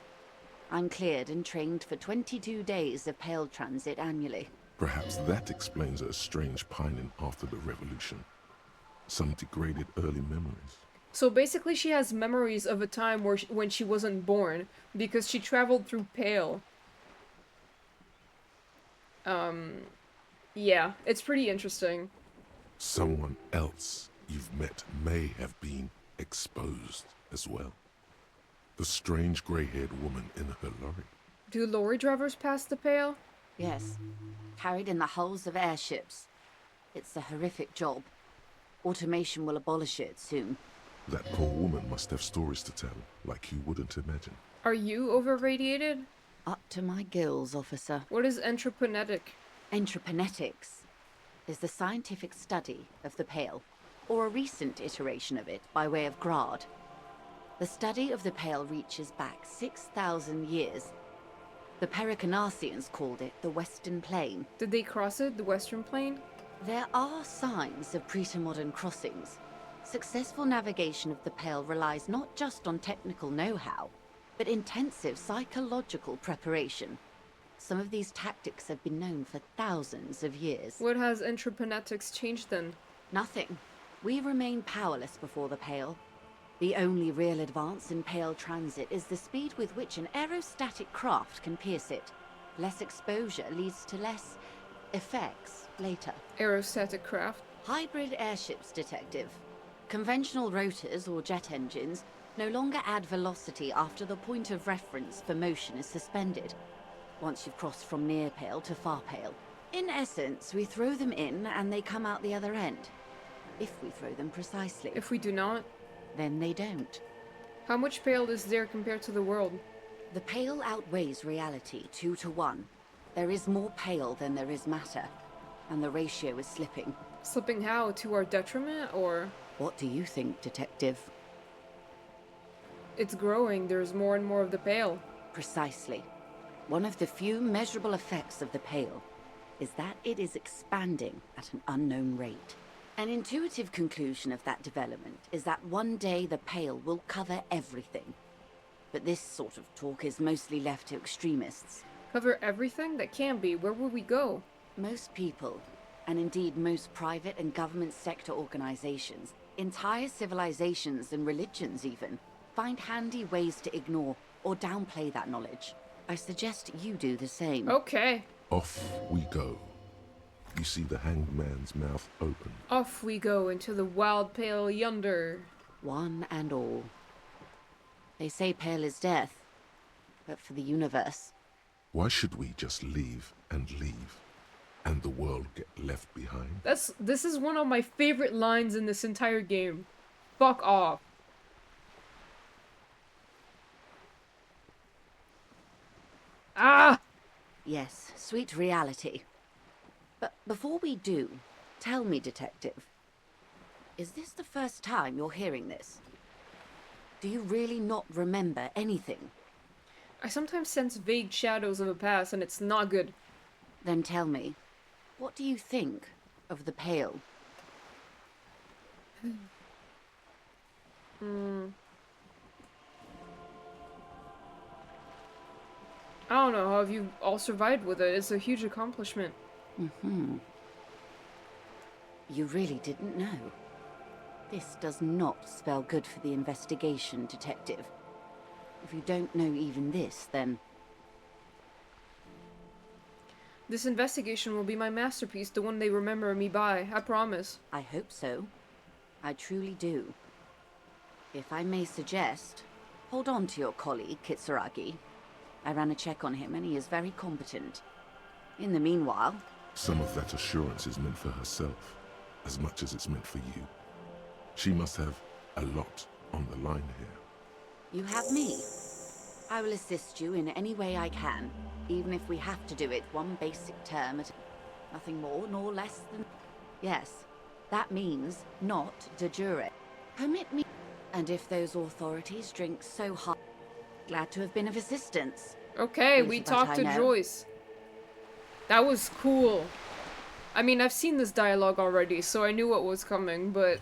I'm cleared and trained for 22 days of Pale transit annually. Perhaps that explains her strange pining after the revolution. Some degraded early memories. So basically she has memories of a time when she wasn't born, because she traveled through Pale. Yeah, it's pretty interesting. Someone else you've met may have been exposed as well. The strange grey-haired woman in her lorry. Do lorry drivers pass the Pale? Yes. Carried in the hulls of airships. It's a horrific job. Automation will abolish it soon. That poor woman must have stories to tell, like you wouldn't imagine. Are you over-radiated? Up to my gills, officer. What is entropanetic? Entropanetics is the scientific study of the Pale, or a recent iteration of it by way of Grad. The study of the Pale reaches back 6,000 years. The Pericarnassians called it the Western Plain. Did they cross it, the Western Plain? There are signs of pretermodern crossings. Successful navigation of the Pale relies not just on technical know-how, but intensive psychological preparation. Some of these tactics have been known for thousands of years. What has entropanetics changed then? Nothing. We remain powerless before the Pale. The only real advance in Pale transit is the speed with which an aerostatic craft can pierce it. Less exposure leads to less effects later. Aerostatic craft? Hybrid airships, detective. Conventional rotors or jet engines no longer add velocity after the point of reference for motion is suspended, once you've crossed from near Pale to far Pale. In essence, we throw them in and they come out the other end. If we throw them precisely. If we do not? Then they don't. How much Pale is there compared to the world? The Pale outweighs reality 2 to 1. There is more Pale than there is matter, and the ratio is slipping. Slipping how? To our detriment, or...? What do you think, detective? It's growing. There's more and more of the Pale. Precisely. One of the few measurable effects of the Pale is that it is expanding at an unknown rate. An intuitive conclusion of that development is that one day the Pale will cover everything. But this sort of talk is mostly left to extremists. Cover everything? That can't be. Where would we go? Most people, and indeed most private and government sector organizations, entire civilizations and religions even, find handy ways to ignore or downplay that knowledge. I suggest you do the same. Okay. Off we go. You see the hanged man's mouth open. Off we go into the wild Pale yonder. One and all. They say Pale is death, but for the universe. Why should we just leave, and the world get left behind? This is one of my favorite lines in this entire game. Fuck off. Ah! Yes, sweet reality. But before we do, tell me, detective, Is this the first time you're hearing this? Do you really not remember anything? I sometimes sense vague shadows of a past, and it's not good. Then tell me, what do you think of the Pale? I don't know how you all survived with it. It's a huge accomplishment. You really didn't know. This does not spell good for the investigation, Detective. If you don't know even this, then... This investigation will be my masterpiece, the one they remember me by. I promise. I hope so. I truly do. If I may suggest, hold on to your colleague, Kitsuragi. I ran a check on him and he is very competent. In the meanwhile... Some of that assurance is meant for herself, as much as it's meant for you. She must have a lot on the line here. You have me. I will assist you in any way I can, even if we have to do it one basic term at a... Nothing more nor less than... Yes, that means not de jure. Permit me... And if those authorities drink so hard... Glad to have been of assistance. Okay, we talked to Joyce. That was cool. I mean, I've seen this dialogue already, so I knew what was coming, but...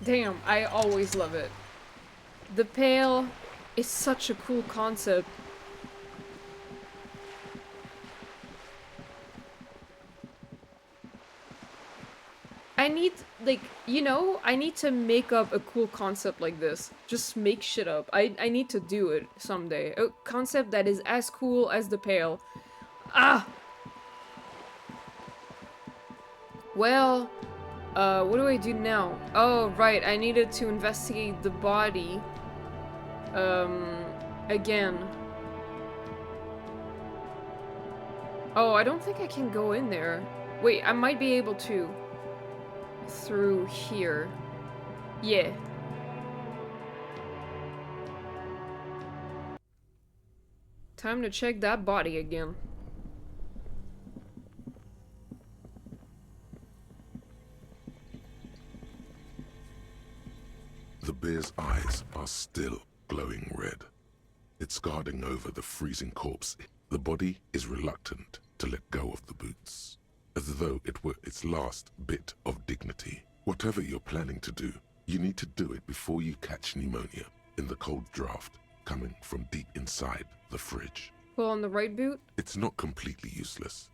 Damn, I always love it. The Pale is such a cool concept. I need, like, you know, I need to make up a cool concept like this. Just make shit up. I need to do it someday. A concept that is as cool as the Pale. Ah! Well, what do I do now? Oh, right, I needed to investigate the body. Again. Oh, I don't think I can go in there. Wait, I might be able to. Through here. Yeah. Time to check that body again. The bear's eyes are still glowing red. It's guarding over the freezing corpse. The body is reluctant to let go of the boots, as though it were its last bit of dignity. Whatever you're planning to do, you need to do it before you catch pneumonia in the cold draft coming from deep inside the fridge. Pull on the right boot? It's not completely useless.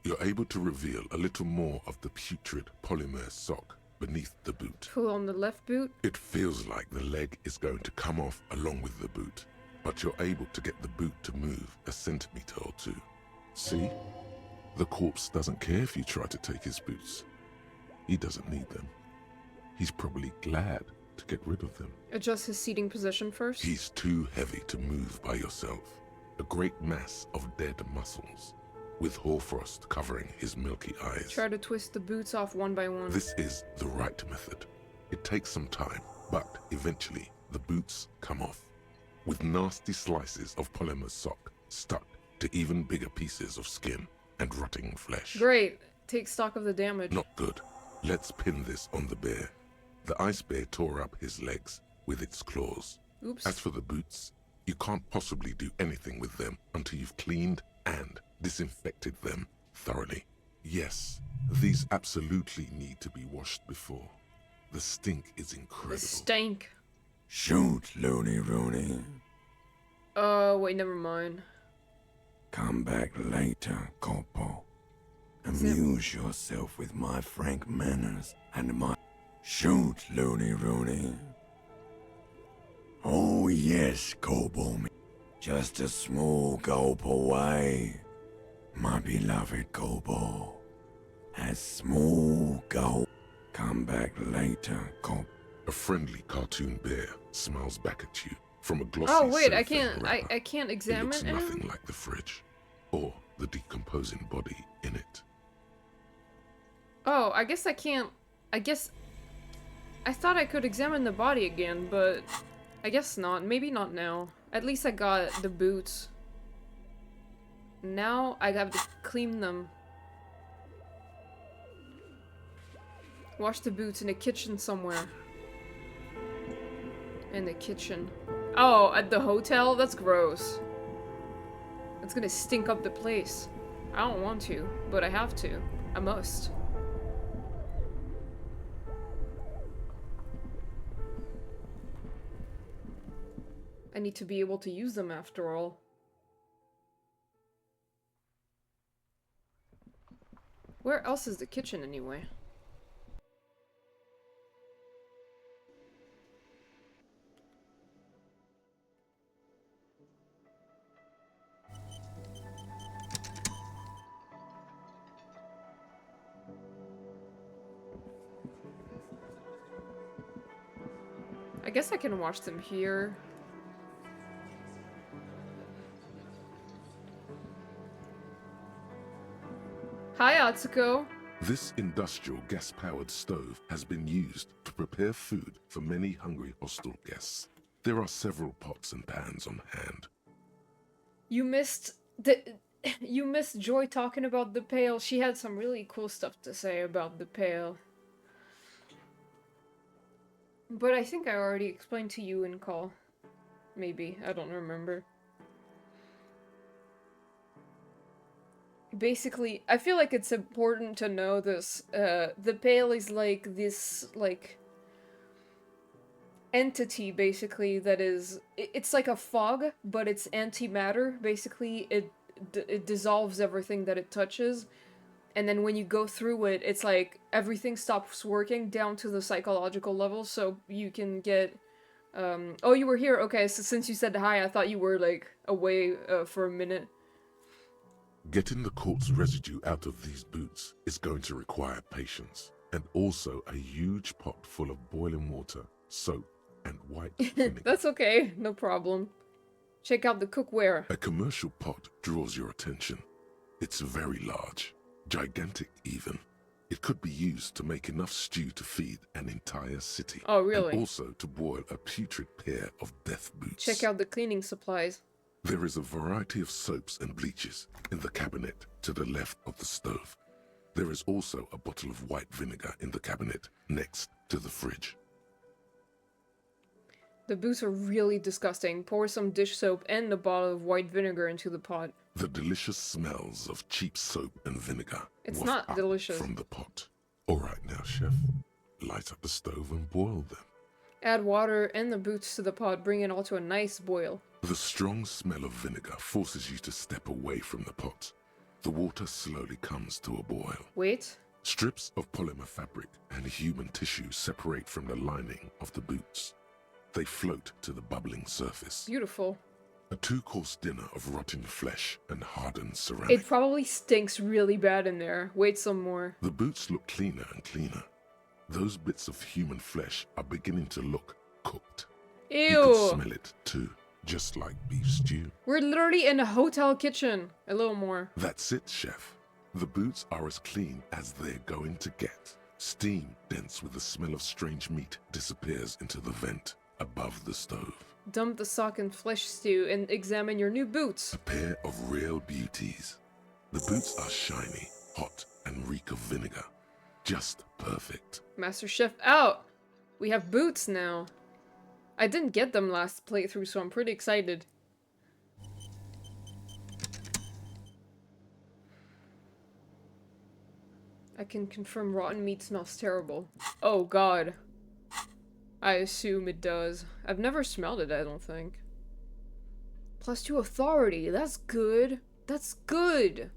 You're able to reveal a little more of the putrid polymer sock beneath the boot. Pull on the left boot? It feels like the leg is going to come off along with the boot, but you're able to get the boot to move a centimeter or two. See? The corpse doesn't care if you try to take his boots. He doesn't need them. He's probably glad to get rid of them. Adjust his seating position first. He's too heavy to move by yourself. A great mass of dead muscles, with hoarfrost covering his milky eyes. Try to twist the boots off one by one. This is the right method. It takes some time, but eventually the boots come off, with nasty slices of polymer sock stuck to even bigger pieces of skin and rotting flesh. Great. Take stock of the damage. Not good. Let's pin this on the bear. The ice bear tore up his legs with its claws. Oops. As for the boots, you can't possibly do anything with them until you've cleaned and disinfected them thoroughly. Yes, these absolutely need to be washed before. The stink is incredible. The stank. Shoot, Looney Rooney. Wait, never mind. Come back later, Corpo. Amuse yourself with my frank manners and my... Shoot, Looney Rooney. Oh yes, Corpo. Just a small gulp away. My beloved Corpo. A small gulp. Come back later, Corpo. A friendly cartoon bear smiles back at you from a glossy Oh wait, I cellophane can't. wrapper. I can't examine It looks it. nothing like the fridge, or the decomposing body in it. Oh, I guess I can't. I guess. I thought I could examine the body again, but I guess not. Maybe not now. At least I got the boots. Now I have to clean them. Wash the boots in the kitchen somewhere. In the kitchen. Oh, at the hotel? That's gross. It's gonna stink up the place. I don't want to, but I have to. I must. I need to be able to use them after all. Where else is the kitchen anyway? I guess I can wash them here. Hi, Atsuko. This industrial gas-powered stove has been used to prepare food for many hungry hostel guests. There are several pots and pans on hand. You missed Joy talking about the pail. She had some really cool stuff to say about the pail. But I think I already explained to you in call. Maybe. I don't remember. Basically, I feel like it's important to know this. The pail is like this, like, entity, basically, that is... It's like a fog, but it's antimatter. Basically, it dissolves everything that it touches. And then when you go through it, it's like everything stops working down to the psychological level, so you can get... oh, you were here. Okay, so since you said hi, I thought you were, like, away for a minute. Getting the corpse residue out of these boots is going to require patience, and also a huge pot full of boiling water, soap, and white vinegar. That's okay, no problem. Check out the cookware. A commercial pot draws your attention. It's very large, gigantic even. It could be used to make enough stew to feed an entire city. Oh, really? And also to boil a putrid pair of death boots. Check out the cleaning supplies. There is a variety of soaps and bleaches in the cabinet to the left of the stove. There is also a bottle of white vinegar in the cabinet next to the fridge. The boots are really disgusting. Pour some dish soap and a bottle of white vinegar into the pot. The delicious smells of cheap soap and vinegar It's waft not up delicious. from the pot. All right now, chef. Light up the stove and boil them. Add water and the boots to the pot, bring it all to a nice boil. The strong smell of vinegar forces you to step away from the pot. The water slowly comes to a boil. Wait. Strips of polymer fabric and human tissue separate from the lining of the boots. They float to the bubbling surface. Beautiful. A 2-course dinner of rotten flesh and hardened ceramic. It probably stinks really bad in there. Wait some more. The boots look cleaner and cleaner. Those bits of human flesh are beginning to look cooked. Ew. You can smell it too, just like beef stew. We're literally in a hotel kitchen. A little more. That's it, chef. The boots are as clean as they're going to get. Steam, dense with the smell of strange meat, disappears into the vent above the stove. Dump the sock and flesh stew and examine your new boots. A pair of real beauties. The boots are shiny, hot, and reek of vinegar. Just perfect. Master Chef out! We have boots now. I didn't get them last playthrough, so I'm pretty excited. I can confirm rotten meat smells terrible. Oh god. I assume it does. I've never smelled it, I don't think. +2 authority. That's good. That's good.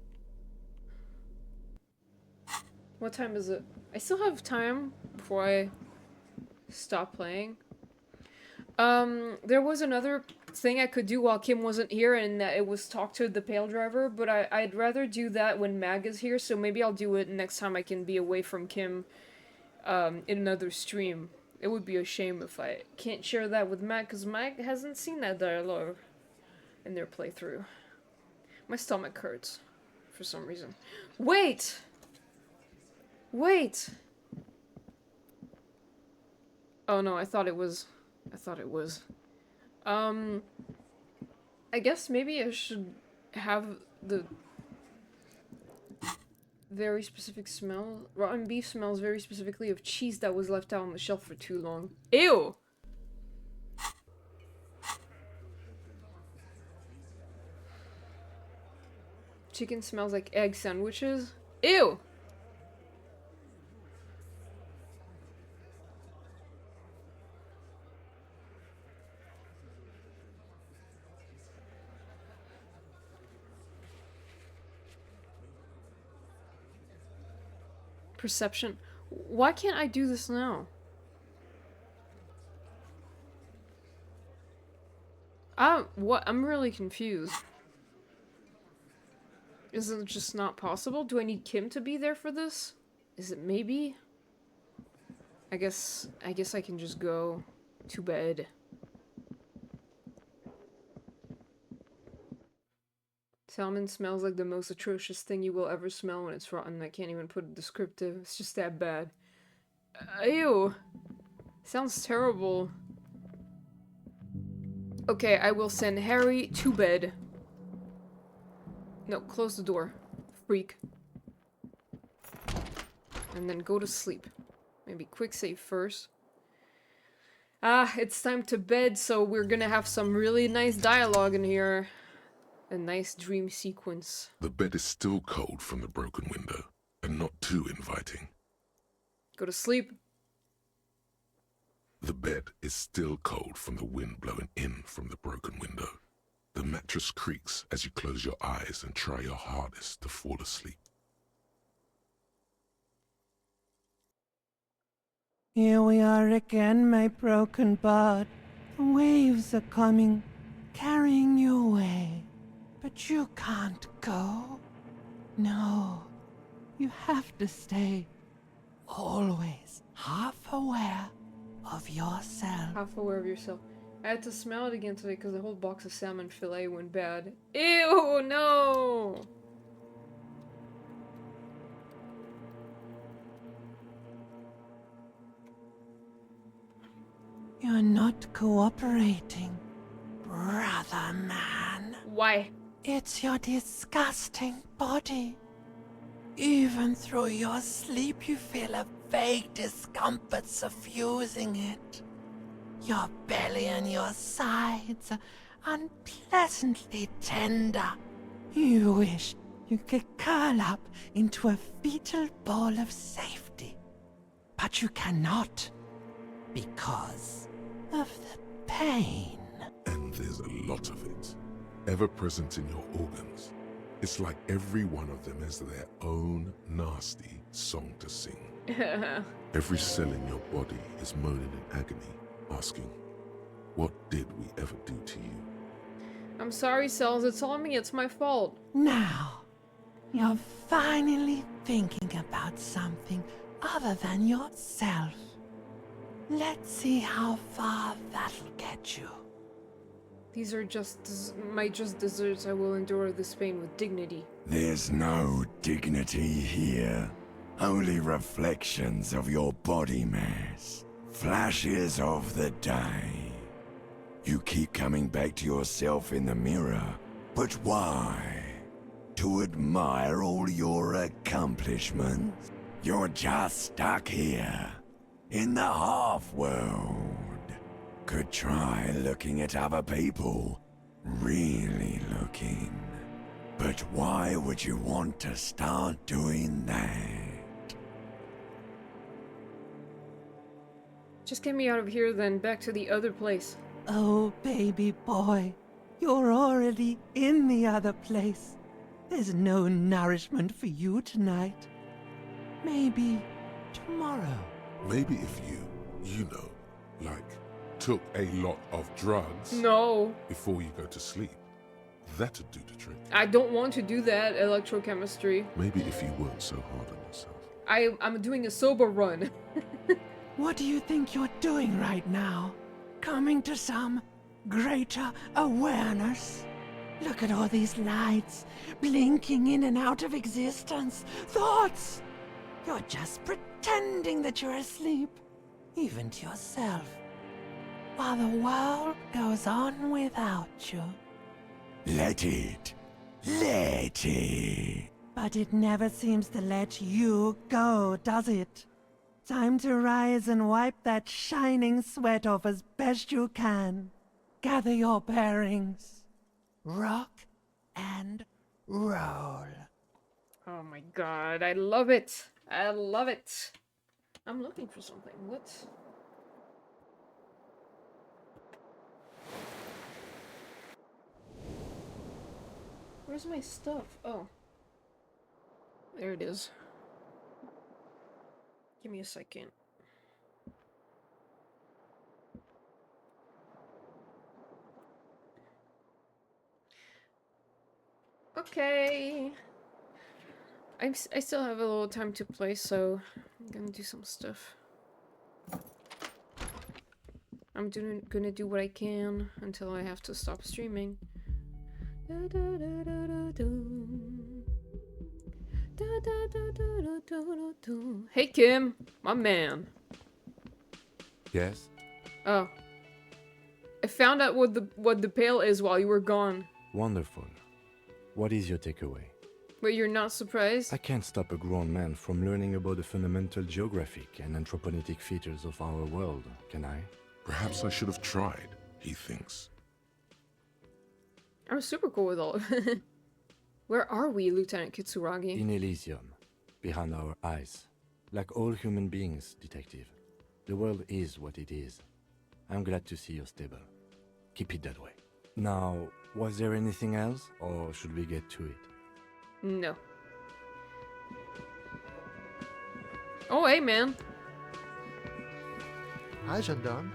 What time is it? I still have time before I stop playing. There was another thing I could do while Kim wasn't here, and it was talk to the Pale Driver, but I'd rather do that when Mag is here, so maybe I'll do it next time I can be away from Kim in another stream. It would be a shame if I can't share that with Mag, because Mag hasn't seen that dialogue in their playthrough. My stomach hurts for some reason. Wait! Wait! Oh no, I thought it was... I guess maybe I should have the... very specific smell. Rotten beef smells very specifically of cheese that was left out on the shelf for too long. Ew! Chicken smells like egg sandwiches. Ew! Perception. Why can't I do this now? What? I'm really confused. Is it just not possible? Do I need Kim to be there for this? Is it maybe? I guess I can just go to bed. Salmon smells like the most atrocious thing you will ever smell when it's rotten. I can't even put a descriptive. It's just that bad. Ew. Sounds terrible. Okay, I will send Harry to bed. No, close the door. Freak. And then go to sleep. Maybe quick save first. It's time to bed, so we're gonna have some really nice dialogue in here. A nice dream sequence. The bed is still cold from the broken window, and not too inviting. Go to sleep. The bed is still cold from the wind blowing in from the broken window. The mattress creaks as you close your eyes and try your hardest to fall asleep. Here we are again, my broken bud. The waves are coming, carrying you away. But you can't go. No, you have to stay. Always half aware of yourself. Half aware of yourself. I had to smell it again today because the whole box of salmon fillet went bad. Ew, no! You're not cooperating, brother man. Why? It's your disgusting body. Even through your sleep you feel a vague discomfort suffusing it. Your belly and your sides are unpleasantly tender. You wish you could curl up into a fetal ball of safety. But you cannot, because of the pain. And there's a lot of it, ever present in your organs. It's like every one of them has their own nasty song to sing. Every cell in your body is moaning in agony, asking, what did we ever do to you? I'm sorry, cells. It's on me. It's my fault. Now, you're finally thinking about something other than yourself. Let's see how far that'll get you. These are just desserts. I will endure this pain with dignity. There's no dignity here. Only reflections of your body mass. Flashes of the day. You keep coming back to yourself in the mirror. But why? To admire all your accomplishments? You're just stuck here. In the half-world. Could try looking at other people. Really looking. But why would you want to start doing that? Just get me out of here then, back to the other place. Oh, baby boy, you're already in the other place. There's no nourishment for you tonight. Maybe tomorrow. Maybe if you know, like, took a lot of drugs. No. Before you go to sleep. That'd do the trick. I don't want to do that, electrochemistry. Maybe if you weren't so hard on yourself. I'm doing a sober run. What do you think you're doing right now? Coming to some greater awareness? Look at all these lights, blinking in and out of existence. Thoughts! You're just pretending that you're asleep, even to yourself, while the world goes on without you. Let it. Let it. But it never seems to let you go, does it? Time to rise and wipe that shining sweat off as best you can. Gather your bearings. Rock and roll. Oh my god, I love it. I love it. I'm looking for something. What? Where's my stuff? Oh. There it is. Give me a second. Okay. I still have a little time to play, so I'm gonna do some stuff. I'm gonna do what I can until I have to stop streaming. Hey Kim, my man. Yes? Oh. I found out what the pail is while you were gone. Wonderful. What is your takeaway? But you're not surprised? I can't stop a grown man from learning about the fundamental geographic and anthropogenic features of our world, can I? Perhaps I should have tried, he thinks. I'm super cool with all of it. Where are we, Lieutenant Kitsuragi? In Elysium, behind our eyes. Like all human beings, detective. The world is what it is. I'm glad to see you're stable. Keep it that way. Now, was there anything else, or should we get to it? No. Oh, hey, man. Hi, gendarme.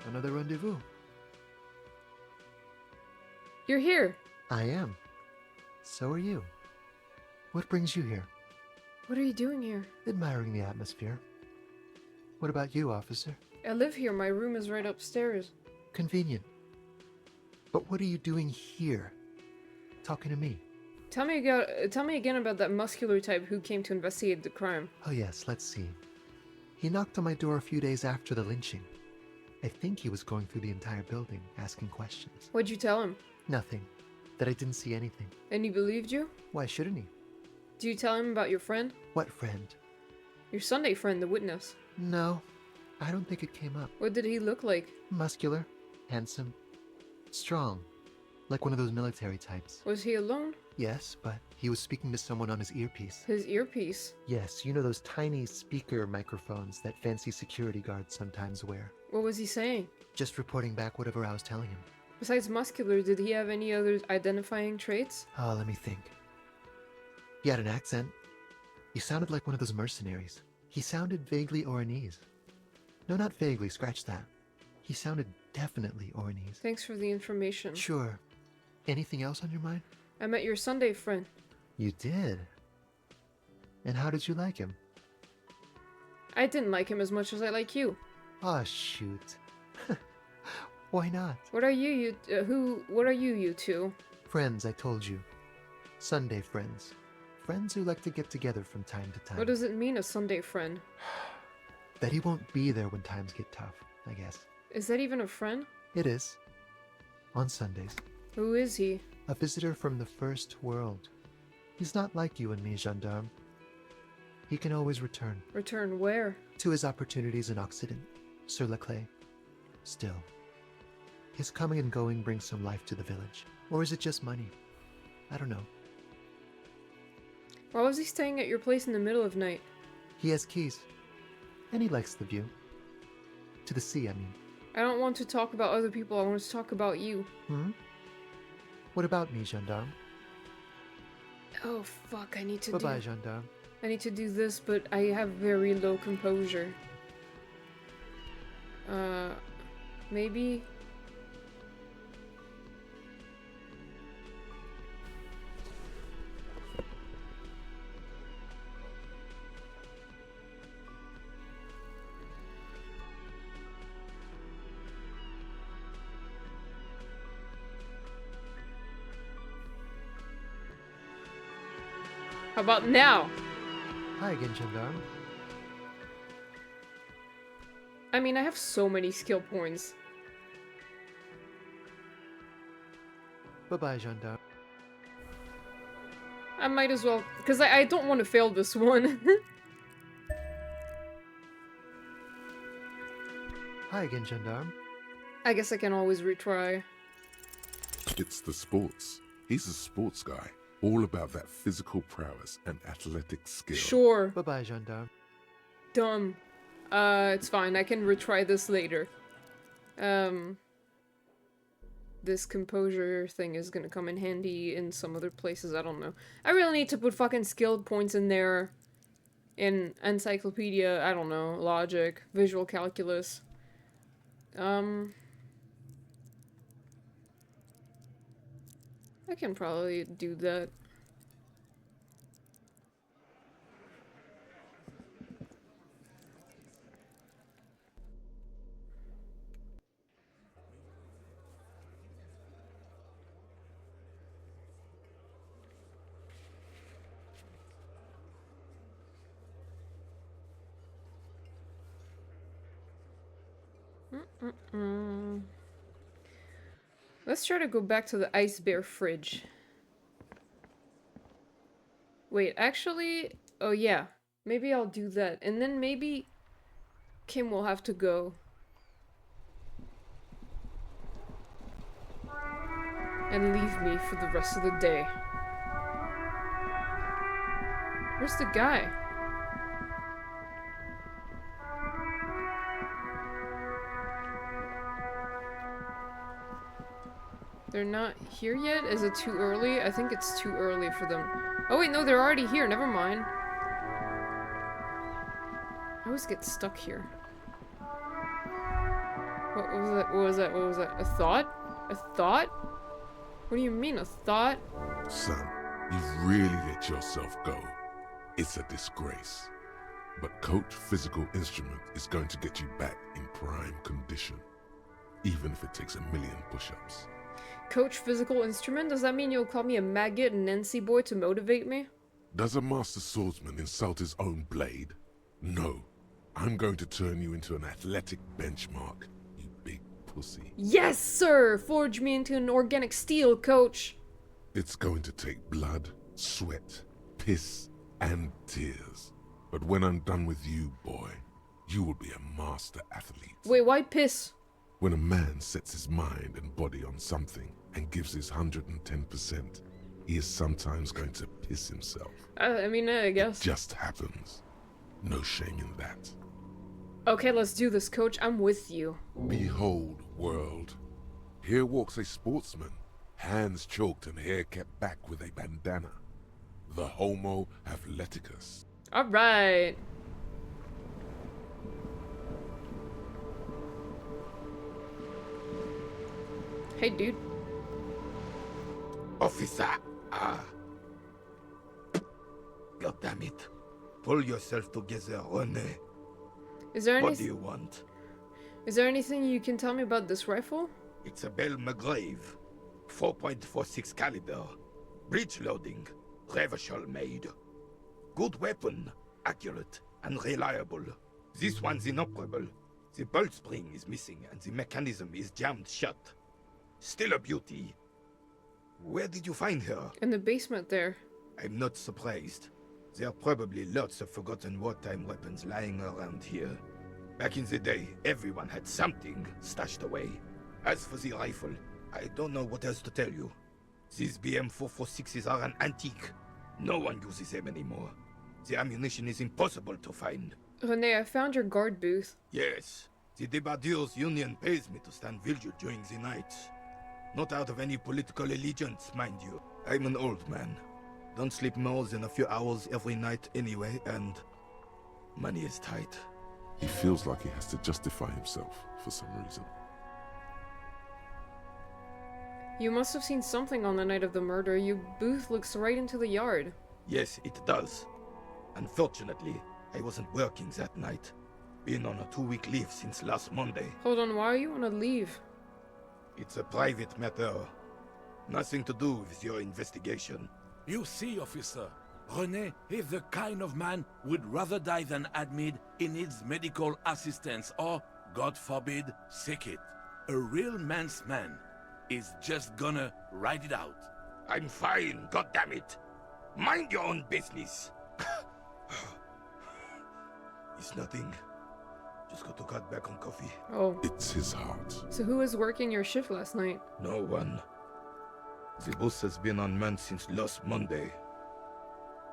Another rendezvous. You're here. I am. So are you. What brings you here? What are you doing here? Admiring the atmosphere. What about you, officer? I live here. My room is right upstairs. Convenient. But what are you doing here? Talking to me? Tell me again about that muscular type who came to investigate the crime. Oh yes, let's see. He knocked on my door a few days after the lynching. I think he was going through the entire building, asking questions. What'd you tell him? Nothing. That I didn't see anything. And he believed you? Why shouldn't he? Do you tell him about your friend? What friend? Your Sunday friend, the witness. No, I don't think it came up. What did he look like? Muscular, handsome, strong, like one of those military types. Was he alone? Yes, but he was speaking to someone on his earpiece. His earpiece? Yes, you know those tiny speaker microphones that fancy security guards sometimes wear. What was he saying? Just reporting back whatever I was telling him. Besides muscular, did he have any other identifying traits? Oh, let me think. He had an accent. He sounded like one of those mercenaries. He sounded vaguely Oranese. No, not vaguely, scratch that. He sounded definitely Oranese. Thanks for the information. Sure. Anything else on your mind? I met your Sunday friend. You did? And how did you like him? I didn't like him as much as I like you. Oh, shoot. Why not? What are you you two? Friends, I told you. Sunday friends. Friends who like to get together from time to time. What does it mean, a Sunday friend? That he won't be there when times get tough, I guess. Is that even a friend? It is. On Sundays. Who is he? A visitor from the first world. He's not like you and me, gendarme. He can always return. Return where? To his opportunities in Occident, sur la clé. Still, his coming and going brings some life to the village. Or is it just money? I don't know. Why was he staying at your place in the middle of night? He has keys. And he likes the view. To the sea, I mean. I don't want to talk about other people, I want to talk about you. What about me, gendarme? Oh fuck, I need to Bye-bye, gendarme. I need to do this, but I have very low composure. Maybe... How about now? Hi again, gendarme. I mean, I have so many skill points. Bye-bye, gendarme. I might as well, because I don't want to fail this one. Hi again, gendarme. I guess I can always retry. It's the sports. He's a sports guy, all about that physical prowess and athletic skill. Sure. Bye-bye, gendarme. Dumb. It's fine. I can retry this later. This composure thing is gonna come in handy in some other places. I don't know. I really need to put fucking skill points in there. In encyclopedia, I don't know, logic, visual calculus. I can probably do that. Let's try to go back to the ice bear fridge. Wait, actually, oh yeah, maybe I'll do that, and then maybe Kim will have to go. And leave me for the rest of the day. Where's the guy? They're not here yet? Is it too early? I think it's too early for them. Oh wait, no, they're already here. Never mind. I always get stuck here. What was that? What was that? What was that? A thought? A thought? What do you mean, a thought? Son, you've really let yourself go. It's a disgrace. But Coach Physical Instrument is going to get you back in prime condition. Even if it takes 1,000,000 push-ups. Coach Physical Instrument? Does that mean you'll call me a maggot and Nancy boy to motivate me? Does a master swordsman insult his own blade? No. I'm going to turn you into an athletic benchmark, you big pussy. Yes, sir! Forge me into an organic steel, coach! It's going to take blood, sweat, piss, and tears. But when I'm done with you, boy, you will be a master athlete. Wait, why piss? When a man sets his mind and body on something and gives his 110%, he is sometimes going to piss himself. I mean, I guess. It just happens. No shame in that. Okay, let's do this, coach. I'm with you. Behold, world. Here walks a sportsman, hands choked and hair kept back with a bandana. The Homo Athleticus. Alright. Hey, dude. Officer, God damn it. Pull yourself together, René. Is there What do you want? Is there anything you can tell me about this rifle? It's a Bell McGrave. 4.46 caliber. Breech loading. Revachol made. Good weapon. Accurate and reliable. This one's inoperable. The bolt spring is missing and the mechanism is jammed shut. Still a beauty. Where did you find her? In the basement there. I'm not surprised. There are probably lots of forgotten wartime weapons lying around here. Back in the day, everyone had something stashed away. As for the rifle, I don't know what else to tell you. These BM-446s are an antique. No one uses them anymore. The ammunition is impossible to find. René, I found your guard booth. Yes, the Debardeurs Union pays me to stand vigil during the night. Not out of any political allegiance, mind you. I'm an old man. Don't sleep more than a few hours every night anyway, and money is tight. He feels like he has to justify himself for some reason. You must have seen something on the night of the murder. Your booth looks right into the yard. Yes, it does. Unfortunately, I wasn't working that night. Been on a 2-week leave since last Monday. Hold on, why are you on a leave? It's a private matter. Nothing to do with your investigation. You see, officer, René is the kind of man would rather die than admit he needs medical assistance or, God forbid, sick it. A real man's man is just gonna ride it out. I'm fine, goddammit. Mind your own business. It's nothing. Just got to cut back on coffee. Oh. It's his heart. So who was working your shift last night? No one. The bus has been unmanned since last Monday.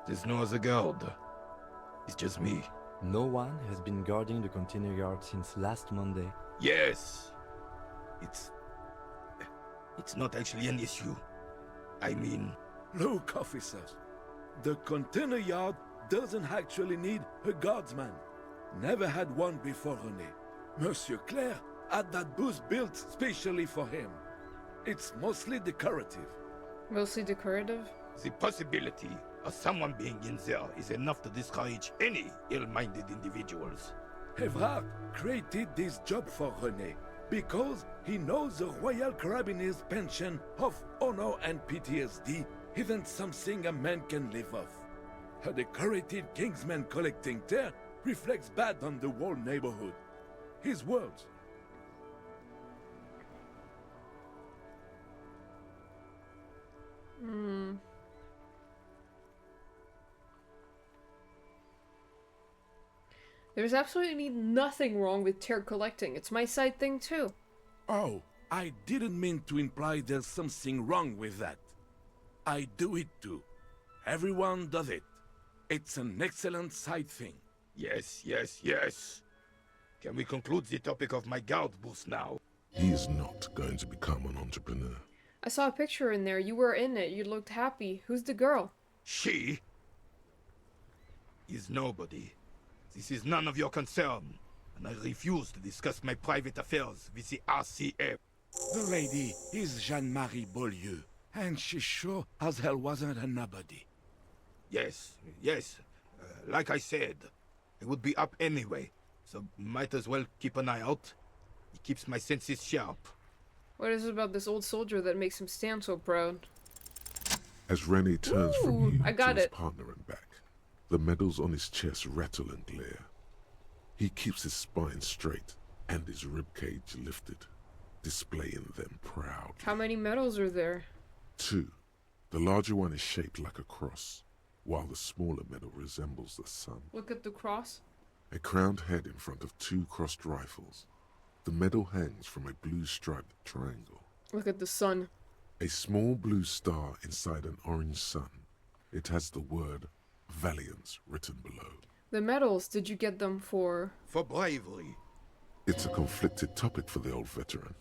There's no other guard. It's just me. No one has been guarding the container yard since last Monday. Yes. It's not actually an issue. I mean... Look, officers. The container yard doesn't actually need a guardsman. Never had one before René. Monsieur Claire had that booth built specially for him. It's mostly decorative. Mostly decorative? The possibility of someone being in there is enough to discourage any ill-minded individuals. Evrard created this job for René because he knows the Royal Carabiniers' pension of honor and PTSD isn't something a man can live off. A decorated Kingsman collecting tear reflects bad on the whole neighborhood. His words. There's absolutely nothing wrong with tear collecting. It's my side thing too. Oh, I didn't mean to imply there's something wrong with that. I do it too. Everyone does it. It's an excellent side thing. Yes, yes, yes. Can we conclude the topic of my guard booth now? He is not going to become an entrepreneur. I saw a picture in there. You were in it. You looked happy. Who's the girl? She is nobody. This is none of your concern, and I refuse to discuss my private affairs with the RCF. The lady is Jeanne-Marie Beaulieu, and she sure as hell wasn't a nobody. Yes, yes. Like I said, I would be up anyway, so might as well keep an eye out. It keeps my senses sharp. What is it about this old soldier that makes him stand so proud? As René turns from you I got to his it. partner and back, the medals on his chest rattle and glare. He keeps his spine straight and his ribcage lifted, displaying them proud. How many medals are there? 2. The larger one is shaped like a cross, while the smaller medal resembles the sun. Look at the cross. A crowned head in front of 2 crossed rifles. The medal hangs from a blue striped triangle. Look at the sun. A small blue star inside an orange sun. It has the word Valiance written below. The medals, did you get them for? For bravery. It's a conflicted topic for the old veteran.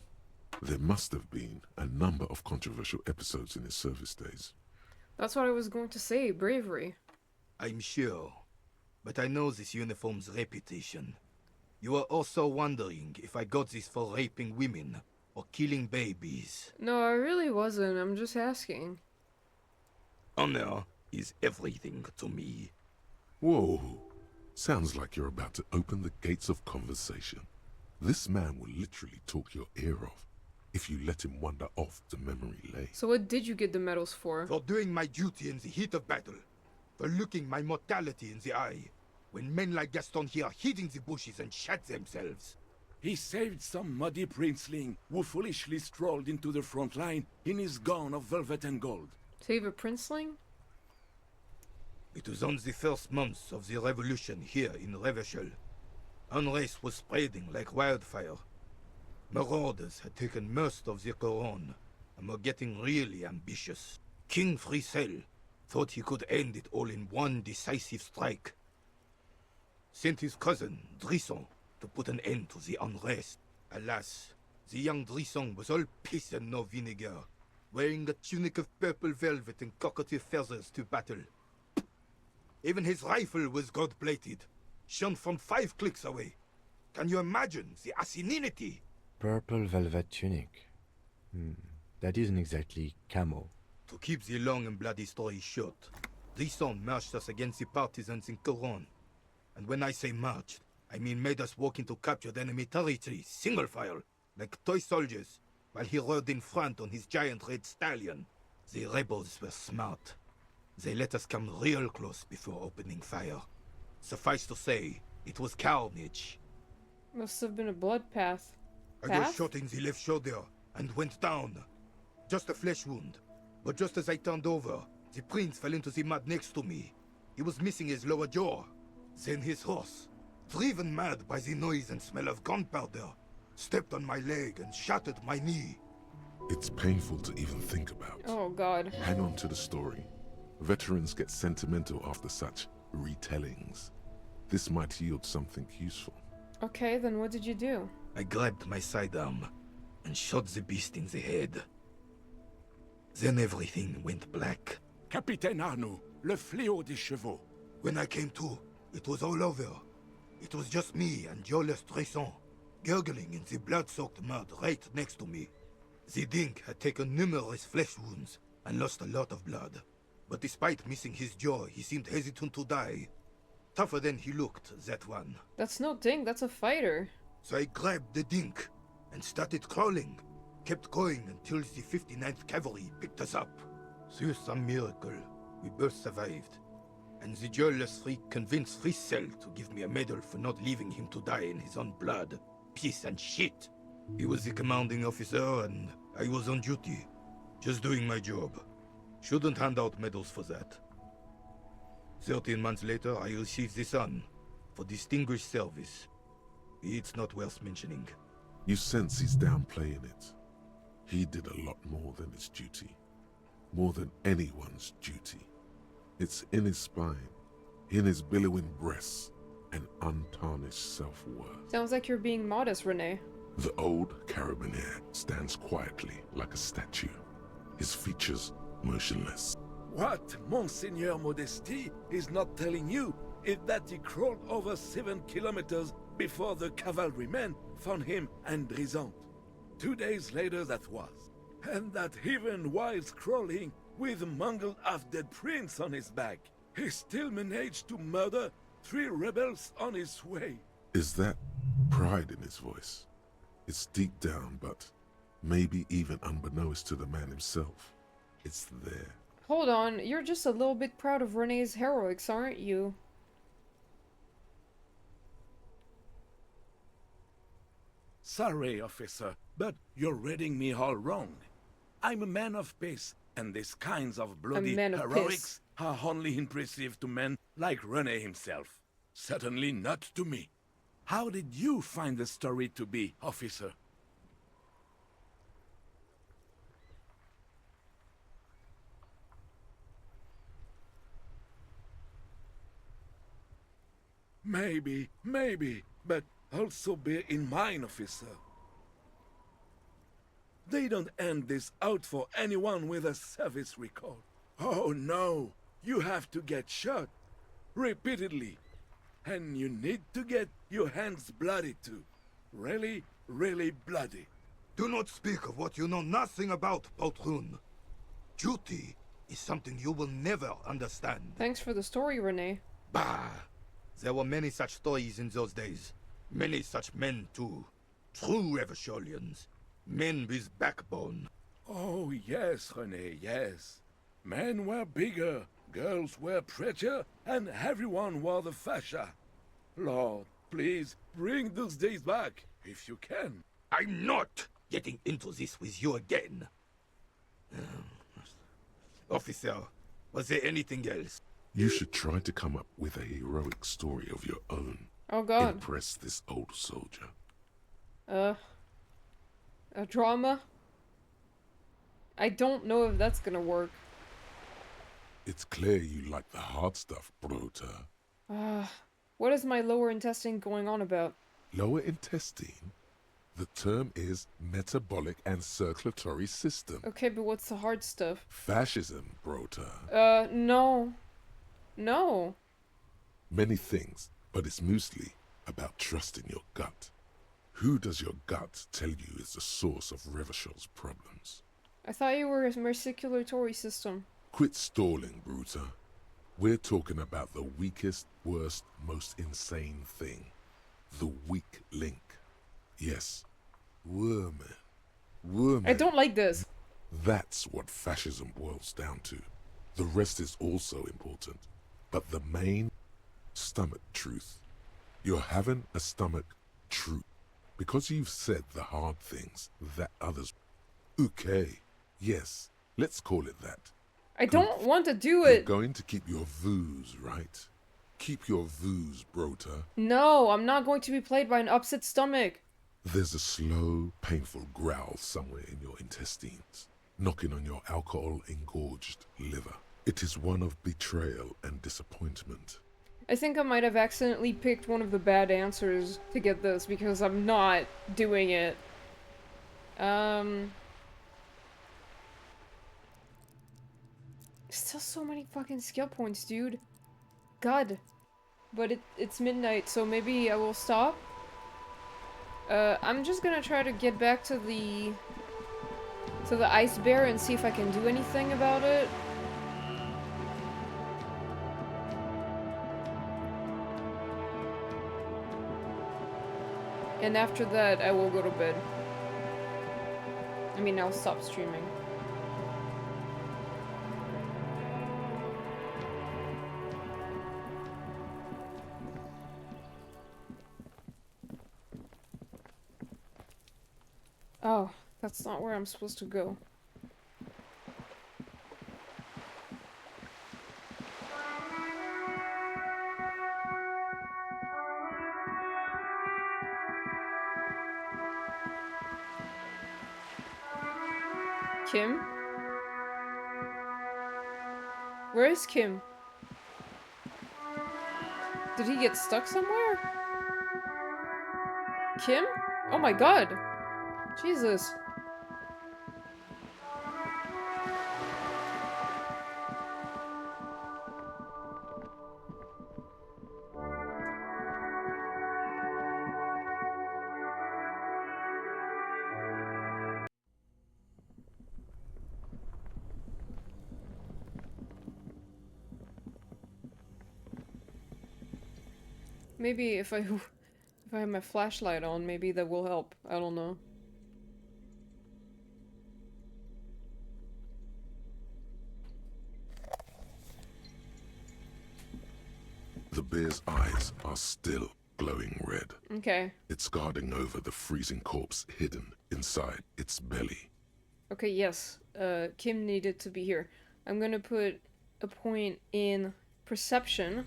There must have been a number of controversial episodes in his service days. That's what I was going to say, bravery. I'm sure, but I know this uniform's reputation. You are also wondering if I got this for raping women or killing babies. No, I really wasn't. I'm just asking. Honor is everything to me. Whoa. Sounds like you're about to open the gates of conversation. This man will literally talk your ear off if you let him wander off to memory lane. So what did you get the medals for? For doing my duty in the heat of battle. For looking my mortality in the eye. When men like Gaston here hid in the bushes and shot themselves. He saved some muddy princeling who foolishly strolled into the front line in his gown of velvet and gold. Save a princeling? It was on the first months of the revolution here in Revachol. Unrest was spreading like wildfire. Marauders had taken most of the Couronne and were getting really ambitious. King Frisel thought he could end it all in one decisive strike. Sent his cousin, Drisson, to put an end to the unrest. Alas, the young Drisson was all piss and no vinegar, wearing a tunic of purple velvet and cockatiel feathers to battle. Even his rifle was gold-plated, shone from 5 clicks away. Can you imagine the asininity? Purple velvet tunic. That isn't exactly camo. To keep the long and bloody story short, Drisson marched us against the partisans in Couronne. And when I say marched, I mean made us walk into captured enemy territory, single file, like toy soldiers, while he rode in front on his giant red stallion. The rebels were smart. They let us come real close before opening fire. Suffice to say, it was carnage. Must have been a blood path. I got shot in the left shoulder and went down. Just a flesh wound. But just as I turned over, The prince fell into the mud next to me. He was missing his lower jaw. Then his horse, driven mad by the noise and smell of gunpowder, stepped on my leg and shattered my knee. It's painful to even think about. Oh, God. Hang on to the story. Veterans get sentimental after such retellings. This might yield something useful. Okay, then what did you do? I grabbed my sidearm and shot the beast in the head. Then everything went black. Capitaine Arnaud, le fléau des chevaux. When I came to, it was all over. It was just me and Jolas Tresson, gurgling in the blood-soaked mud right next to me. The dink had taken numerous flesh wounds and lost a lot of blood. But despite missing his jaw, he seemed hesitant to die. Tougher than he looked, that one. That's no dink, that's a fighter. So I grabbed the dink and started crawling. Kept going until the 59th Cavalry picked us up. Through some miracle, we both survived. And the jailless freak convinced Frissel to give me a medal for not leaving him to die in his own blood. Piece and shit. He was the commanding officer and I was on duty. Just doing my job. Shouldn't hand out medals for that. 13 months later, I received the Sun for distinguished service. It's not worth mentioning. You sense he's downplaying it. He did a lot more than his duty. More than anyone's duty. It's in his spine, in his billowing breasts, and untarnished self-worth. Sounds like you're being modest, Renee. The old carabinier stands quietly like a statue, his features motionless. What Monseigneur Modesty is not telling you is that he crawled over 7 kilometers before the cavalrymen found him and Drizant. 2 days later that was. And that even while crawling with a mangled half-dead prince on his back, he still managed to murder 3 rebels on his way. Is that pride in his voice? It's deep down, but maybe even unbeknownst to the man himself. It's there. Hold on, you're just a little bit proud of Renee's heroics, aren't you? Sorry, officer, but you're reading me all wrong. I'm a man of peace, and these kinds of bloody heroics are only impressive to men like René himself. Certainly not to me. How did you find the story to be, officer? Maybe, but also bear in mind, officer. They don't hand this out for anyone with a service record. Oh no, you have to get shot. Repeatedly. And you need to get your hands bloody too. Really, really bloody. Do not speak of what you know nothing about, Poltroon. Duty is something you will never understand. Thanks for the story, Renee. Bah! There were many such stories in those days. Many such men, too. True Revacholians. Men with backbone. Oh, yes, René, yes. Men were bigger, girls were prettier, and everyone wore the fascia. Lord, please, bring those days back, if you can. I'm not getting into this with you again. Officer, was there anything else? You should try to come up with a heroic story of your own. Oh God. Impress this old soldier. A drama? I don't know if that's gonna work. It's clear you like the hard stuff, Brota. What is my lower intestine going on about? Lower intestine? The term is metabolic and circulatory system. Okay, but what's the hard stuff? Fascism, Brota. No. No. Many things, but it's mostly about trusting your gut. Who does your gut tell you is the source of Revachel's problems? I thought you were a circulatory system. Quit stalling, Bruta. We're talking about the weakest, worst, most insane thing. The weak link. Yes. Woman. I don't like this. That's what fascism boils down to. The rest is also important. But the main, stomach truth. You're having a stomach truth. Because you've said the hard things that others... Okay. Yes. Let's call it that. I don't want to do You're it. going to keep your vooz, right? Keep your vooz, Brota. No, I'm not going to be played by an upset stomach. There's a slow, painful growl somewhere in your intestines, knocking on your alcohol-engorged liver. It is one of betrayal and disappointment. I think I might have accidentally picked one of the bad answers to get this because I'm not doing it. Still so many fucking skill points, dude. God. But it's midnight, so maybe I will stop. I'm just gonna try to get back to the ice bear and see if I can do anything about it. And after that, I will go to bed. I mean, I'll stop streaming. Oh, that's not where I'm supposed to go. Kim? Where is Kim? Did he get stuck somewhere? Kim? Oh my god! Jesus. Maybe if I have my flashlight on, maybe that will help. I don't know. The bear's eyes are still glowing red. Okay. It's guarding over the freezing corpse hidden inside its belly. Okay, yes. Kim needed to be here. I'm gonna put a point in perception.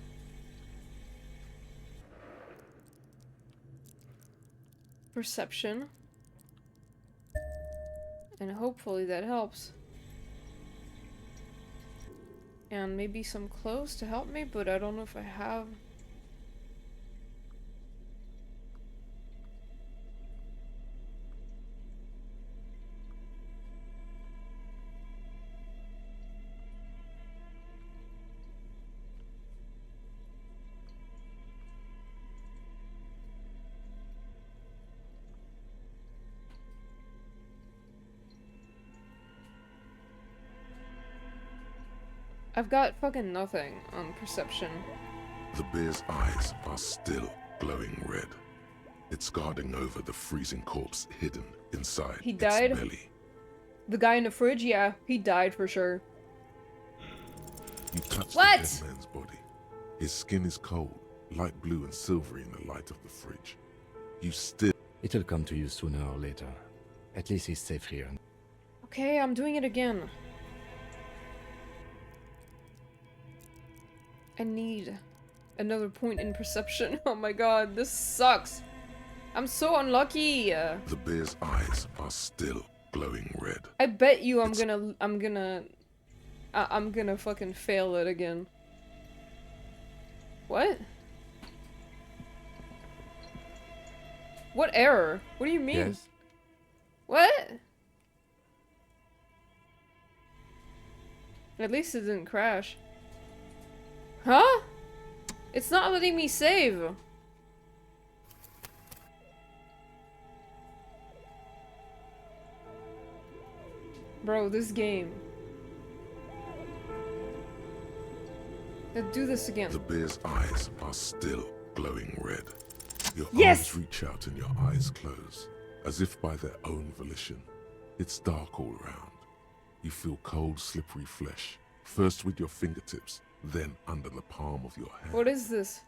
Perception. And hopefully that helps. And maybe some clothes to help me, but I don't know if I have. I've got fucking nothing on perception. The bear's eyes are still glowing red. It's guarding over the freezing corpse hidden inside He died? its belly. The guy in the fridge? Yeah, he died for sure. You touch What? the dead man's body. His skin is cold, light blue and silvery in the light of the fridge. You still... It'll come to you sooner or later. At least he's safe here. Okay, I'm doing it again. I need another point in perception. Oh my god, this sucks. I'm so unlucky. The bear's eyes are still glowing red. I bet you I'm gonna fucking fail it again. What? What error? What do you mean? Yes. What? At least it didn't crash. Huh? It's not letting me save. Bro, this game. Let's do this again. The bear's eyes are still glowing red. Your Yes! arms reach out and your eyes close, as if by their own volition. It's dark all around. You feel cold, slippery flesh, first with your fingertips, then under the palm of your hand. What is this?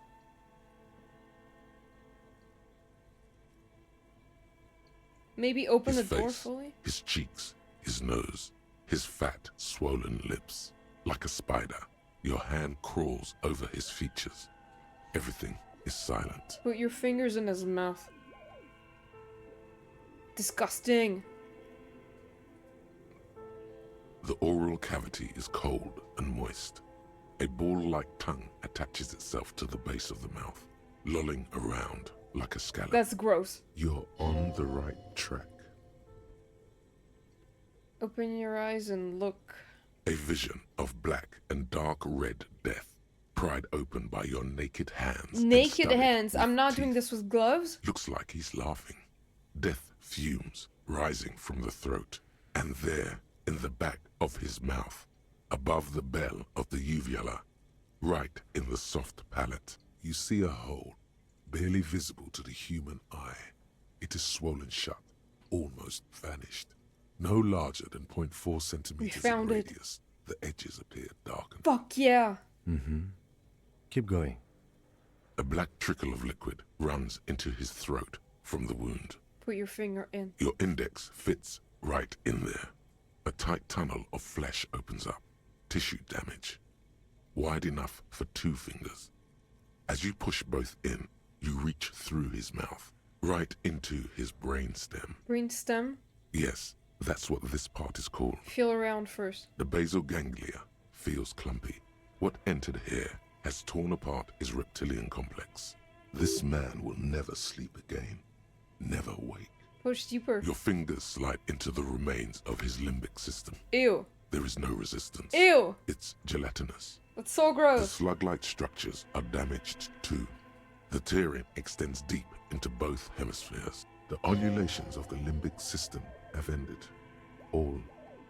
Maybe open His the door face, fully? his cheeks, his nose, his fat, swollen lips. Like a spider, your hand crawls over his features. Everything is silent. Put your fingers in his mouth. Disgusting. The oral cavity is cold and moist. A ball-like tongue attaches itself to the base of the mouth, lolling around like a scallop. That's gross. You're on the right track. Open your eyes and look. A vision of black and dark red death, pried open by your naked hands. Naked hands. I'm not doing this with gloves. Looks like he's laughing. Death fumes rising from the throat, and there, in the back of his mouth, above the bell of the uvula, right in the soft palate, you see a hole, barely visible to the human eye. It is swollen shut, almost vanished. No larger than 0.4 centimeters in radius. The edges appear darkened. Fuck yeah. Mm-hmm. Keep going. A black trickle of liquid runs into his throat from the wound. Put your finger in. Your index fits right in there. A tight tunnel of flesh opens up. Tissue damage. Wide enough for 2 fingers. As you push both in, you reach through his mouth, right into his brainstem. Brainstem? Yes, that's what this part is called. Feel around first. The basal ganglia feels clumpy. What entered here has torn apart his reptilian complex. This man will never sleep again. Never wake. Push deeper. Your fingers slide into the remains of his limbic system. Ew. There is no resistance. Ew. It's gelatinous. That's so The gross. slug-like structures are damaged too. The tearing extends deep into both hemispheres. The undulations of the limbic system have ended. All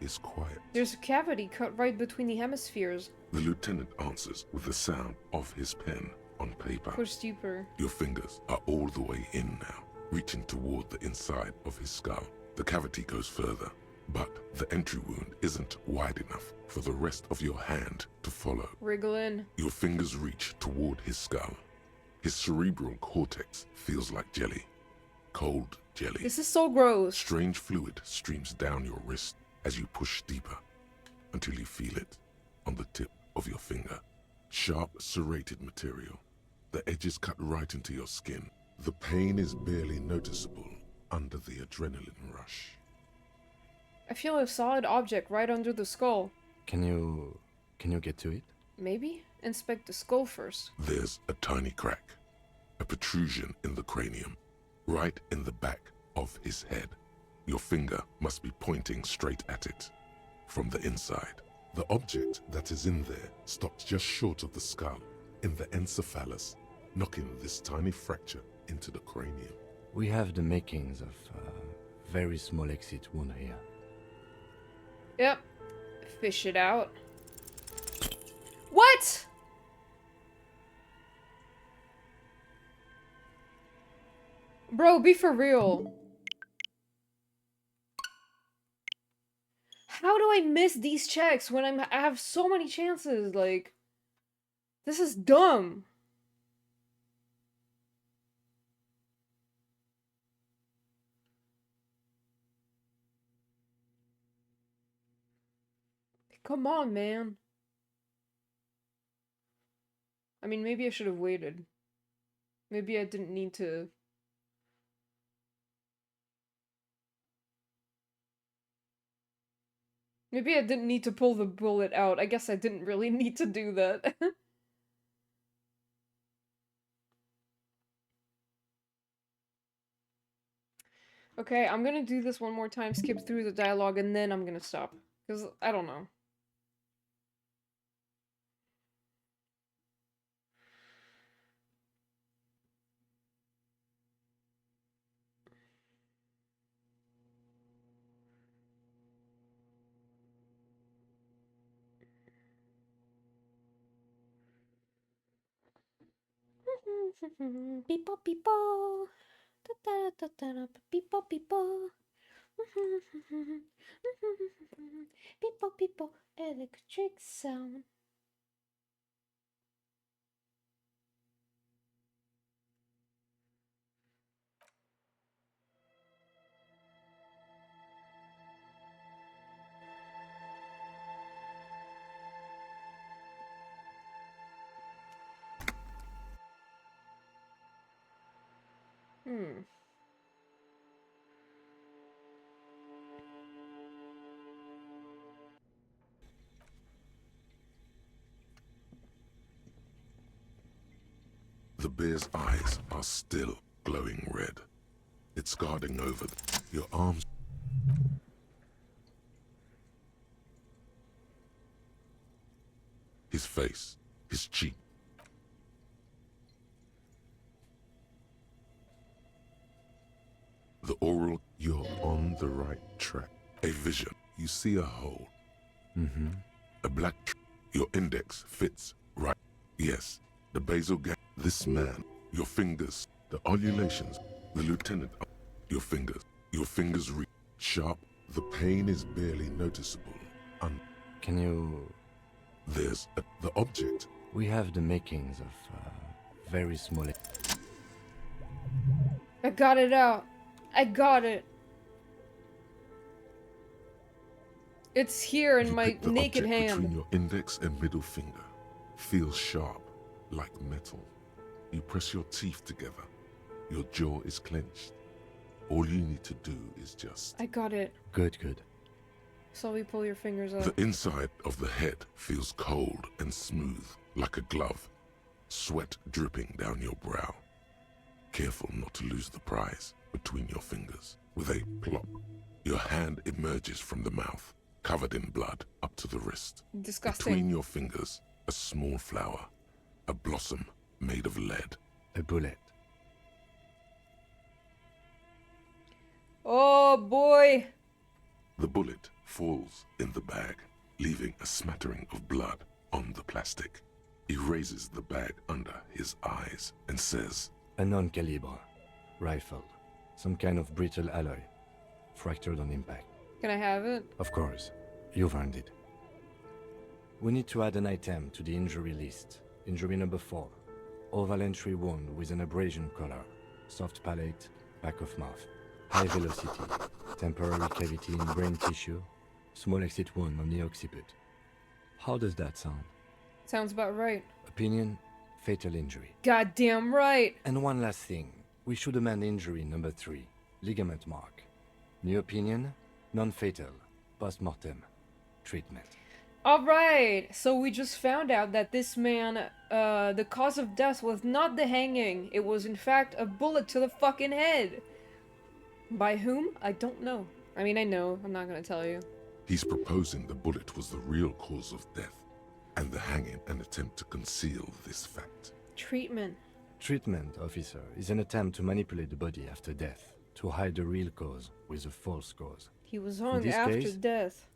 is quiet. There's a cavity cut right between the hemispheres. The lieutenant answers with the sound of his pen on paper. Push deeper. Your fingers are all the way in now, reaching toward the inside of his skull. The cavity goes further, but the entry wound isn't wide enough for the rest of your hand to follow. Wriggle in. Your fingers reach toward his skull. His cerebral cortex feels like jelly. Cold jelly. This is so gross. Strange fluid streams down your wrist as you push deeper until you feel it on the tip of your finger. Sharp, serrated material. The edges cut right into your skin. The pain is barely noticeable under the adrenaline rush. I feel a solid object right under the skull. Can you get to it? Maybe? Inspect the skull first. There's a tiny crack, a protrusion in the cranium, right in the back of his head. Your finger must be pointing straight at it, from the inside. The object that is in there stops just short of the skull, in the encephalus, knocking this tiny fracture into the cranium. We have the makings of a very small exit wound here. Yep. Fish it out. What?! Bro, be for real. How do I miss these checks when I have so many chances? Like, this is dumb. Come on, man. I mean, maybe I should have waited. Maybe I didn't need to... Maybe I didn't need to pull the bullet out. I guess I didn't really need to do that. Okay, I'm gonna do this one more time, skip through the dialogue, and then I'm gonna stop. Because, I don't know. Beepo beepo. Da da da da beepo beepo. Beepo beepo. Electric sound. Hmm. The bear's eyes are still glowing red. It's guarding over your arms. His face, his cheek. The oral, you're on the right track. A vision, you see a hole. Mm-hmm. A black, your index fits right. Yes, the basal gap. This man, your fingers, the ululations, the lieutenant, your fingers reach sharp. The pain is barely noticeable. Can you... There's the object. We have the makings of very small... I got it out. I got it. It's here in my The naked object hand. between your index and middle finger feels sharp, like metal. You press your teeth together. Your jaw is clenched. All you need to do is just... I got it. Good, good. Slowly pull your fingers up. The inside of the head feels cold and smooth, like a glove. Sweat dripping down your brow. Careful not to lose the prize between your fingers. With a plop, your hand emerges from the mouth, covered in blood up to the wrist. Disgusting. Between your fingers, a small flower, a blossom made of lead. A bullet. Oh boy! The bullet falls in the bag, leaving a smattering of blood on the plastic. He raises the bag under his eyes and says, A non-caliber. Rifle. Some kind of brittle alloy. Fractured on impact. Can I have it? Of course. You've earned it. We need to add an item to the injury list. Injury number 4. Oval entry wound with an abrasion color. Soft palate, back of mouth. High velocity. Temporary cavity in brain tissue. Small exit wound on the occiput. How does that sound? Sounds about right. Opinion, fatal injury. Goddamn right! And one last thing. We should amend injury number 3. Ligament mark. New opinion, non-fatal. Post-mortem. Treatment. Alright! So we just found out that this man, the cause of death was not the hanging. It was in fact a bullet to the fucking head. By whom? I don't know. I mean, I know. I'm not gonna tell you. He's proposing the bullet was the real cause of death, and the hanging an attempt to conceal this fact. Treatment. Treatment, officer, is an attempt to manipulate the body after death, to hide the real cause with a false cause. He was In hung this after case, death.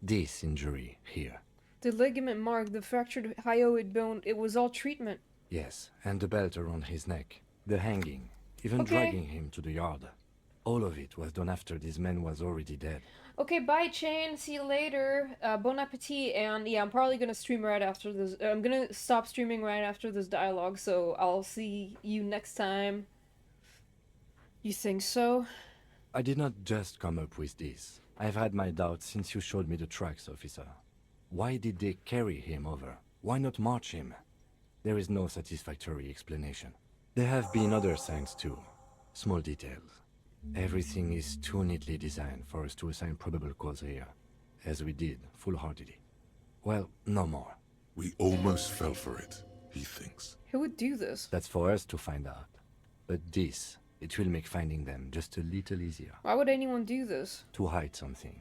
This injury here. The ligament mark, the fractured hyoid bone, it was all treatment. Yes, and the belt around his neck, the hanging, even Okay. dragging him to the yard. All of it was done after this man was already dead. Okay, bye, Chain. See you later. Bon appetit. And yeah, I'm probably gonna stream right after this. I'm gonna stop streaming right after this dialogue, so I'll see you next time. You think so? I did not just come up with this. I've had my doubts since you showed me the tracks, officer. Why did they carry him over? Why not march him? There is no satisfactory explanation. There have been other signs too. Small details. Everything is too neatly designed for us to assign probable cause here, as we did, full-heartedly. Well, no more. We almost fell for it, he thinks. Who would do this? That's for us to find out. But this, it will make finding them just a little easier. Why would anyone do this? To hide something.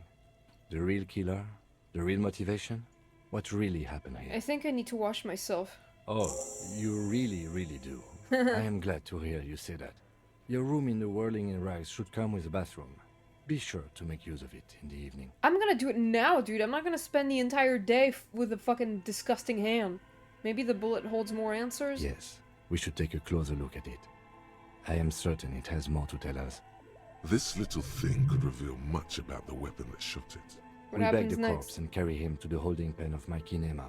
The real killer? The real motivation? What really happened here? I think I need to wash myself. Oh, you really, really do. I am glad to hear you say that. Your room in the Whirling in Rags should come with a bathroom. Be sure to make use of it in the evening. I'm gonna do it now, dude. I'm not gonna spend the entire day with a fucking disgusting hand. Maybe the bullet holds more answers? Yes, we should take a closer look at it. I am certain it has more to tell us. This little thing could reveal much about the weapon that shot it. What we bag happens the next? corpse and carry him to the holding pen of my kinema.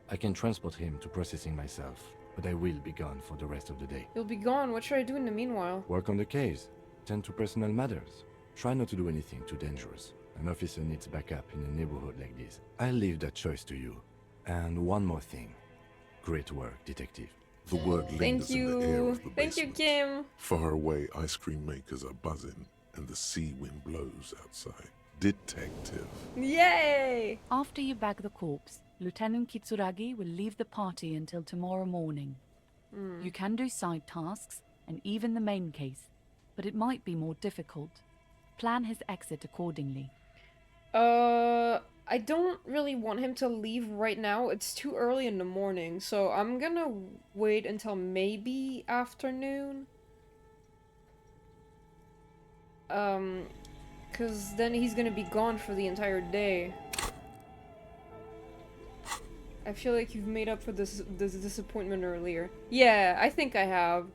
I can transport him to processing myself, but I will be gone for the rest of the day. You'll be gone. What should I do in the meanwhile? Work on the case. Tend to personal matters. Try not to do anything too dangerous. An officer needs backup in a neighborhood like this. I'll leave that choice to you. And one more thing. Great work, detective. The word Thank lingers in the air you. of the Thank you, basement. Kim. Far away, ice cream makers are buzzing, and the sea wind blows outside. Detective. Yay! After you bag the corpse, Lieutenant Kitsuragi will leave the party until tomorrow morning. You can do side tasks, and even the main case, but it might be more difficult. Plan his exit accordingly. I don't really want him to leave right now. It's too early in the morning, so I'm gonna wait until maybe afternoon. Cause then he's gonna be gone for the entire day. I feel like you've made up for this disappointment earlier. Yeah, I think I have.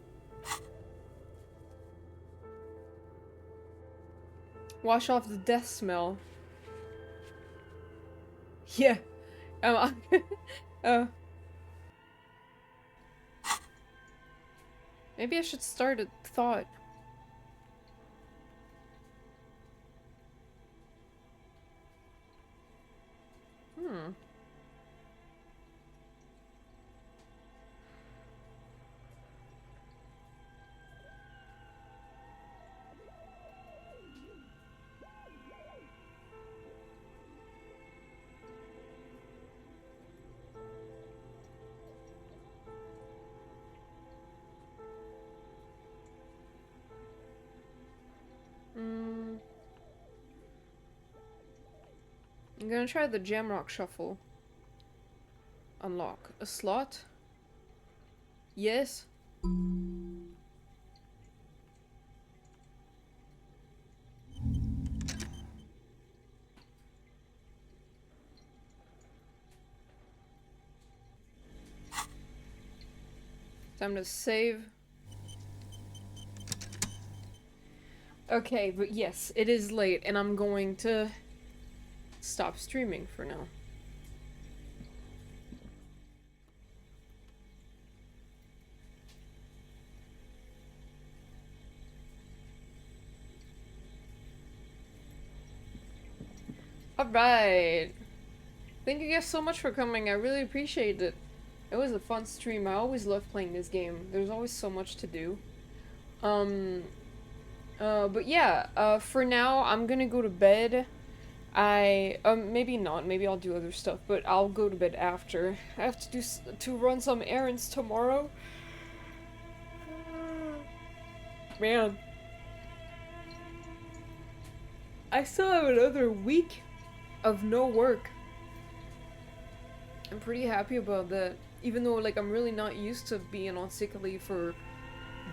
Wash off the death smell. Yeah. Maybe I should start a thought. Hmm. I'm gonna try the Jamrock Shuffle. Unlock a slot. Yes. Time to save. Okay, but yes, it is late, and I'm going to stop streaming for now. Alright. Thank you guys so much for coming. I really appreciate it. It was a fun stream. I always love playing this game. There's always so much to do. But yeah, for now, I'm gonna go to bed. Maybe not. Maybe I'll do other stuff, but I'll go to bed after. I have to run some errands tomorrow. Man. I still have another week of no work. I'm pretty happy about that. Even though, like, I'm really not used to being on sick leave for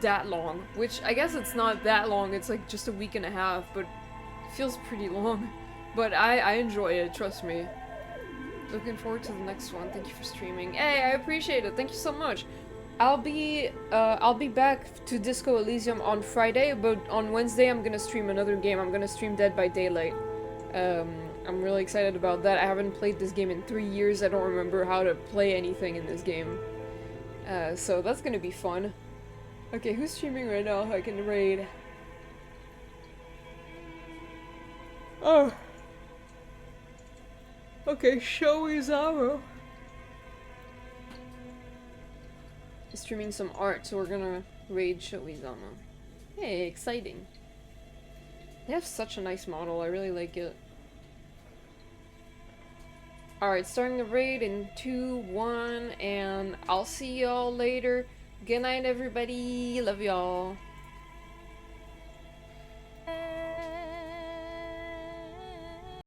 that long. Which, I guess it's not that long. It's, like, just a week and a half, but it feels pretty long. But I enjoy it, trust me. Looking forward to the next one. Thank you for streaming. Hey, I appreciate it. Thank you so much. I'll be back to Disco Elysium on Friday, but on Wednesday I'm gonna stream another game. I'm gonna stream Dead by Daylight. I'm really excited about that. I haven't played this game in 3 years. I don't remember how to play anything in this game. So that's gonna be fun. Okay, who's streaming right now? I can raid. Oh. Okay, Shoizaro. Streaming some art, so we're gonna raid Shoizama. Hey, exciting. They have such a nice model, I really like it. Alright, starting the raid in 2, 1, and I'll see y'all later. Good night, everybody. Love y'all.